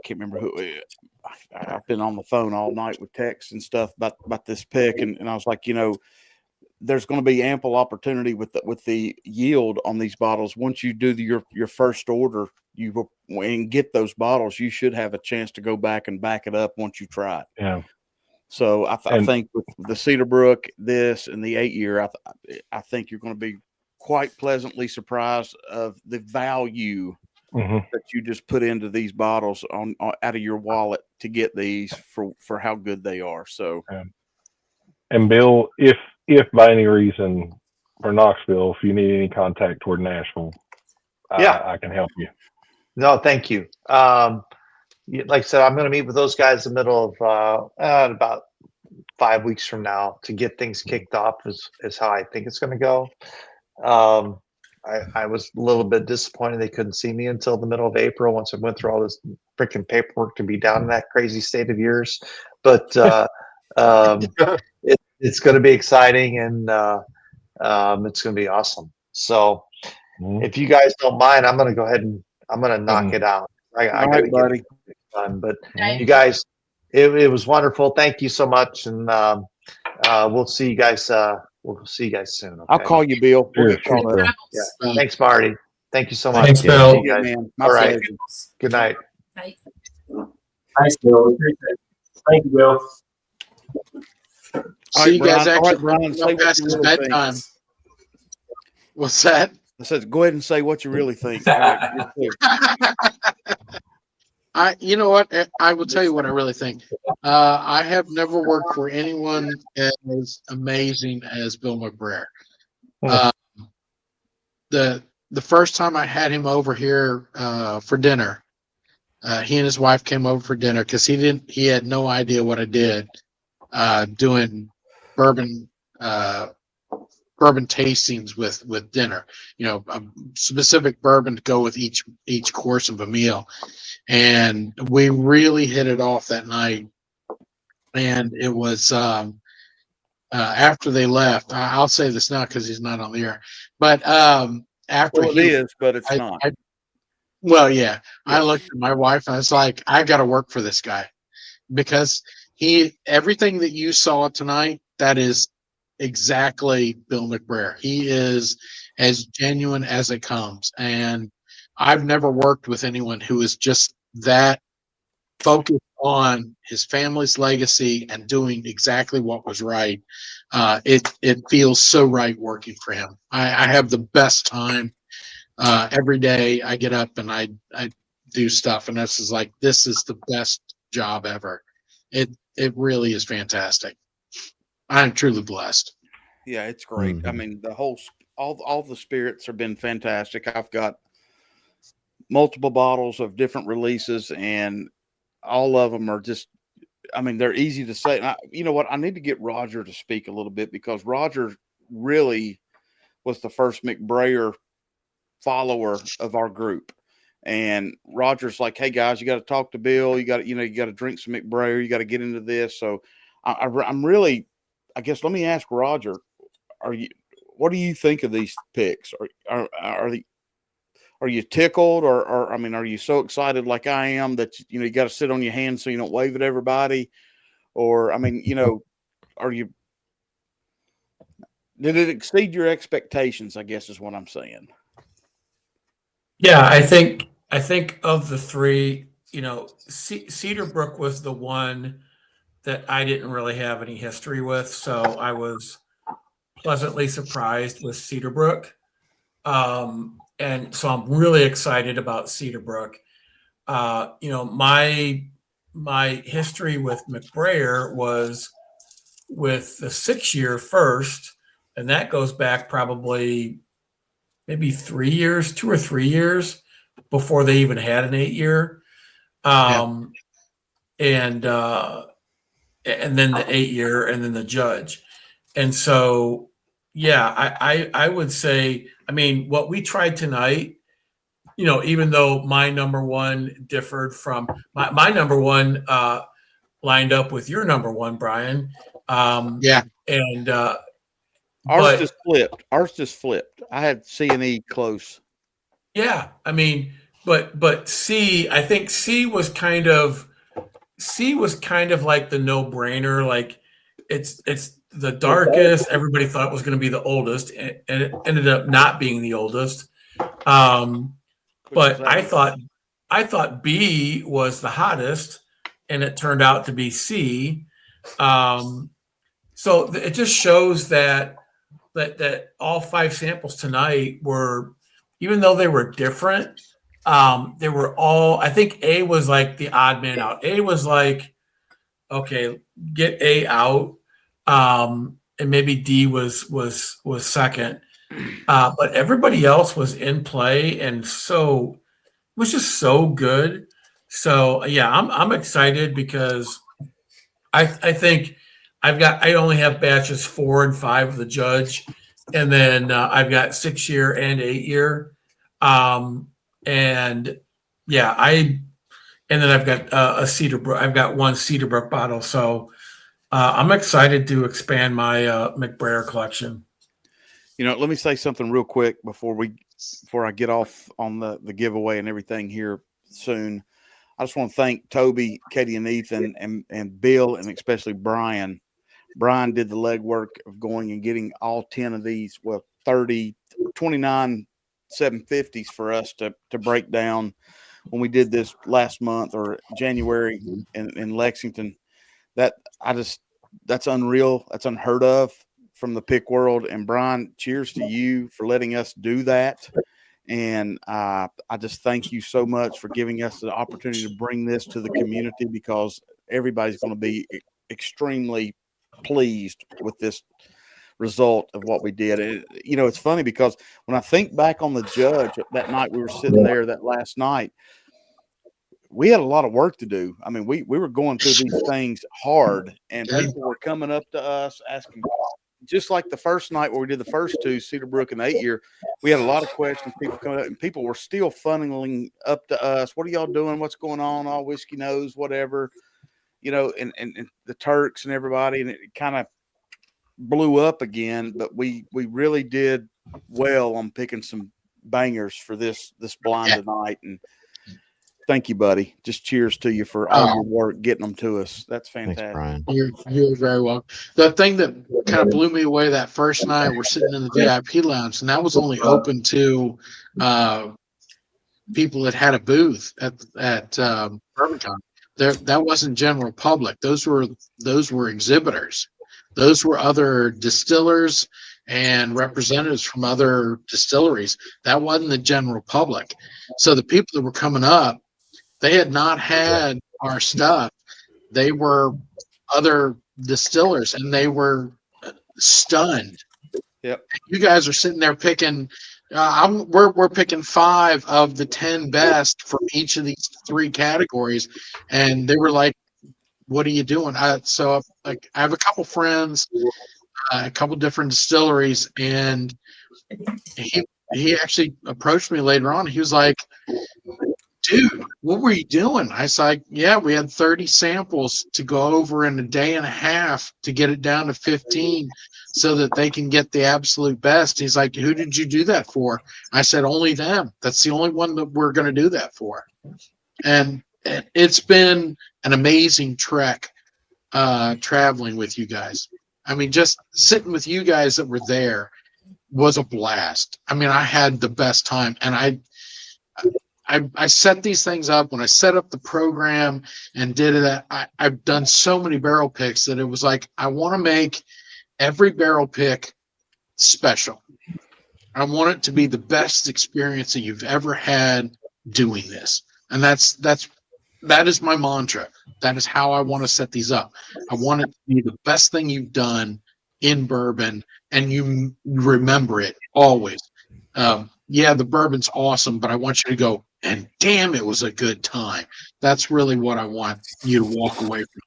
can't remember who. I've been on the phone all night with texts and stuff about this pick, and I was like, there's going to be ample opportunity with the yield on these bottles. Once you do your first order, and get those bottles, you should have a chance to go back and back it up once you try it. Yeah. So I think with the Cedar Brook, this and the 8-year, I think you're going to be quite pleasantly surprised of the value that you just put into these bottles on out of your wallet to get these for how good they are. So, and Bill, if by any reason for Knoxville, if you need any contact toward Nashville, I can help you. No, thank you. Like I said, I'm going to meet with those guys in the middle of about 5 weeks from now to get things kicked off is how I think it's going to go. I was a little bit disappointed they couldn't see me until the middle of April once I went through all this freaking paperwork to be down in that crazy state of yours. But it's going to be exciting, and it's going to be awesome. So if you guys don't mind, I'm going to go ahead and I'm going to knock it out. I got to get it done. But you guys, it was wonderful. Thank you so much, and we'll see you guys. We'll see you guys soon. Okay? I'll call you, Bill. We'll get caught up. Yeah. Thanks, Marty. Thank you so much. Thanks, Bill. You guys. Man. All right. Good night. Thanks, Bill. Appreciate it. Thank you, Bill. See you guys actually Brian, say what past you his really bedtime. think. What's that? I said, go ahead and say what you really think. All right, you're clear. You know what? I will tell you what I really think. I have never worked for anyone as amazing as Bill McBrayer. The first time I had him over here for dinner, he and his wife came over for dinner because he had no idea what I did doing bourbon tastings with dinner. A specific bourbon to go with each course of a meal. And we really hit it off that night. And it was after they left. I'll say this now because he's not on the air. But after it is, but it's not. Well, yeah. I looked at my wife and I was like, I got to work for this guy, because everything that you saw tonight, that is exactly Bill McBrayer. He is as genuine as it comes. And I've never worked with anyone who is just that focused on his family's legacy and doing exactly what was right. It feels so right working for him. I have the best time every day. I get up and I do stuff, and this is the best job ever. It really is fantastic. I'm truly blessed. Yeah, it's great. I mean, all the spirits have been fantastic. I've got multiple bottles of different releases, and all of them are just, they're easy to say. And you know what? I need to get Roger to speak a little bit, because Roger really was the first McBrayer follower of our group. And Roger's like, hey guys, you got to talk to Bill. You got to drink some McBrayer. You got to get into this. So I'm really, I guess, let me ask Roger, what do you think of these picks? Are you tickled, or I mean, are you so excited like I am that you got to sit on your hands so you don't wave at everybody, or I mean, did it exceed your expectations? I guess is what I'm saying. Yeah, I think of the three, Cedarbrook was the one that I didn't really have any history with, so I was pleasantly surprised with Cedarbrook. And so I'm really excited about Cedarbrook. My history with McBrayer was with the 6-year first, and that goes back probably maybe 3 years, 2 or 3 years before they even had an 8-year. And then the 8-year, and then the judge. And so, yeah, I would say, I mean, what we tried tonight, even though my number one differed from my number one lined up with your number one, Brian. And ours just flipped. I had C and E close. Yeah, I mean, but C, I think C was kind of like the no-brainer. Like it's the darkest. Everybody thought it was going to be the oldest, and it ended up not being the oldest. But I thought B was the hottest, and it turned out to be C. So it just shows that all 5 samples tonight were, even though they were different, they were all, I think A was like the odd man out. A was like, okay, get A out. And maybe D was second. But everybody else was in play, and so it was just so good. So yeah, I'm excited because I think I only have batches 4 and 5 of the judge, and then I've got 6-year and 8-year, and yeah, and then I've got a Cedarbrook. I've got one Cedarbrook bottle, so I'm excited to expand my McBrayer collection. Let me say something real quick before I get off on the giveaway and everything here soon. I just want to thank Toby, Katie, and Ethan, and Bill, and especially Brian. Brian did the legwork of going and getting all 10 of these, 29 750s for us to break down when we did this last month or January in Lexington. That's unreal. That's unheard of from the pick world. And Brian, cheers to you for letting us do that. And I just thank you so much for giving us the opportunity to bring this to the community, because everybody's going to be extremely pleased with this result of what we did. It's funny because when I think back on the judge that night we were sitting there, that last night, we had a lot of work to do. I mean, we were going through these things hard, and people were coming up to us asking, just like the first night where we did the first 2, Cedarbrook and 8-year, we had a lot of questions. People coming up, and people were still funneling up to us. What are y'all doing? What's going on? All whiskey nose, whatever, and the Turks and everybody, and it kind of blew up again. But we really did well on picking some bangers for this blind tonight, and thank you, buddy. Just cheers to you for all your work getting them to us. That's fantastic. Thanks, Brian. You're very welcome. The thing that kind of blew me away that first night, we're sitting in the VIP lounge, and that was only open to people that had a booth at BourbonCon. That wasn't general public. Those were exhibitors. Those were other distillers and representatives from other distilleries. That wasn't the general public. So the people that were coming up, they had not had our stuff. They were other distillers, and they were stunned. Yep. You guys are sitting there picking. We're picking 5 of the 10 best from each of these 3 categories, and they were like, "What are you doing?" So I have a couple friends, a couple different distilleries, and he actually approached me later on. He was like, dude, what were you doing? I was like, yeah, we had 30 samples to go over in a day and a half to get it down to 15 so that they can get the absolute best. He's like, who did you do that for? I said, only them. That's the only one that we're going to do that for. And it's been an amazing trek traveling with you guys. I mean, just sitting with you guys that were there was a blast. I mean, I had the best time, and I set these things up. When I set up the program and did it, I've done so many barrel picks that it was like, I want to make every barrel pick special. I want it to be the best experience that you've ever had doing this. And that is my mantra. That is how I want to set these up. I want it to be the best thing you've done in bourbon, and you remember it always. Yeah, the bourbon's awesome, but I want you to go, and damn, it was a good time. That's really what I want you to walk away from.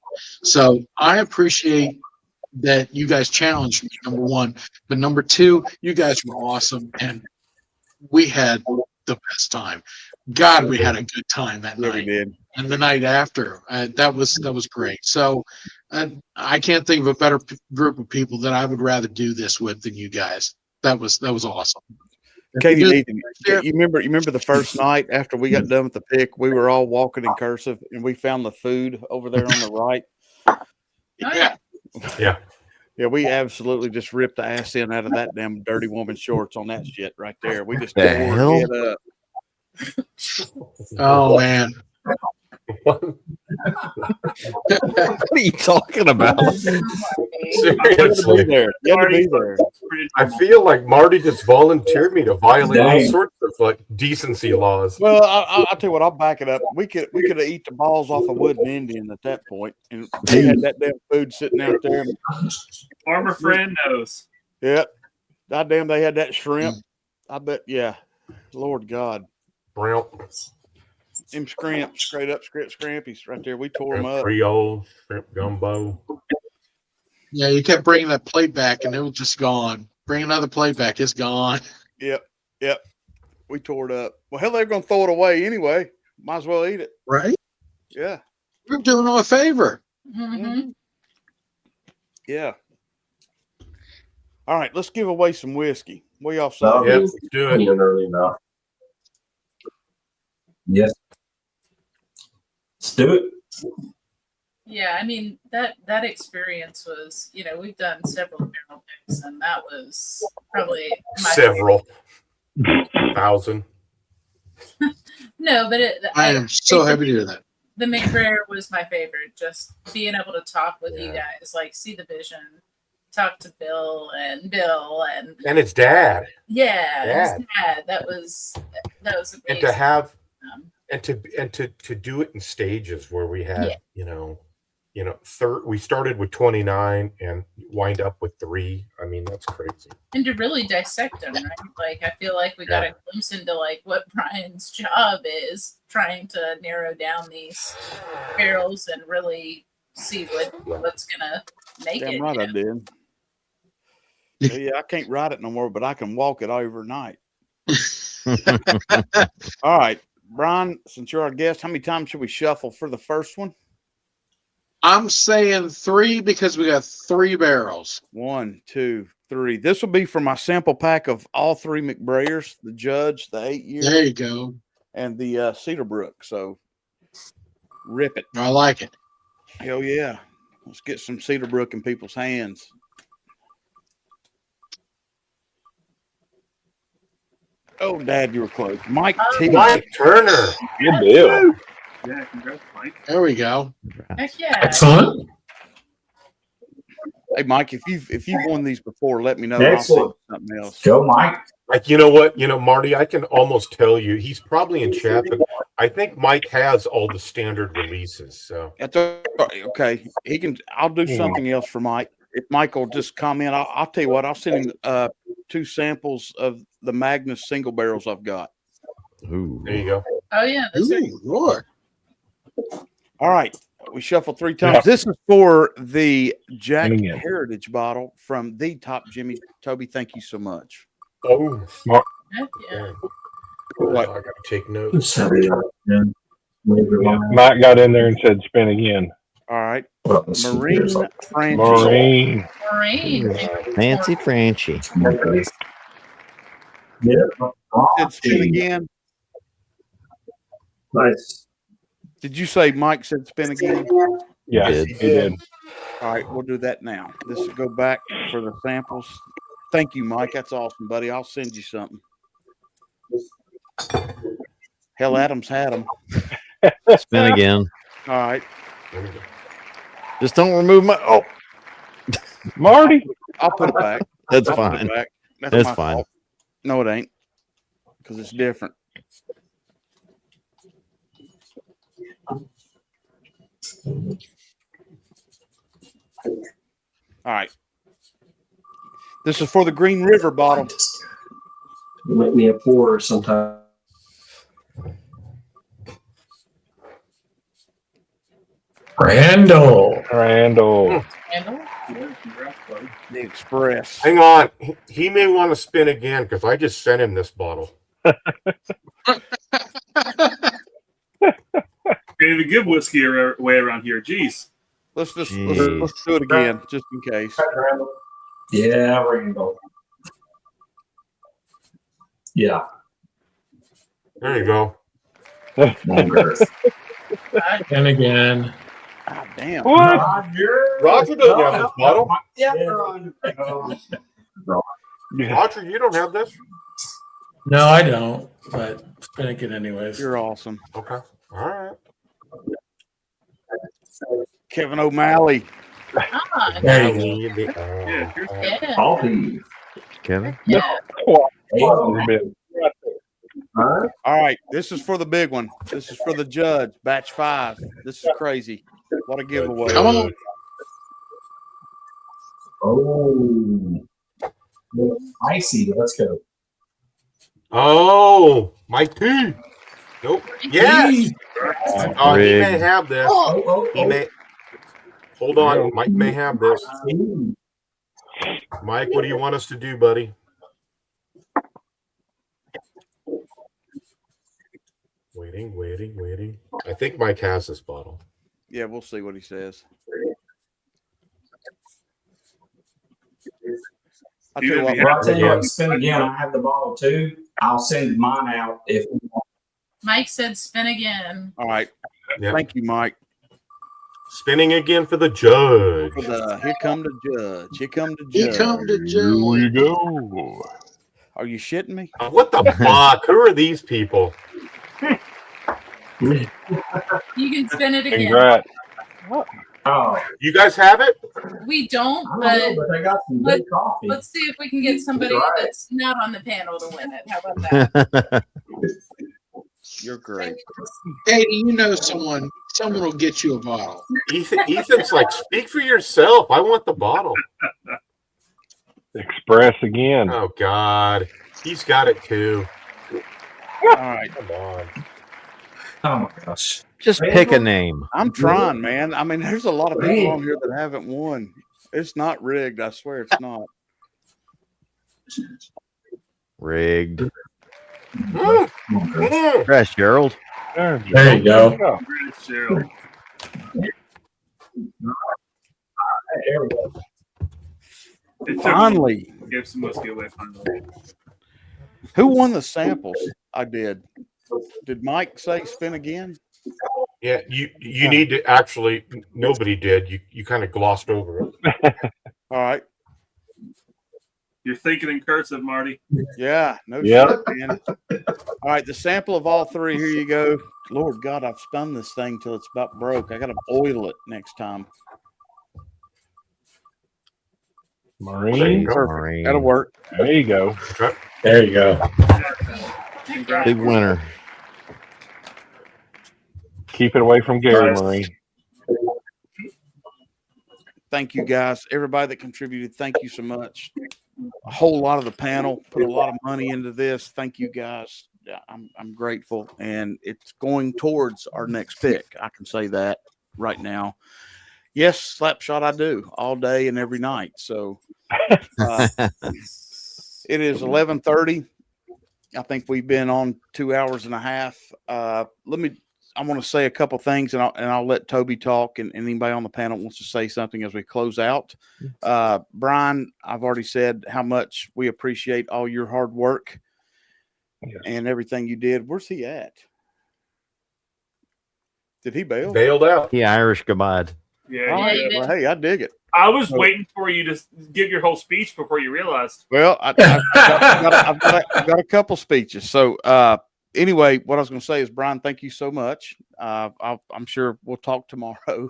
So I appreciate that you guys challenged me, number one. But number two, you guys were awesome, and we had the best time. God, we had a good time that night. We did. And the night after, that was great. So I can't think of a better group of people that I would rather do this with than you guys. That was awesome. Katie, Nathan, you remember the first night after we got done with the pick, we were all walking in cursive, and we found the food over there on the right. Yeah. Yeah. Yeah, we absolutely just ripped the ass in out of that damn dirty woman shorts on that shit right there. We just The tore hell? it up. Oh man. What are you talking about? Seriously. You had to be there. I feel like Marty just volunteered me to violate all Dang. sorts of like decency laws. Well, I'll tell you what. I'll back it up. We could have eat the balls off a wooden Indian at that point, and we had that damn food sitting out there. Farmer friend knows. Yep. Goddamn, they had that shrimp. I bet. Yeah. Lord God. Brown, Them scrimps, straight up scrampies right there. We tore them up. Creole, shrimp gumbo. Yeah, you kept bringing that plate back, and it was just gone. Bring another plate back, it's gone. Yep. We tore it up. Well, hell, they're going to throw it away anyway. Might as well eat it. Right? Yeah. We're doing them a favor. Mm-hmm. Yeah. All right, let's give away some whiskey. What y'all say? Yeah, let's do it. Early enough. Yes. Let's do it. Yeah, I mean that experience was, we've done several barrel picks, and that was probably my Several thousand. No, but I am so happy to hear that. The McBrayer was my favorite. Just being able to talk with you guys, like see the vision, talk to Bill and his dad. Yeah, his dad. That was amazing. And to have and to do it in stages where we had we started with 29 and wind up with 3. I mean, that's crazy. And to really dissect them, right? Like I feel like we got a glimpse into like what Brian's job is, trying to narrow down these barrels and really see what's gonna make it. Damn right I did. Yeah, I can't ride it no more, but I can walk it overnight. All right, Brian, since you're our guest, how many times should we shuffle for the first one? I'm saying 3 because we got 3 barrels. 1, 2, 3. This will be for my sample pack of all 3 McBrayers, the Judge, the 8-year. There you go. And the Cedarbrook. So rip it. I like it. Hell yeah. Let's get some Cedarbrook in people's hands. Oh, Dad, you were close. Mike T. Mike Turner. Good deal. Yeah, congrats, Mike. There we go. Heck yeah. Excellent. Hey, Mike, if you've won these before, let me know. Excellent. I'll send something else. Go, Mike. Like, you know what? Marty, I can almost tell you he's probably in chat, but I think Mike has all the standard releases. So That's okay. He can. I'll do something else for Mike. If Mike will just comment, I'll tell you what. I'll send him 2 samples of the Magnus single barrels I've got. Ooh. there you go. Oh yeah, that's right. Ooh, Lord. All right, we shuffled 3 times. This is for the Jack Hang in. Heritage bottle from the Top Jimmy. Toby, thank you so much. Oh, Heck yeah. I got to take notes. Mike got in there and said, "Spin again." All right. Well, Marine Franchi. Marine. Marine. Fancy Franchi. Said spin again. Nice. Did you say Mike said spin again? Yeah, Did. he did. All right, we'll do that now. This will go back for the samples. Thank you, Mike. That's awesome, buddy. I'll send you something. Hell, Adam's had them. Spin again. All right. Just don't remove my. Oh, Marty. I'll put it back. That's I'll put fine. it back. That's my fine. fault. No, it ain't. Because it's different. All right. This is for the Green River bottle. Make me a pour sometime. Randall. Randall. The Express. Hang on. He may want to spin again because I just sent him this bottle. Can't even give whiskey away around here. Jeez. Let's do it again, just in case. Yeah, Randall. Yeah. There you go. And again. God damn. What? Roger doesn't have this bottle. Yeah. Roger, you don't have this? No, I don't, but spin again anyways. You're awesome. Okay. All right. Kevin O'Malley. There you go. Yeah. Coffee. Kevin. Yeah. All right, this is for the big one. This is for the judge, batch 5. This is crazy. What a giveaway. Come on. Oh. Icy. Let's go. Oh, Mike T. Nope. Yes. Oh, he may Rigged. have this. He may. Hold on. Mike may have this. Mike, what do you want us to do, buddy? Waiting. I think Mike has this bottle. Yeah, we'll see what he says. I'll tell you what. Well, I'll tell you what, spin again. I have the bottle too. I'll send mine out if you want. Mike said spin again. All right. Yep. Thank you, Mike. Spinning again for the judge. For the here come the judge. Here come the Here judge. come the Here judge. we go. Are you shitting me? What the fuck? Who are these people? You can spin it again. Congrats. Oh, You guys have it? We don't, I don't know, but they got some good coffee. let's see if we can get somebody Right. that's not on the panel to win it. How about that? You're great. Katie, you know someone will get you a bottle. Ethan's like, speak for yourself. I want the bottle. Express again. Oh, God. He's got it too. All right. Come on. Oh my gosh. Just pick a name. I'm trying, man. I mean, there's a lot of people on here that haven't won. It's not rigged. I swear it's not. Rigged. Mm. Congrats, Gerald. There There you go. Congrats, Gerald. There we go. It took- Finally. Gave some whiskey away finally. Who won the samples? I did. Did Mike say spin again? Yeah, you need to actually. Nobody did. You kind of glossed over it. All right. You're thinking in cursive, Marty. Yeah. No Yep. shit, man. All right. The sample of all three. Here you go. Lord God, I've spun this thing till it's about broke. I got to oil it next time. Marine. Marine. That'll work. There you go. Okay. There you go. Big winner. Keep it away from Gary, Marine. Thank you, guys. Everybody that contributed, thank you so much. A whole lot of the panel put a lot of money into this. Thank you, guys. Yeah, I'm grateful, and it's going towards our next pick. I can say that right now. Yes, Slapshot, I do all day and every night. So it is 11:30, I think we've been on 2 hours and a half. I want to say a couple things, and I'll let Toby talk, and anybody on the panel wants to say something as we close out. Brian, I've already said how much we appreciate all your hard work and everything you did. Where's he at? Did he bail? Bailed out. He Irish goodbye. Yeah. Oh, Yeah, well, hey, I dig it. I was waiting for you to give your whole speech before you realized. Well, I've got a couple speeches. So anyway, what I was going to say is, Brian, thank you so much. I'm sure we'll talk tomorrow,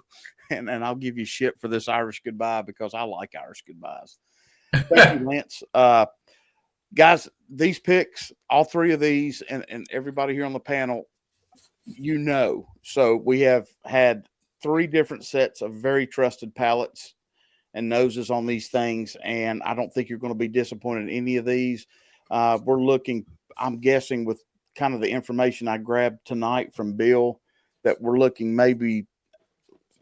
and I'll give you shit for this Irish goodbye because I like Irish goodbyes. Thank you, Lance. Guys, these picks, all three of these, and everybody here on the panel, so we have had 3 different sets of very trusted palates and noses on these things, and I don't think you're going to be disappointed in any of these. We're looking, I'm guessing, with kind of the information I grabbed tonight from Bill, that we're looking maybe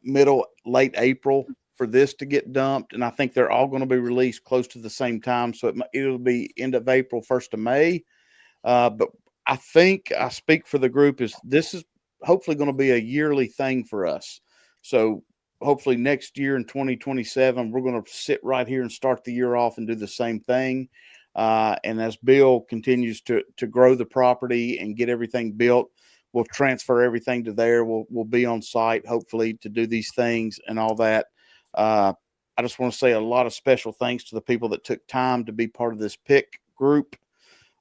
late April for this to get dumped, and I think they're all going to be released close to the same time, so it'll be end of April, 1st of May. But I think I speak for the group, this is hopefully going to be a yearly thing for us. So hopefully next year in 2027, we're going to sit right here and start the year off and do the same thing. And as Bill continues to grow the property and get everything built, we'll transfer everything to there. We'll be on site, hopefully, to do these things and all that. I just want to say a lot of special thanks to the people that took time to be part of this pick group.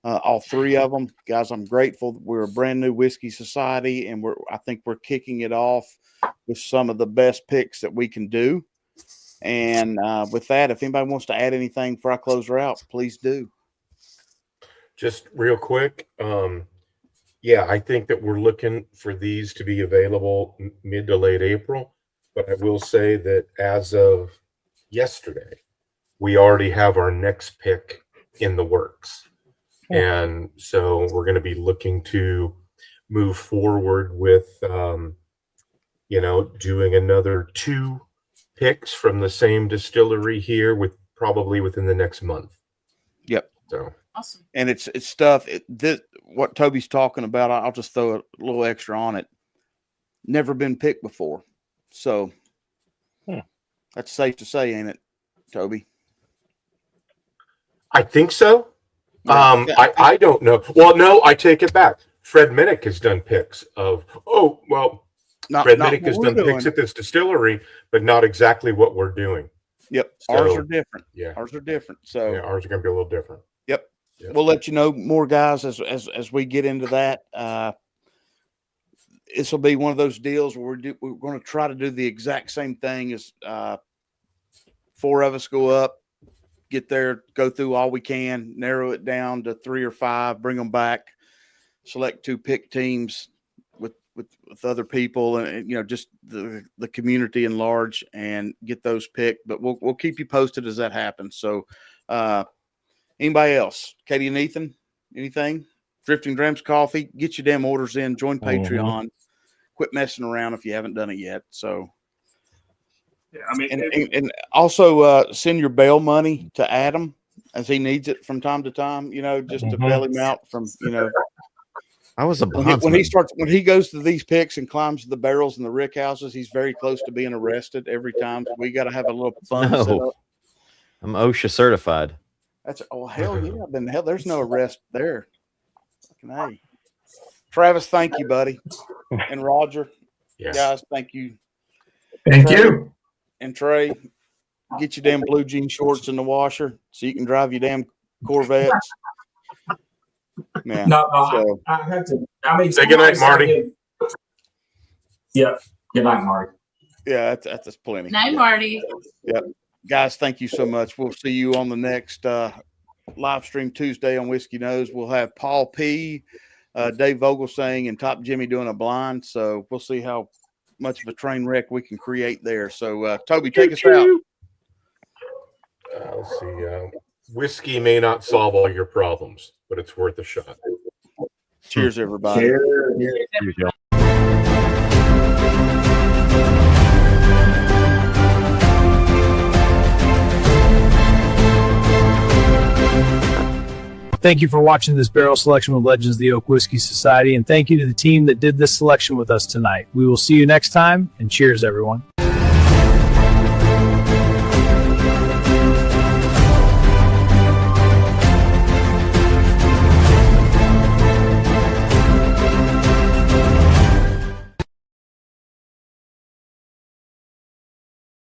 All 3 of them, guys. I'm grateful. We're a brand new whiskey society, and I think we're kicking it off with some of the best picks that we can do. And with that, if anybody wants to add anything before I close her out, please do. Just real quick, I think that we're looking for these to be available mid to late April. But I will say that as of yesterday, we already have our next pick in the works. And so we're going to be looking to move forward with, doing another 2 picks from the same distillery here probably within the next month. Yep. So awesome. And it's stuff. What Toby's talking about, I'll just throw a little extra on it. Never been picked before, so that's safe to say, ain't it, Toby? I think so. I don't know. Well, no, I take it back. Fred Minnick has done picks of, Fred Minnick has done picks at this distillery, but not exactly what we're doing. Yep. Ours are different. Yeah. Ours are different. So ours are going to be a little different. Yep. We'll let you know more, guys, as we get into that. This will be one of those deals where we're going to try to do the exact same thing as 4 of us go up, get there, go through all we can, narrow it down to 3 or 5, bring them back, select 2 pick teams with other people, and just the community in large, and get those picked. But we'll keep you posted as that happens. So anybody else? Katie and Ethan, anything? Drifting Drams Coffee, get your damn orders in, join Patreon, quit messing around if you haven't done it yet. So yeah, I mean, and also send your bail money to Adam as he needs it from time to time, just to bail him out from, I was a when he goes to these picks and climbs the barrels and the rick houses, he's very close to being arrested every time. So we got to have a little fun set up. I'm OSHA certified. Hell yeah. Then hell, there's no arrest there. Fucking hey. Travis, thank you, buddy. And Roger, guys, thank you. Thank you. And Trey, get your damn blue jean shorts in the washer so you can drive your damn Corvettes. Man, I have to. I mean, say good night, Marty. Yep. Good night, Marty. Yeah, that's plenty. Night, Marty. Yep. Guys, thank you so much. We'll see you on the next live stream Tuesday on Whiskey Knows. We'll have Paul P., Dave Vogelsang, and Top Jimmy doing a blind. So we'll see how much of a train wreck we can create there. So, Toby, take us out. Let's see. Whiskey may not solve all your problems, but it's worth a shot. Cheers, everybody. Cheers. Thank you for watching this barrel selection with Legends of the Oak Whiskey Society, and thank you to the team that did this selection with us tonight. We will see you next time, and cheers, everyone.